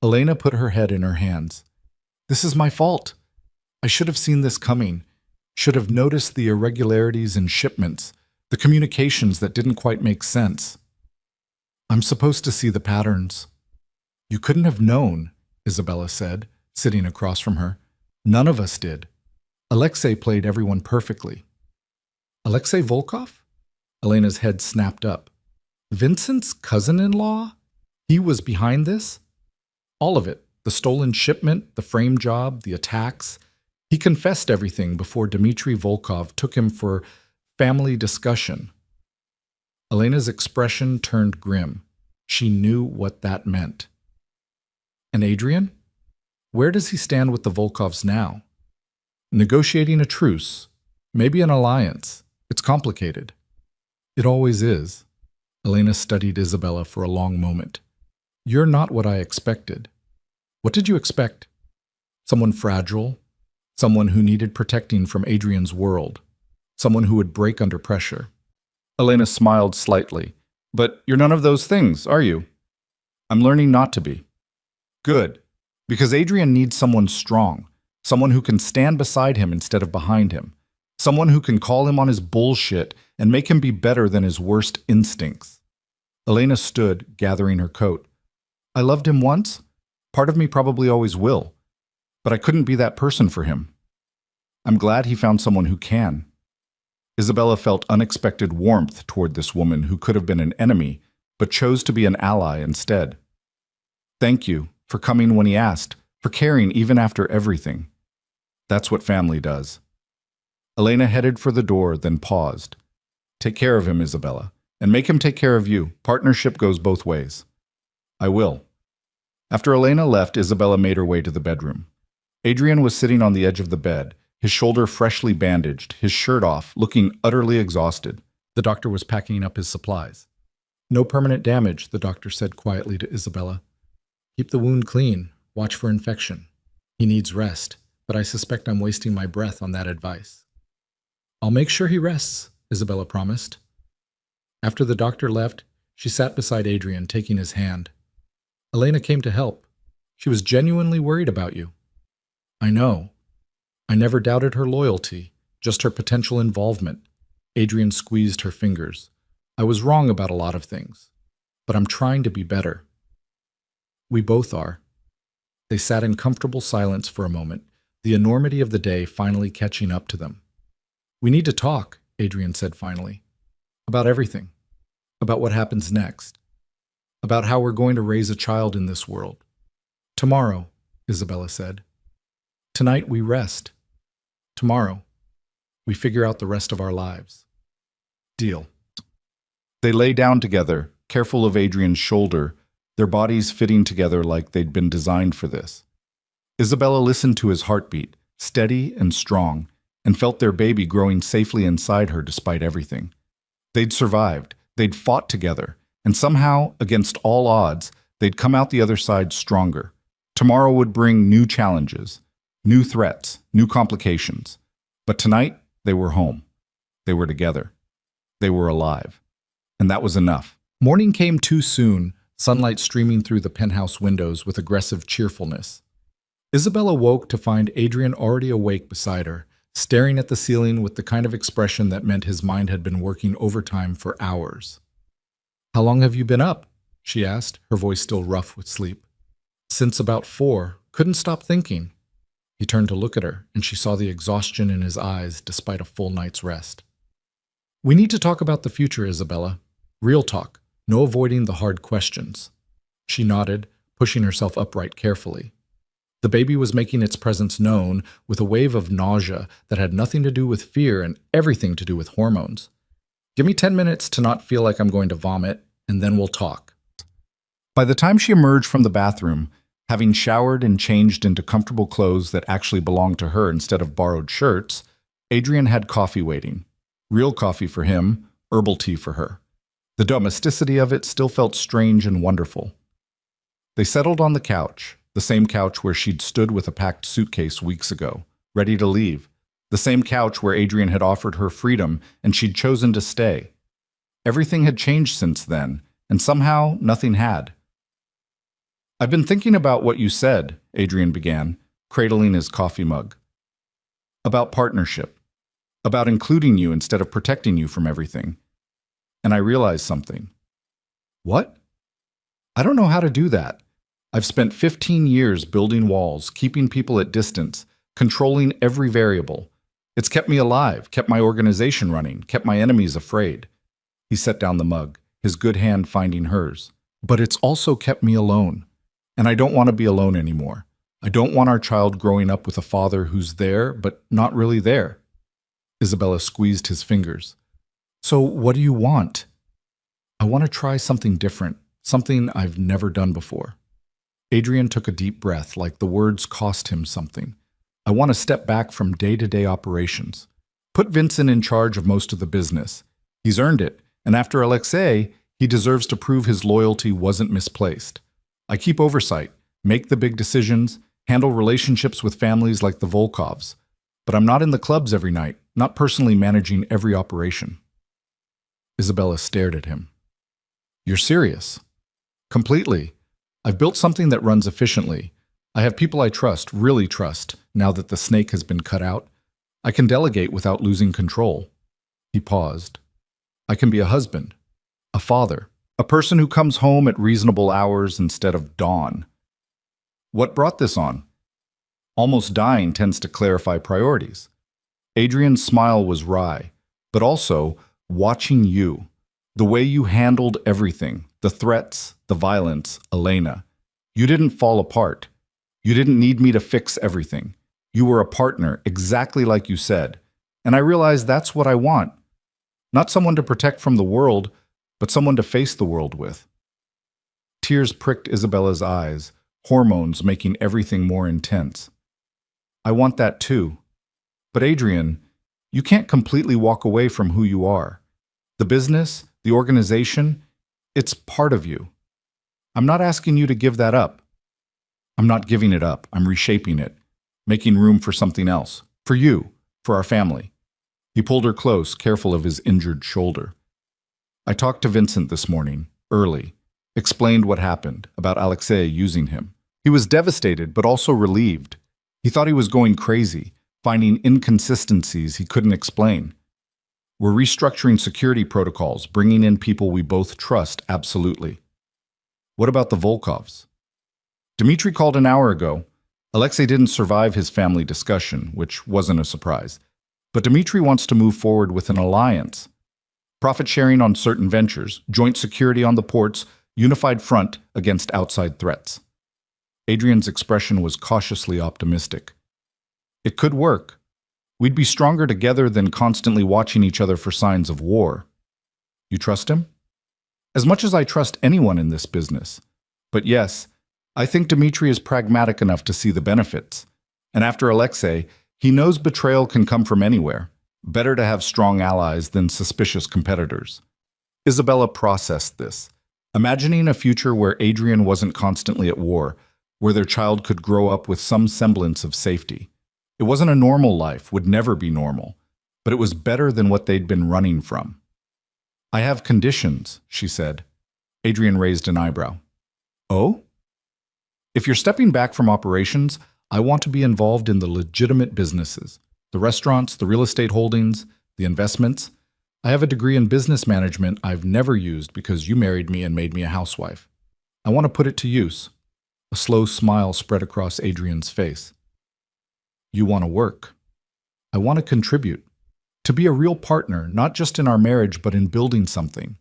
Elena put her head in her hands. This is my fault. I should have seen this coming. Should have noticed the irregularities in shipments, the communications that didn't quite make sense. I'm supposed to see the patterns. You couldn't have known, Isabella said, sitting across from her. None of us did. Alexei played everyone perfectly. Alexei Volkov? Elena's head snapped up. Vincent's cousin-in-law? He was behind this? All of it. The stolen shipment, the frame job, the attacks. He confessed everything before Dmitry Volkov took him for family discussion. Elena's expression turned grim. She knew what that meant. And Adrian? Where does he stand with the Volkovs now? Negotiating a truce, maybe an alliance. It's complicated. It always is. Elena studied Isabella for a long moment. You're not what I expected. What did you expect? Someone fragile? Someone who needed protecting from Adrian's world? Someone who would break under pressure? Elena smiled slightly. But you're none of those things, are you? I'm learning not to be. Good. Because Adrian needs someone strong, someone who can stand beside him instead of behind him, someone who can call him on his bullshit and make him be better than his worst instincts. Elena stood, gathering her coat. I loved him once. Part of me probably always will. But I couldn't be that person for him. I'm glad he found someone who can. Isabella felt unexpected warmth toward this woman who could have been an enemy, but chose to be an ally instead. Thank you for coming when he asked, for caring even after everything. That's what family does. Elena headed for the door, then paused. Take care of him, Isabella, and make him take care of you. Partnership goes both ways. I will. After Elena left, Isabella made her way to the bedroom. Adrian was sitting on the edge of the bed, his shoulder freshly bandaged, his shirt off, looking utterly exhausted. The doctor was packing up his supplies. No permanent damage, the doctor said quietly to Isabella. Keep the wound clean. Watch for infection. He needs rest, but I suspect I'm wasting my breath on that advice. I'll make sure he rests, Isabella promised. After the doctor left, she sat beside Adrian, taking his hand. Elena came to help. She was genuinely worried about you. I know. I never doubted her loyalty, just her potential involvement. Adrian squeezed her fingers. I was wrong about a lot of things, but I'm trying to be better. We both are. They sat in comfortable silence for a moment, the enormity of the day finally catching up to them. We need to talk, Adrian said finally. About everything. About what happens next. About how we're going to raise a child in this world. Tomorrow, Isabella said. Tonight we rest. Tomorrow, we figure out the rest of our lives. Deal. They lay down together, careful of Adrian's shoulder, their bodies fitting together like they'd been designed for this. Isabella listened to his heartbeat, steady and strong, and felt their baby growing safely inside her despite everything. They'd survived, they'd fought together, and somehow, against all odds, they'd come out the other side stronger. Tomorrow would bring new challenges, new threats, new complications. But tonight, they were home. They were together. They were alive. And that was enough. Morning came too soon, sunlight streaming through the penthouse windows with aggressive cheerfulness. Isabella woke to find Adrian already awake beside her, staring at the ceiling with the kind of expression that meant his mind had been working overtime for hours. How long have you been up? She asked, her voice still rough with sleep. Since about 4. Couldn't stop thinking. He turned to look at her, and she saw the exhaustion in his eyes despite a full night's rest. We need to talk about the future, Isabella. Real talk, no avoiding the hard questions. She nodded, pushing herself upright carefully. The baby was making its presence known with a wave of nausea that had nothing to do with fear and everything to do with hormones. Give me 10 minutes to not feel like I'm going to vomit, and then we'll talk. By the time she emerged from the bathroom, having showered and changed into comfortable clothes that actually belonged to her instead of borrowed shirts, Adrian had coffee waiting. Real coffee for him, herbal tea for her. The domesticity of it still felt strange and wonderful. They settled on the couch, the same couch where she'd stood with a packed suitcase weeks ago, ready to leave. The same couch where Adrian had offered her freedom and she'd chosen to stay. Everything had changed since then, and somehow nothing had. I've been thinking about what you said, Adrian began, cradling his coffee mug. About partnership. About including you instead of protecting you from everything. And I realized something. What? I don't know how to do that. I've spent 15 years building walls, keeping people at distance, controlling every variable. It's kept me alive, kept my organization running, kept my enemies afraid. He set down the mug, his good hand finding hers. But it's also kept me alone. And I don't want to be alone anymore. I don't want our child growing up with a father who's there, but not really there. Isabella squeezed his fingers. So what do you want? I want to try something different, something I've never done before. Adrian took a deep breath, like the words cost him something. I want to step back from day-to-day operations. Put Vincent in charge of most of the business. He's earned it, and after Alexei, he deserves to prove his loyalty wasn't misplaced. I keep oversight, make the big decisions, handle relationships with families like the Volkovs. But I'm not in the clubs every night, not personally managing every operation. Isabella stared at him. You're serious? Completely. I've built something that runs efficiently. I have people I trust, really trust, now that the snake has been cut out. I can delegate without losing control. He paused. I can be a husband, a father, a person who comes home at reasonable hours instead of dawn. What brought this on? Almost dying tends to clarify priorities. Adrian's smile was wry, but also watching you. The way you handled everything, the threats, the violence, Elena. You didn't fall apart. You didn't need me to fix everything. You were a partner, exactly like you said. And I realized that's what I want. Not someone to protect from the world, but someone to face the world with. Tears pricked Isabella's eyes, hormones making everything more intense. I want that too. But Adrian, you can't completely walk away from who you are. The business, the organization, it's part of you. I'm not asking you to give that up. I'm not giving it up. I'm reshaping it, making room for something else, for you, for our family. He pulled her close, careful of his injured shoulder. I talked to Vincent this morning, early, explained what happened, about Alexei using him. He was devastated, but also relieved. He thought he was going crazy, finding inconsistencies he couldn't explain. We're restructuring security protocols, bringing in people we both trust, absolutely. What about the Volkovs? Dmitry called an hour ago. Alexei didn't survive his family discussion, which wasn't a surprise. But Dmitry wants to move forward with an alliance. Profit sharing on certain ventures, joint security on the ports, unified front against outside threats. Adrian's expression was cautiously optimistic. It could work. We'd be stronger together than constantly watching each other for signs of war. You trust him? As much as I trust anyone in this business. But yes, I think Dmitry is pragmatic enough to see the benefits. And after Alexei, he knows betrayal can come from anywhere. Better to have strong allies than suspicious competitors. Isabella processed this, imagining a future where Adrian wasn't constantly at war, where their child could grow up with some semblance of safety. It wasn't a normal life, would never be normal, but it was better than what they'd been running from. I have conditions, she said. Adrian raised an eyebrow. Oh? If you're stepping back from operations, I want to be involved in the legitimate businesses, the restaurants, the real estate holdings, the investments. I have a degree in business management I've never used because you married me and made me a housewife. I want to put it to use. A slow smile spread across Adrian's face. You want to work. I want to contribute. To be a real partner, not just in our marriage, but in building something.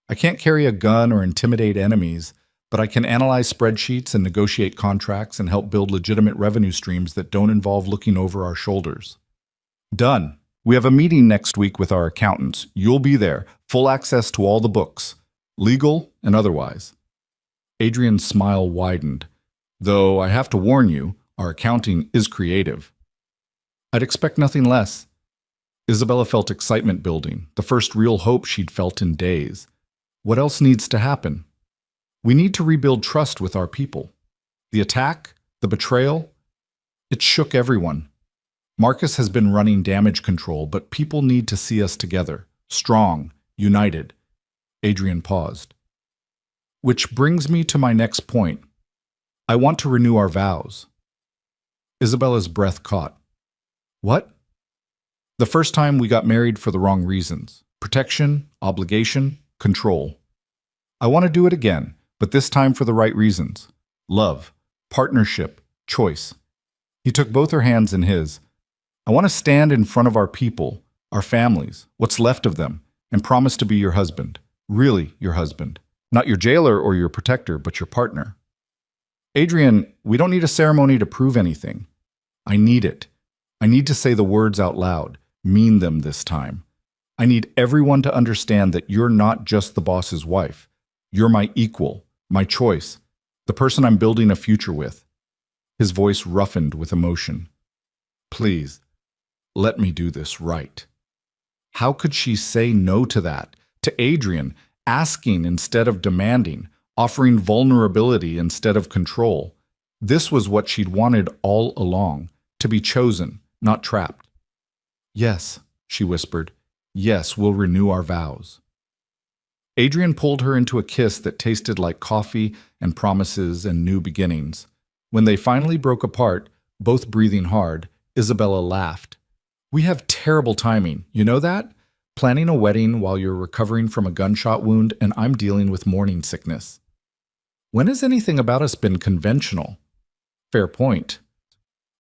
I can't carry a gun or intimidate enemies, but I can analyze spreadsheets and negotiate contracts and help build legitimate revenue streams that don't involve looking over our shoulders. Done. We have a meeting next week with our accountants. You'll be there, full access to all the books, legal and otherwise. Adrian's smile widened. Though I have to warn you, our accounting is creative. I'd expect nothing less. Isabella felt excitement building, the first real hope she'd felt in days. What else needs to happen? We need to rebuild trust with our people. The attack, the betrayal, it shook everyone. Marcus has been running damage control, but people need to see us together, strong, united. Adrian paused. Which brings me to my next point. I want to renew our vows. Isabella's breath caught. What? The first time we got married for the wrong reasons. Protection, obligation, control. I want to do it again, but this time for the right reasons. Love, partnership, choice. He took both her hands in his. I want to stand in front of our people, our families, what's left of them, and promise to be your husband. Really your husband. Not your jailer or your protector, but your partner. Adrian, we don't need a ceremony to prove anything. I need it. I need to say the words out loud, mean them this time. I need everyone to understand that you're not just the boss's wife. You're my equal, my choice, the person I'm building a future with. His voice roughened with emotion. Please, let me do this right. How could she say no to that? To Adrian, asking instead of demanding, offering vulnerability instead of control. This was what she'd wanted all along, to be chosen, not trapped. Yes, she whispered. Yes, we'll renew our vows. Adrian pulled her into a kiss that tasted like coffee and promises and new beginnings. When they finally broke apart, both breathing hard, Isabella laughed. We have terrible timing, you know that? Planning a wedding while you're recovering from a gunshot wound and I'm dealing with morning sickness. When has anything about us been conventional? Fair point.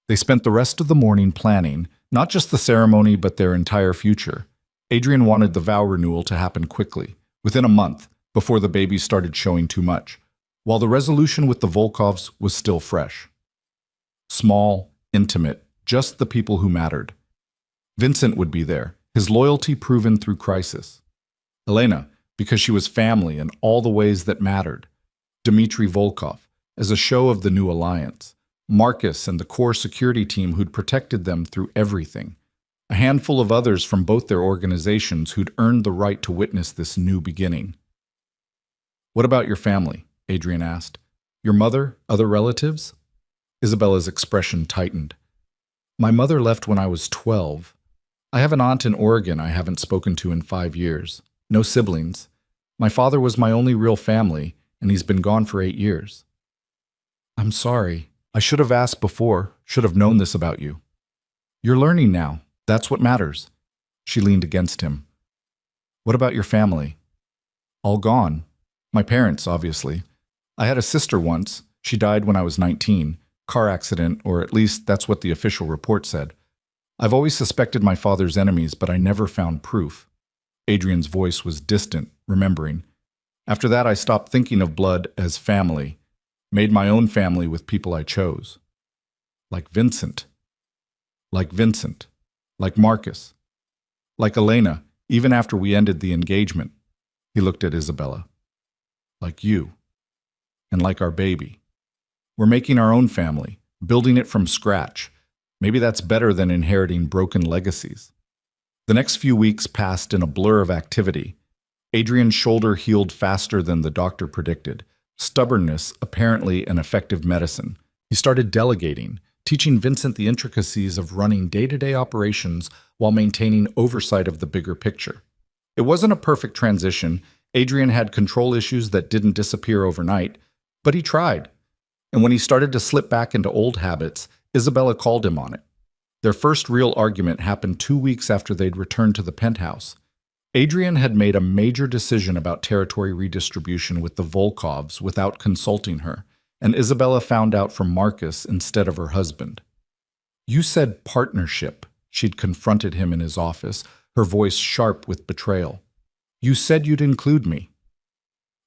They spent the rest of the morning planning, not just the ceremony but their entire future. Adrian wanted the vow renewal to happen quickly, within a month, before the baby started showing too much, while the resolution with the Volkovs was still fresh. Small, intimate, just the people who mattered. Vincent would be there, his loyalty proven through crisis. Elena, because she was family in all the ways that mattered. Dmitry Volkov, as a show of the new alliance. Marcus and the core security team who'd protected them through everything. A handful of others from both their organizations who'd earned the right to witness this new beginning. What about your family? Adrian asked. Your mother, other relatives? Isabella's expression tightened. My mother left when I was 12. I have an aunt in Oregon I haven't spoken to in 5 years. No siblings. My father was my only real family, and he's been gone for 8 years. I'm sorry. I should have asked before, should have known this about you. You're learning now. That's what matters. She leaned against him. What about your family? All gone. My parents, obviously. I had a sister once. She died when I was 19. Car accident, or at least that's what the official report said. I've always suspected my father's enemies, but I never found proof. Adrian's voice was distant, remembering. After that, I stopped thinking of blood as family. Made my own family with people I chose. Like Vincent. Like Vincent. Like Marcus. Like Elena, even after we ended the engagement. He looked at Isabella. Like you. And like our baby. We're making our own family, building it from scratch. Maybe that's better than inheriting broken legacies. The next few weeks passed in a blur of activity. Adrian's shoulder healed faster than the doctor predicted. Stubbornness, apparently an effective medicine. He started delegating, teaching Vincent the intricacies of running day-to-day operations while maintaining oversight of the bigger picture. It wasn't a perfect transition. Adrian had control issues that didn't disappear overnight, but he tried. And when he started to slip back into old habits, Isabella called him on it. Their first real argument happened 2 weeks after they'd returned to the penthouse. Adrian had made a major decision about territory redistribution with the Volkovs without consulting her, and Isabella found out from Marcus instead of her husband. You said partnership, she'd confronted him in his office, her voice sharp with betrayal. You said you'd include me.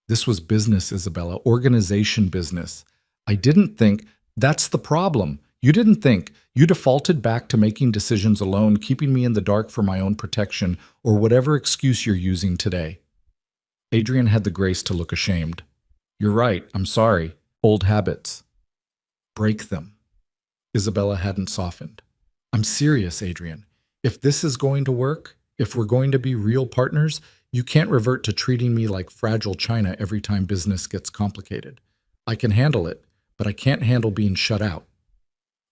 This was business, Isabella, organization business. I didn't think. That's the problem. You didn't think. You defaulted back to making decisions alone, keeping me in the dark for my own protection, or whatever excuse you're using today. Adrian had the grace to look ashamed. You're right, I'm sorry. Old habits. Break them. Isabella hadn't softened. I'm serious, Adrian. If this is going to work, if we're going to be real partners, you can't revert to treating me like fragile china every time business gets complicated. I can handle it, but I can't handle being shut out.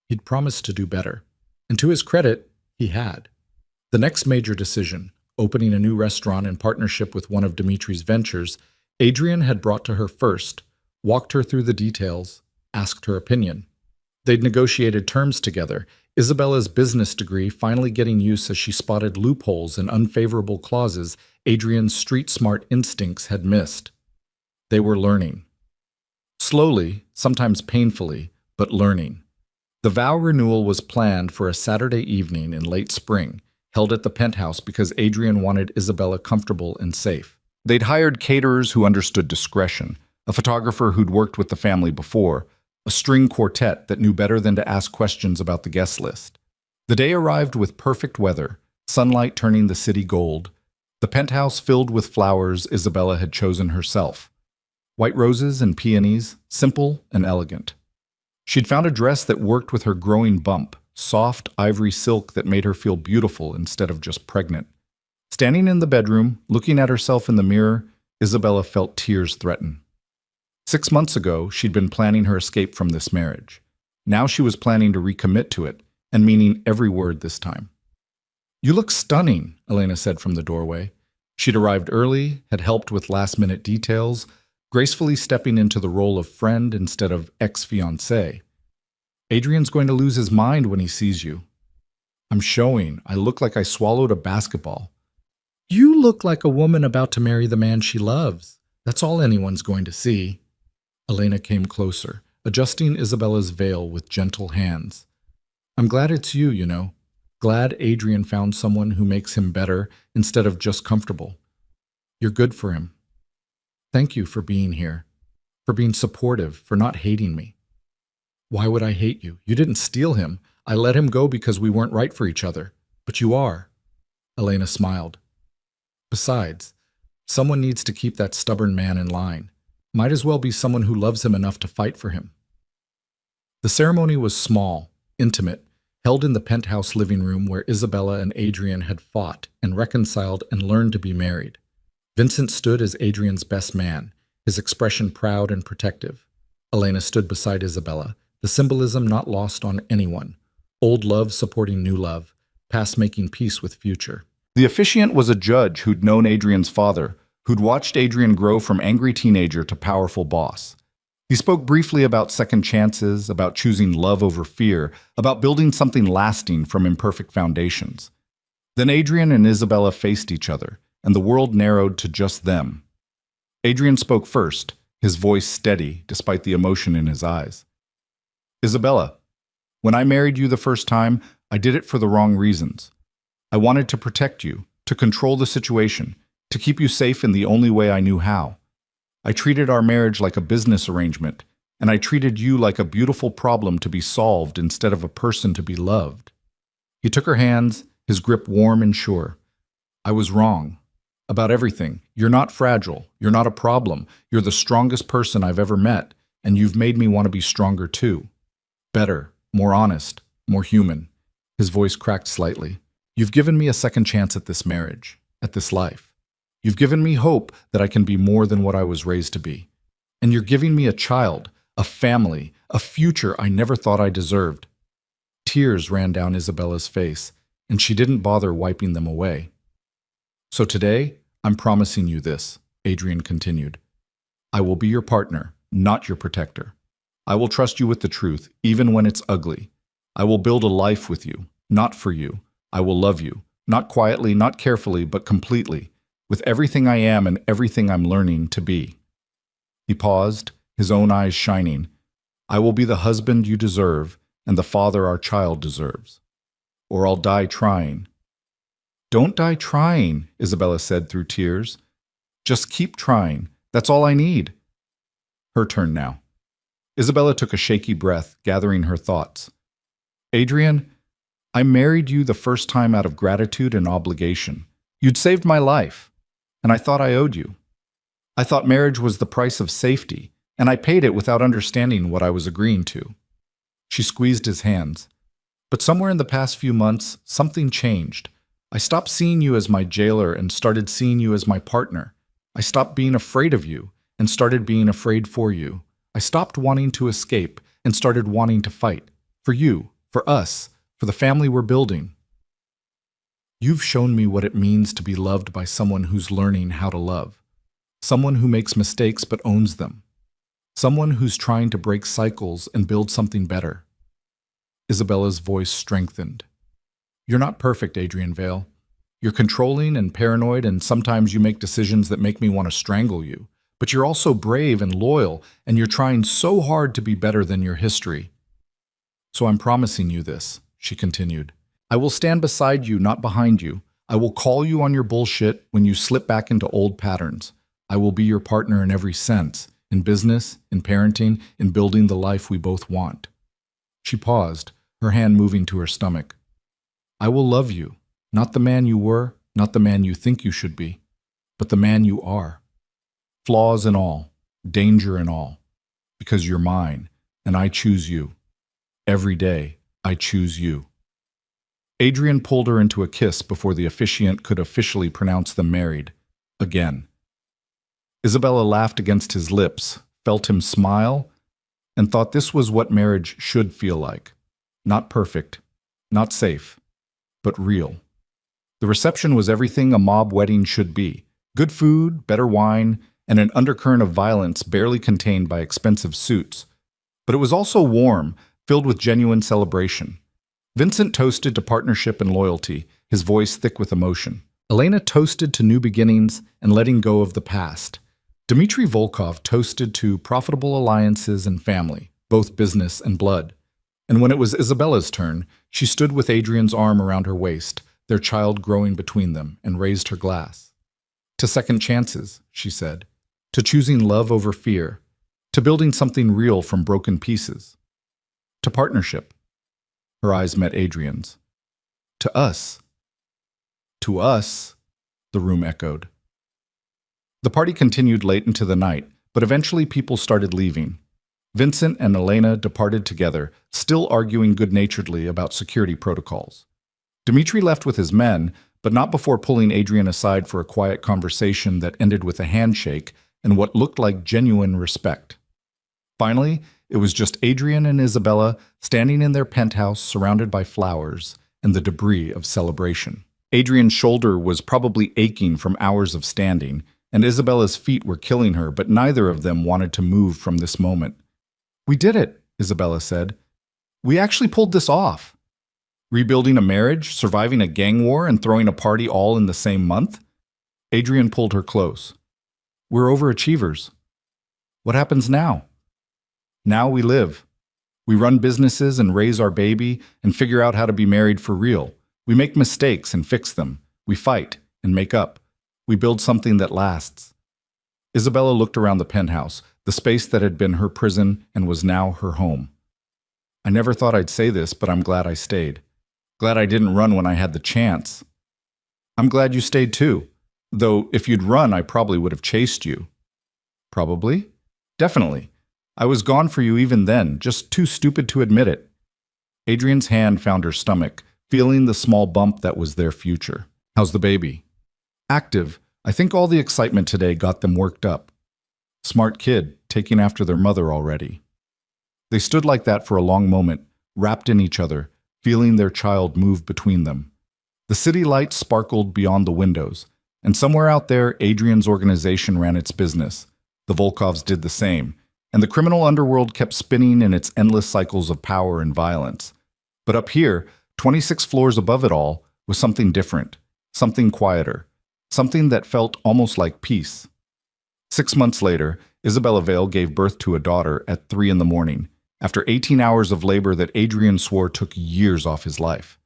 He'd promised to do better. And to his credit, he had. The next major decision, opening a new restaurant in partnership with one of Dimitri's ventures, Adrian had brought to her first, walked her through the details, asked her opinion. They'd negotiated terms together, Isabella's business degree finally getting use as she spotted loopholes and unfavorable clauses Adrian's street-smart instincts had missed. They were learning. Slowly, sometimes painfully, but learning. The vow renewal was planned for a Saturday evening in late spring, held at the penthouse because Adrian wanted Isabella comfortable and safe. They'd hired caterers who understood discretion, a photographer who'd worked with the family before, a string quartet that knew better than to ask questions about the guest list. The day arrived with perfect weather, sunlight turning the city gold, the penthouse filled with flowers Isabella had chosen herself. White roses and peonies, simple and elegant. She'd found a dress that worked with her growing bump, soft ivory silk that made her feel beautiful instead of just pregnant. Standing in the bedroom, looking at herself in the mirror, Isabella felt tears threaten. 6 months ago, she'd been planning her escape from this marriage. Now she was planning to recommit to it, and meaning every word this time. You look stunning, Elena said from the doorway. She'd arrived early, had helped with last-minute details, gracefully stepping into the role of friend instead of ex-fiancé. Adrian's going to lose his mind when he sees you. I'm showing. I look like I swallowed a basketball. You look like a woman about to marry the man she loves. That's all anyone's going to see. Elena came closer, adjusting Isabella's veil with gentle hands. I'm glad it's you, you know. Glad Adrian found someone who makes him better instead of just comfortable. You're good for him. Thank you for being here, for being supportive, for not hating me. Why would I hate you? You didn't steal him. I let him go because we weren't right for each other. But you are. Elena smiled. Besides, someone needs to keep that stubborn man in line. Might as well be someone who loves him enough to fight for him. The ceremony was small, intimate, held in the penthouse living room where Isabella and Adrian had fought and reconciled and learned to be married. Vincent stood as Adrian's best man, his expression proud and protective. Elena stood beside Isabella, the symbolism not lost on anyone. Old love supporting new love, past making peace with future. The officiant was a judge who'd known Adrian's father, who'd watched Adrian grow from angry teenager to powerful boss. He spoke briefly about second chances, about choosing love over fear, about building something lasting from imperfect foundations. Then Adrian and Isabella faced each other, and the world narrowed to just them. Adrian spoke first, his voice steady despite the emotion in his eyes. Isabella, when I married you the first time, I did it for the wrong reasons. I wanted to protect you, to control the situation, to keep you safe in the only way I knew how. I treated our marriage like a business arrangement, and I treated you like a beautiful problem to be solved instead of a person to be loved. He took her hands, his grip warm and sure. I was wrong. About everything. You're not fragile. You're not a problem. You're the strongest person I've ever met, and you've made me want to be stronger too. Better, more honest, more human. His voice cracked slightly. You've given me a second chance at this marriage, at this life. You've given me hope that I can be more than what I was raised to be. And you're giving me a child, a family, a future I never thought I deserved. Tears ran down Isabella's face, and she didn't bother wiping them away. So today, I'm promising you this, Adrian continued. I will be your partner, not your protector. I will trust you with the truth, even when it's ugly. I will build a life with you, not for you. I will love you, not quietly, not carefully, but completely, with everything I am and everything I'm learning to be. He paused, his own eyes shining. I will be the husband you deserve and the father our child deserves. Or I'll die trying. Don't die trying, Isabella said through tears. Just keep trying. That's all I need. Her turn now. Isabella took a shaky breath, gathering her thoughts. Adrian, I married you the first time out of gratitude and obligation. You'd saved my life, and I thought I owed you. I thought marriage was the price of safety, and I paid it without understanding what I was agreeing to. She squeezed his hands. But somewhere in the past few months, something changed. I stopped seeing you as my jailer and started seeing you as my partner. I stopped being afraid of you and started being afraid for you. I stopped wanting to escape and started wanting to fight. For you, for us, for the family we're building. You've shown me what it means to be loved by someone who's learning how to love. Someone who makes mistakes but owns them. Someone who's trying to break cycles and build something better. Isabella's voice strengthened. You're not perfect, Adrian Vale. You're controlling and paranoid, and sometimes you make decisions that make me want to strangle you. But you're also brave and loyal, and you're trying so hard to be better than your history. So I'm promising you this, she continued. I will stand beside you, not behind you. I will call you on your bullshit when you slip back into old patterns. I will be your partner in every sense, in business, in parenting, in building the life we both want. She paused, her hand moving to her stomach. I will love you, not the man you were, not the man you think you should be, but the man you are. Flaws and all, danger and all, because you're mine, and I choose you. Every day, I choose you. Adrian pulled her into a kiss before the officiant could officially pronounce them married. Again. Isabella laughed against his lips, felt him smile, and thought this was what marriage should feel like. Not perfect, not safe, but real. The reception was everything a mob wedding should be. Good food, better wine, and an undercurrent of violence barely contained by expensive suits. But it was also warm, filled with genuine celebration. Vincent toasted to partnership and loyalty, his voice thick with emotion. Elena toasted to new beginnings and letting go of the past. Dmitry Volkov toasted to profitable alliances and family, both business and blood. And when it was Isabella's turn, she stood with Adrian's arm around her waist, their child growing between them, and raised her glass. To second chances, she said. To choosing love over fear. To building something real from broken pieces. To partnership. Her eyes met Adrian's. To us. To us, the room echoed. The party continued late into the night, but eventually people started leaving. Vincent and Elena departed together, still arguing good-naturedly about security protocols. Dmitry left with his men, but not before pulling Adrian aside for a quiet conversation that ended with a handshake and what looked like genuine respect. Finally, it was just Adrian and Isabella standing in their penthouse surrounded by flowers and the debris of celebration. Adrian's shoulder was probably aching from hours of standing, and Isabella's feet were killing her, but neither of them wanted to move from this moment. We did it, Isabella said. We actually pulled this off. Rebuilding a marriage, surviving a gang war, and throwing a party all in the same month? Adrian pulled her close. We're overachievers. What happens now? Now we live. We run businesses and raise our baby and figure out how to be married for real. We make mistakes and fix them. We fight and make up. We build something that lasts. Isabella looked around the penthouse, the space that had been her prison and was now her home. I never thought I'd say this, but I'm glad I stayed. Glad I didn't run when I had the chance. I'm glad you stayed too. Though if you'd run, I probably would have chased you. Probably? Definitely. I was gone for you even then, just too stupid to admit it. Adrian's hand found her stomach, feeling the small bump that was their future. How's the baby? Active. I think all the excitement today got them worked up. Smart kid, taking after their mother already. They stood like that for a long moment, wrapped in each other, feeling their child move between them. The city lights sparkled beyond the windows, and somewhere out there, Adrian's organization ran its business. The Volkovs did the same, and the criminal underworld kept spinning in its endless cycles of power and violence. But up here, 26 floors above it all, was something different, something quieter, something that felt almost like peace. 6 months later, Isabella Vale gave birth to a daughter at 3 a.m, after 18 hours of labor that Adrian swore took years off his life.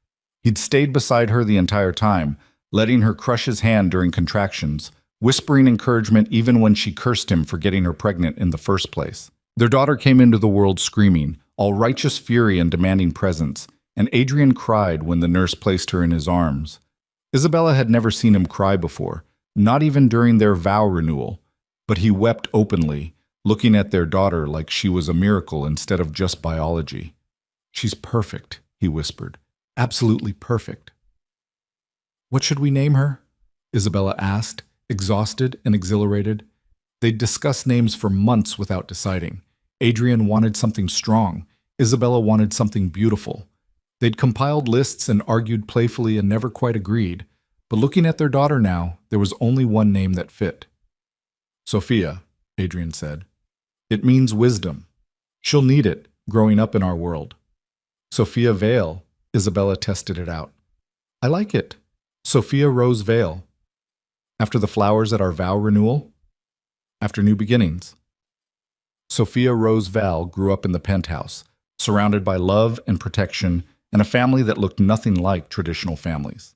He'd stayed beside her the entire time, letting her crush his hand during contractions, whispering encouragement even when she cursed him for getting her pregnant in the first place. Their daughter came into the world screaming, all righteous fury and demanding presence, and Adrian cried when the nurse placed her in his arms. Isabella had never seen him cry before, not even during their vow renewal, but he wept openly, looking at their daughter like she was a miracle instead of just biology. "She's perfect," he whispered. "Absolutely perfect." "What should we name her?" Isabella asked, exhausted and exhilarated. They'd discussed names for months without deciding. Adrian wanted something strong. Isabella wanted something beautiful. They'd compiled lists and argued playfully and never quite agreed. But looking at their daughter now, there was only one name that fit. "Sophia," Adrian said. "It means wisdom. She'll need it, growing up in our world." "Sophia Vale," Isabella tested it out. "I like it. Sophia Rose Vale. After the flowers at our vow renewal? After new beginnings." Sophia Rose Vale grew up in the penthouse, surrounded by love and protection and a family that looked nothing like traditional families.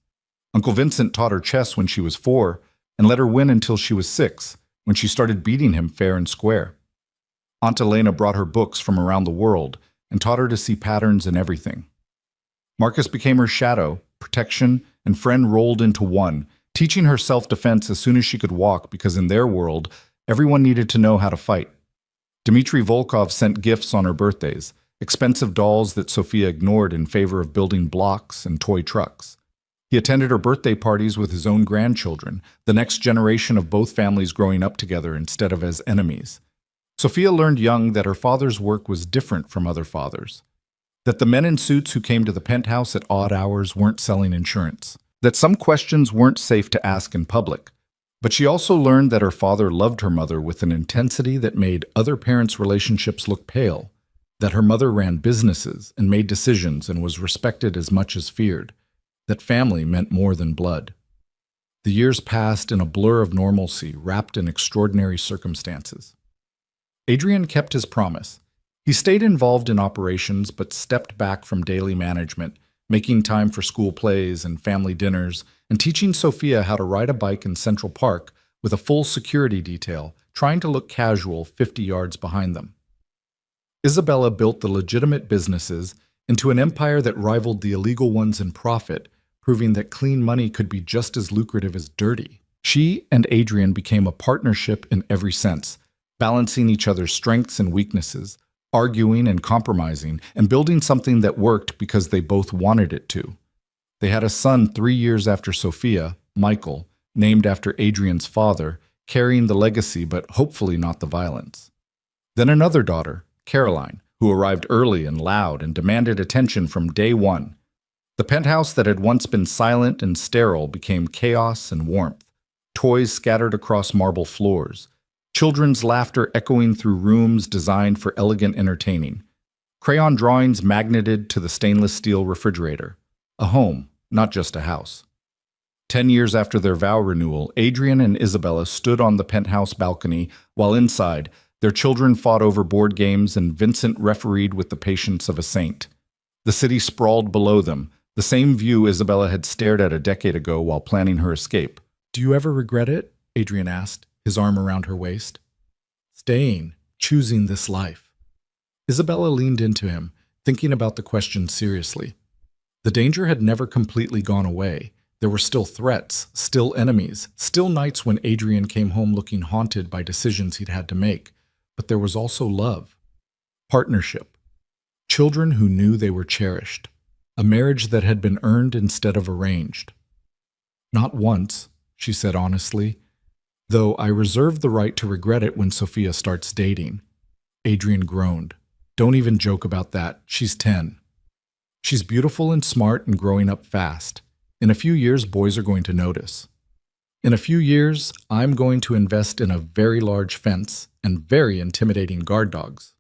Uncle Vincent taught her chess when she was 4 and let her win until she was 6, when she started beating him fair and square. Aunt Elena brought her books from around the world and taught her to see patterns in everything. Marcus became her shadow, protection, and friend rolled into one, teaching her self-defense as soon as she could walk because in their world, everyone needed to know how to fight. Dmitry Volkov sent gifts on her birthdays, expensive dolls that Sophia ignored in favor of building blocks and toy trucks. He attended her birthday parties with his own grandchildren, the next generation of both families growing up together instead of as enemies. Sophia learned young that her father's work was different from other fathers, that the men in suits who came to the penthouse at odd hours weren't selling insurance, that some questions weren't safe to ask in public. But she also learned that her father loved her mother with an intensity that made other parents' relationships look pale, that her mother ran businesses and made decisions and was respected as much as feared, that family meant more than blood. The years passed in a blur of normalcy wrapped in extraordinary circumstances. Adrian kept his promise. He stayed involved in operations but stepped back from daily management, making time for school plays and family dinners, and teaching Sophia how to ride a bike in Central Park with a full security detail, trying to look casual 50 yards behind them. Isabella built the legitimate businesses into an empire that rivaled the illegal ones in profit, proving that clean money could be just as lucrative as dirty. She and Adrian became a partnership in every sense, balancing each other's strengths and weaknesses, arguing and compromising, and building something that worked because they both wanted it to. They had a son 3 years after Sophia, Michael, named after Adrian's father, carrying the legacy but hopefully not the violence. Then another daughter, Caroline, who arrived early and loud and demanded attention from day one. The penthouse that had once been silent and sterile became chaos and warmth, toys scattered across marble floors, children's laughter echoing through rooms designed for elegant entertaining, crayon drawings magneted to the stainless steel refrigerator. A home, not just a house. 10 years after their vow renewal, Adrian and Isabella stood on the penthouse balcony while inside, their children fought over board games and Vincent refereed with the patience of a saint. The city sprawled below them, the same view Isabella had stared at a decade ago while planning her escape. "Do you ever regret it?" Adrian asked, his arm around her waist. "Staying, choosing this life." Isabella leaned into him, thinking about the question seriously. The danger had never completely gone away. There were still threats, still enemies, still nights when Adrian came home looking haunted by decisions he'd had to make. But there was also love, partnership, children who knew they were cherished, a marriage that had been earned instead of arranged. "Not once," she said honestly, "though I reserve the right to regret it when Sophia starts dating." Adrian groaned. "Don't even joke about that. She's 10. She's beautiful and smart and growing up fast. In a few years, boys are going to notice. In a few years, I'm going to invest in a very large fence and very intimidating guard dogs."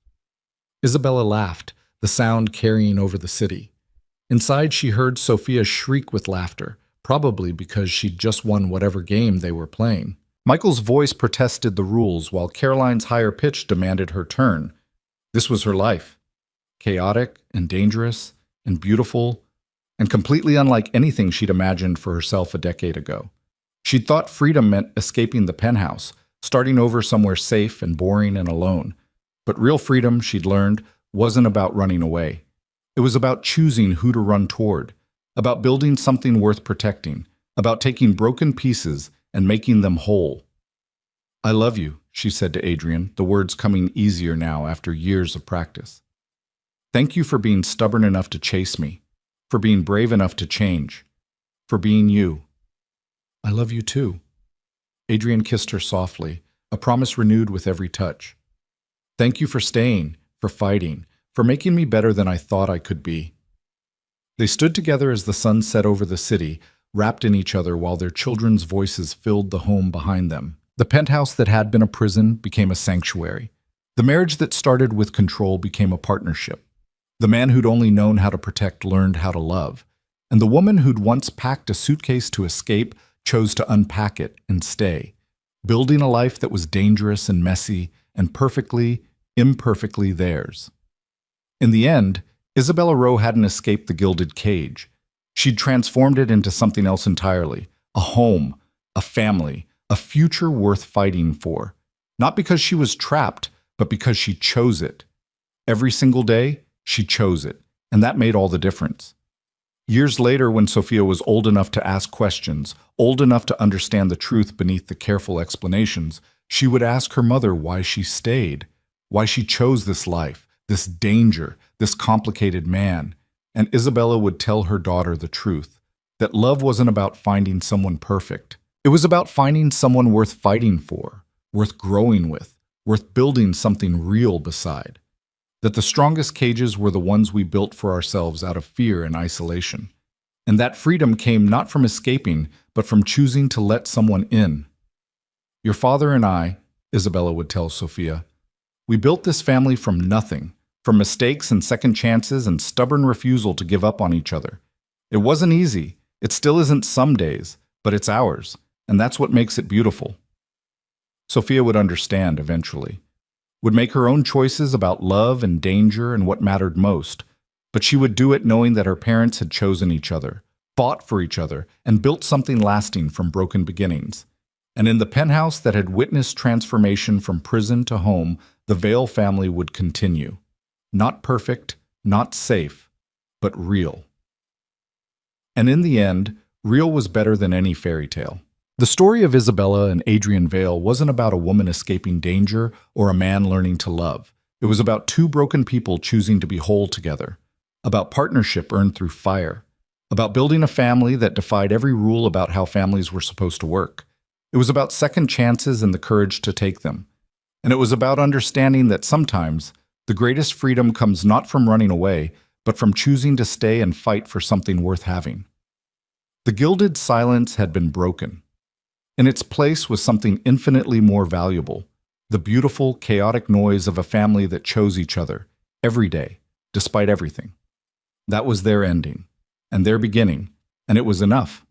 Isabella laughed, the sound carrying over the city. Inside, she heard Sophia shriek with laughter, probably because she'd just won whatever game they were playing. Michael's voice protested the rules while Caroline's higher pitch demanded her turn. This was her life. Chaotic and dangerous and beautiful, and completely unlike anything she'd imagined for herself a decade ago. She'd thought freedom meant escaping the penthouse, starting over somewhere safe and boring and alone. But real freedom, she'd learned, wasn't about running away. It was about choosing who to run toward, about building something worth protecting, about taking broken pieces and making them whole. "I love you," she said to Adrian, the words coming easier now after years of practice. "Thank you for being stubborn enough to chase me, for being brave enough to change, for being you." "I love you too." Adrian kissed her softly, a promise renewed with every touch. "Thank you for staying, for fighting, for making me better than I thought I could be." They stood together as the sun set over the city, wrapped in each other while their children's voices filled the home behind them. The penthouse that had been a prison became a sanctuary. The marriage that started with control became a partnership. The man who'd only known how to protect learned how to love. And the woman who'd once packed a suitcase to escape chose to unpack it and stay, building a life that was dangerous and messy and perfectly, imperfectly theirs. In the end, Isabella Rowe hadn't escaped the gilded cage. She'd transformed it into something else entirely, a home, a family, a future worth fighting for. Not because she was trapped, but because she chose it. Every single day, she chose it, and that made all the difference. Years later, when Sophia was old enough to ask questions, old enough to understand the truth beneath the careful explanations, she would ask her mother why she stayed, why she chose this life, this danger, this complicated man. And Isabella would tell her daughter the truth, that love wasn't about finding someone perfect. It was about finding someone worth fighting for, worth growing with, worth building something real beside. That the strongest cages were the ones we built for ourselves out of fear and isolation. And that freedom came not from escaping, but from choosing to let someone in. "Your father and I," Isabella would tell Sophia, "we built this family from nothing, from mistakes and second chances and stubborn refusal to give up on each other. It wasn't easy. It still isn't some days, but it's ours, and that's what makes it beautiful." Sophia would understand eventually, would make her own choices about love and danger and what mattered most, but she would do it knowing that her parents had chosen each other, fought for each other, and built something lasting from broken beginnings. And in the penthouse that had witnessed transformation from prison to home, the Vale family would continue. Not perfect, not safe, but real. And in the end, real was better than any fairy tale. The story of Isabella and Adrian Vale wasn't about a woman escaping danger or a man learning to love. It was about two broken people choosing to be whole together, about partnership earned through fire, about building a family that defied every rule about how families were supposed to work. It was about second chances and the courage to take them. And it was about understanding that sometimes the greatest freedom comes not from running away, but from choosing to stay and fight for something worth having. The gilded silence had been broken. In its place was something infinitely more valuable, the beautiful, chaotic noise of a family that chose each other, every day, despite everything. That was their ending, and their beginning, and it was enough.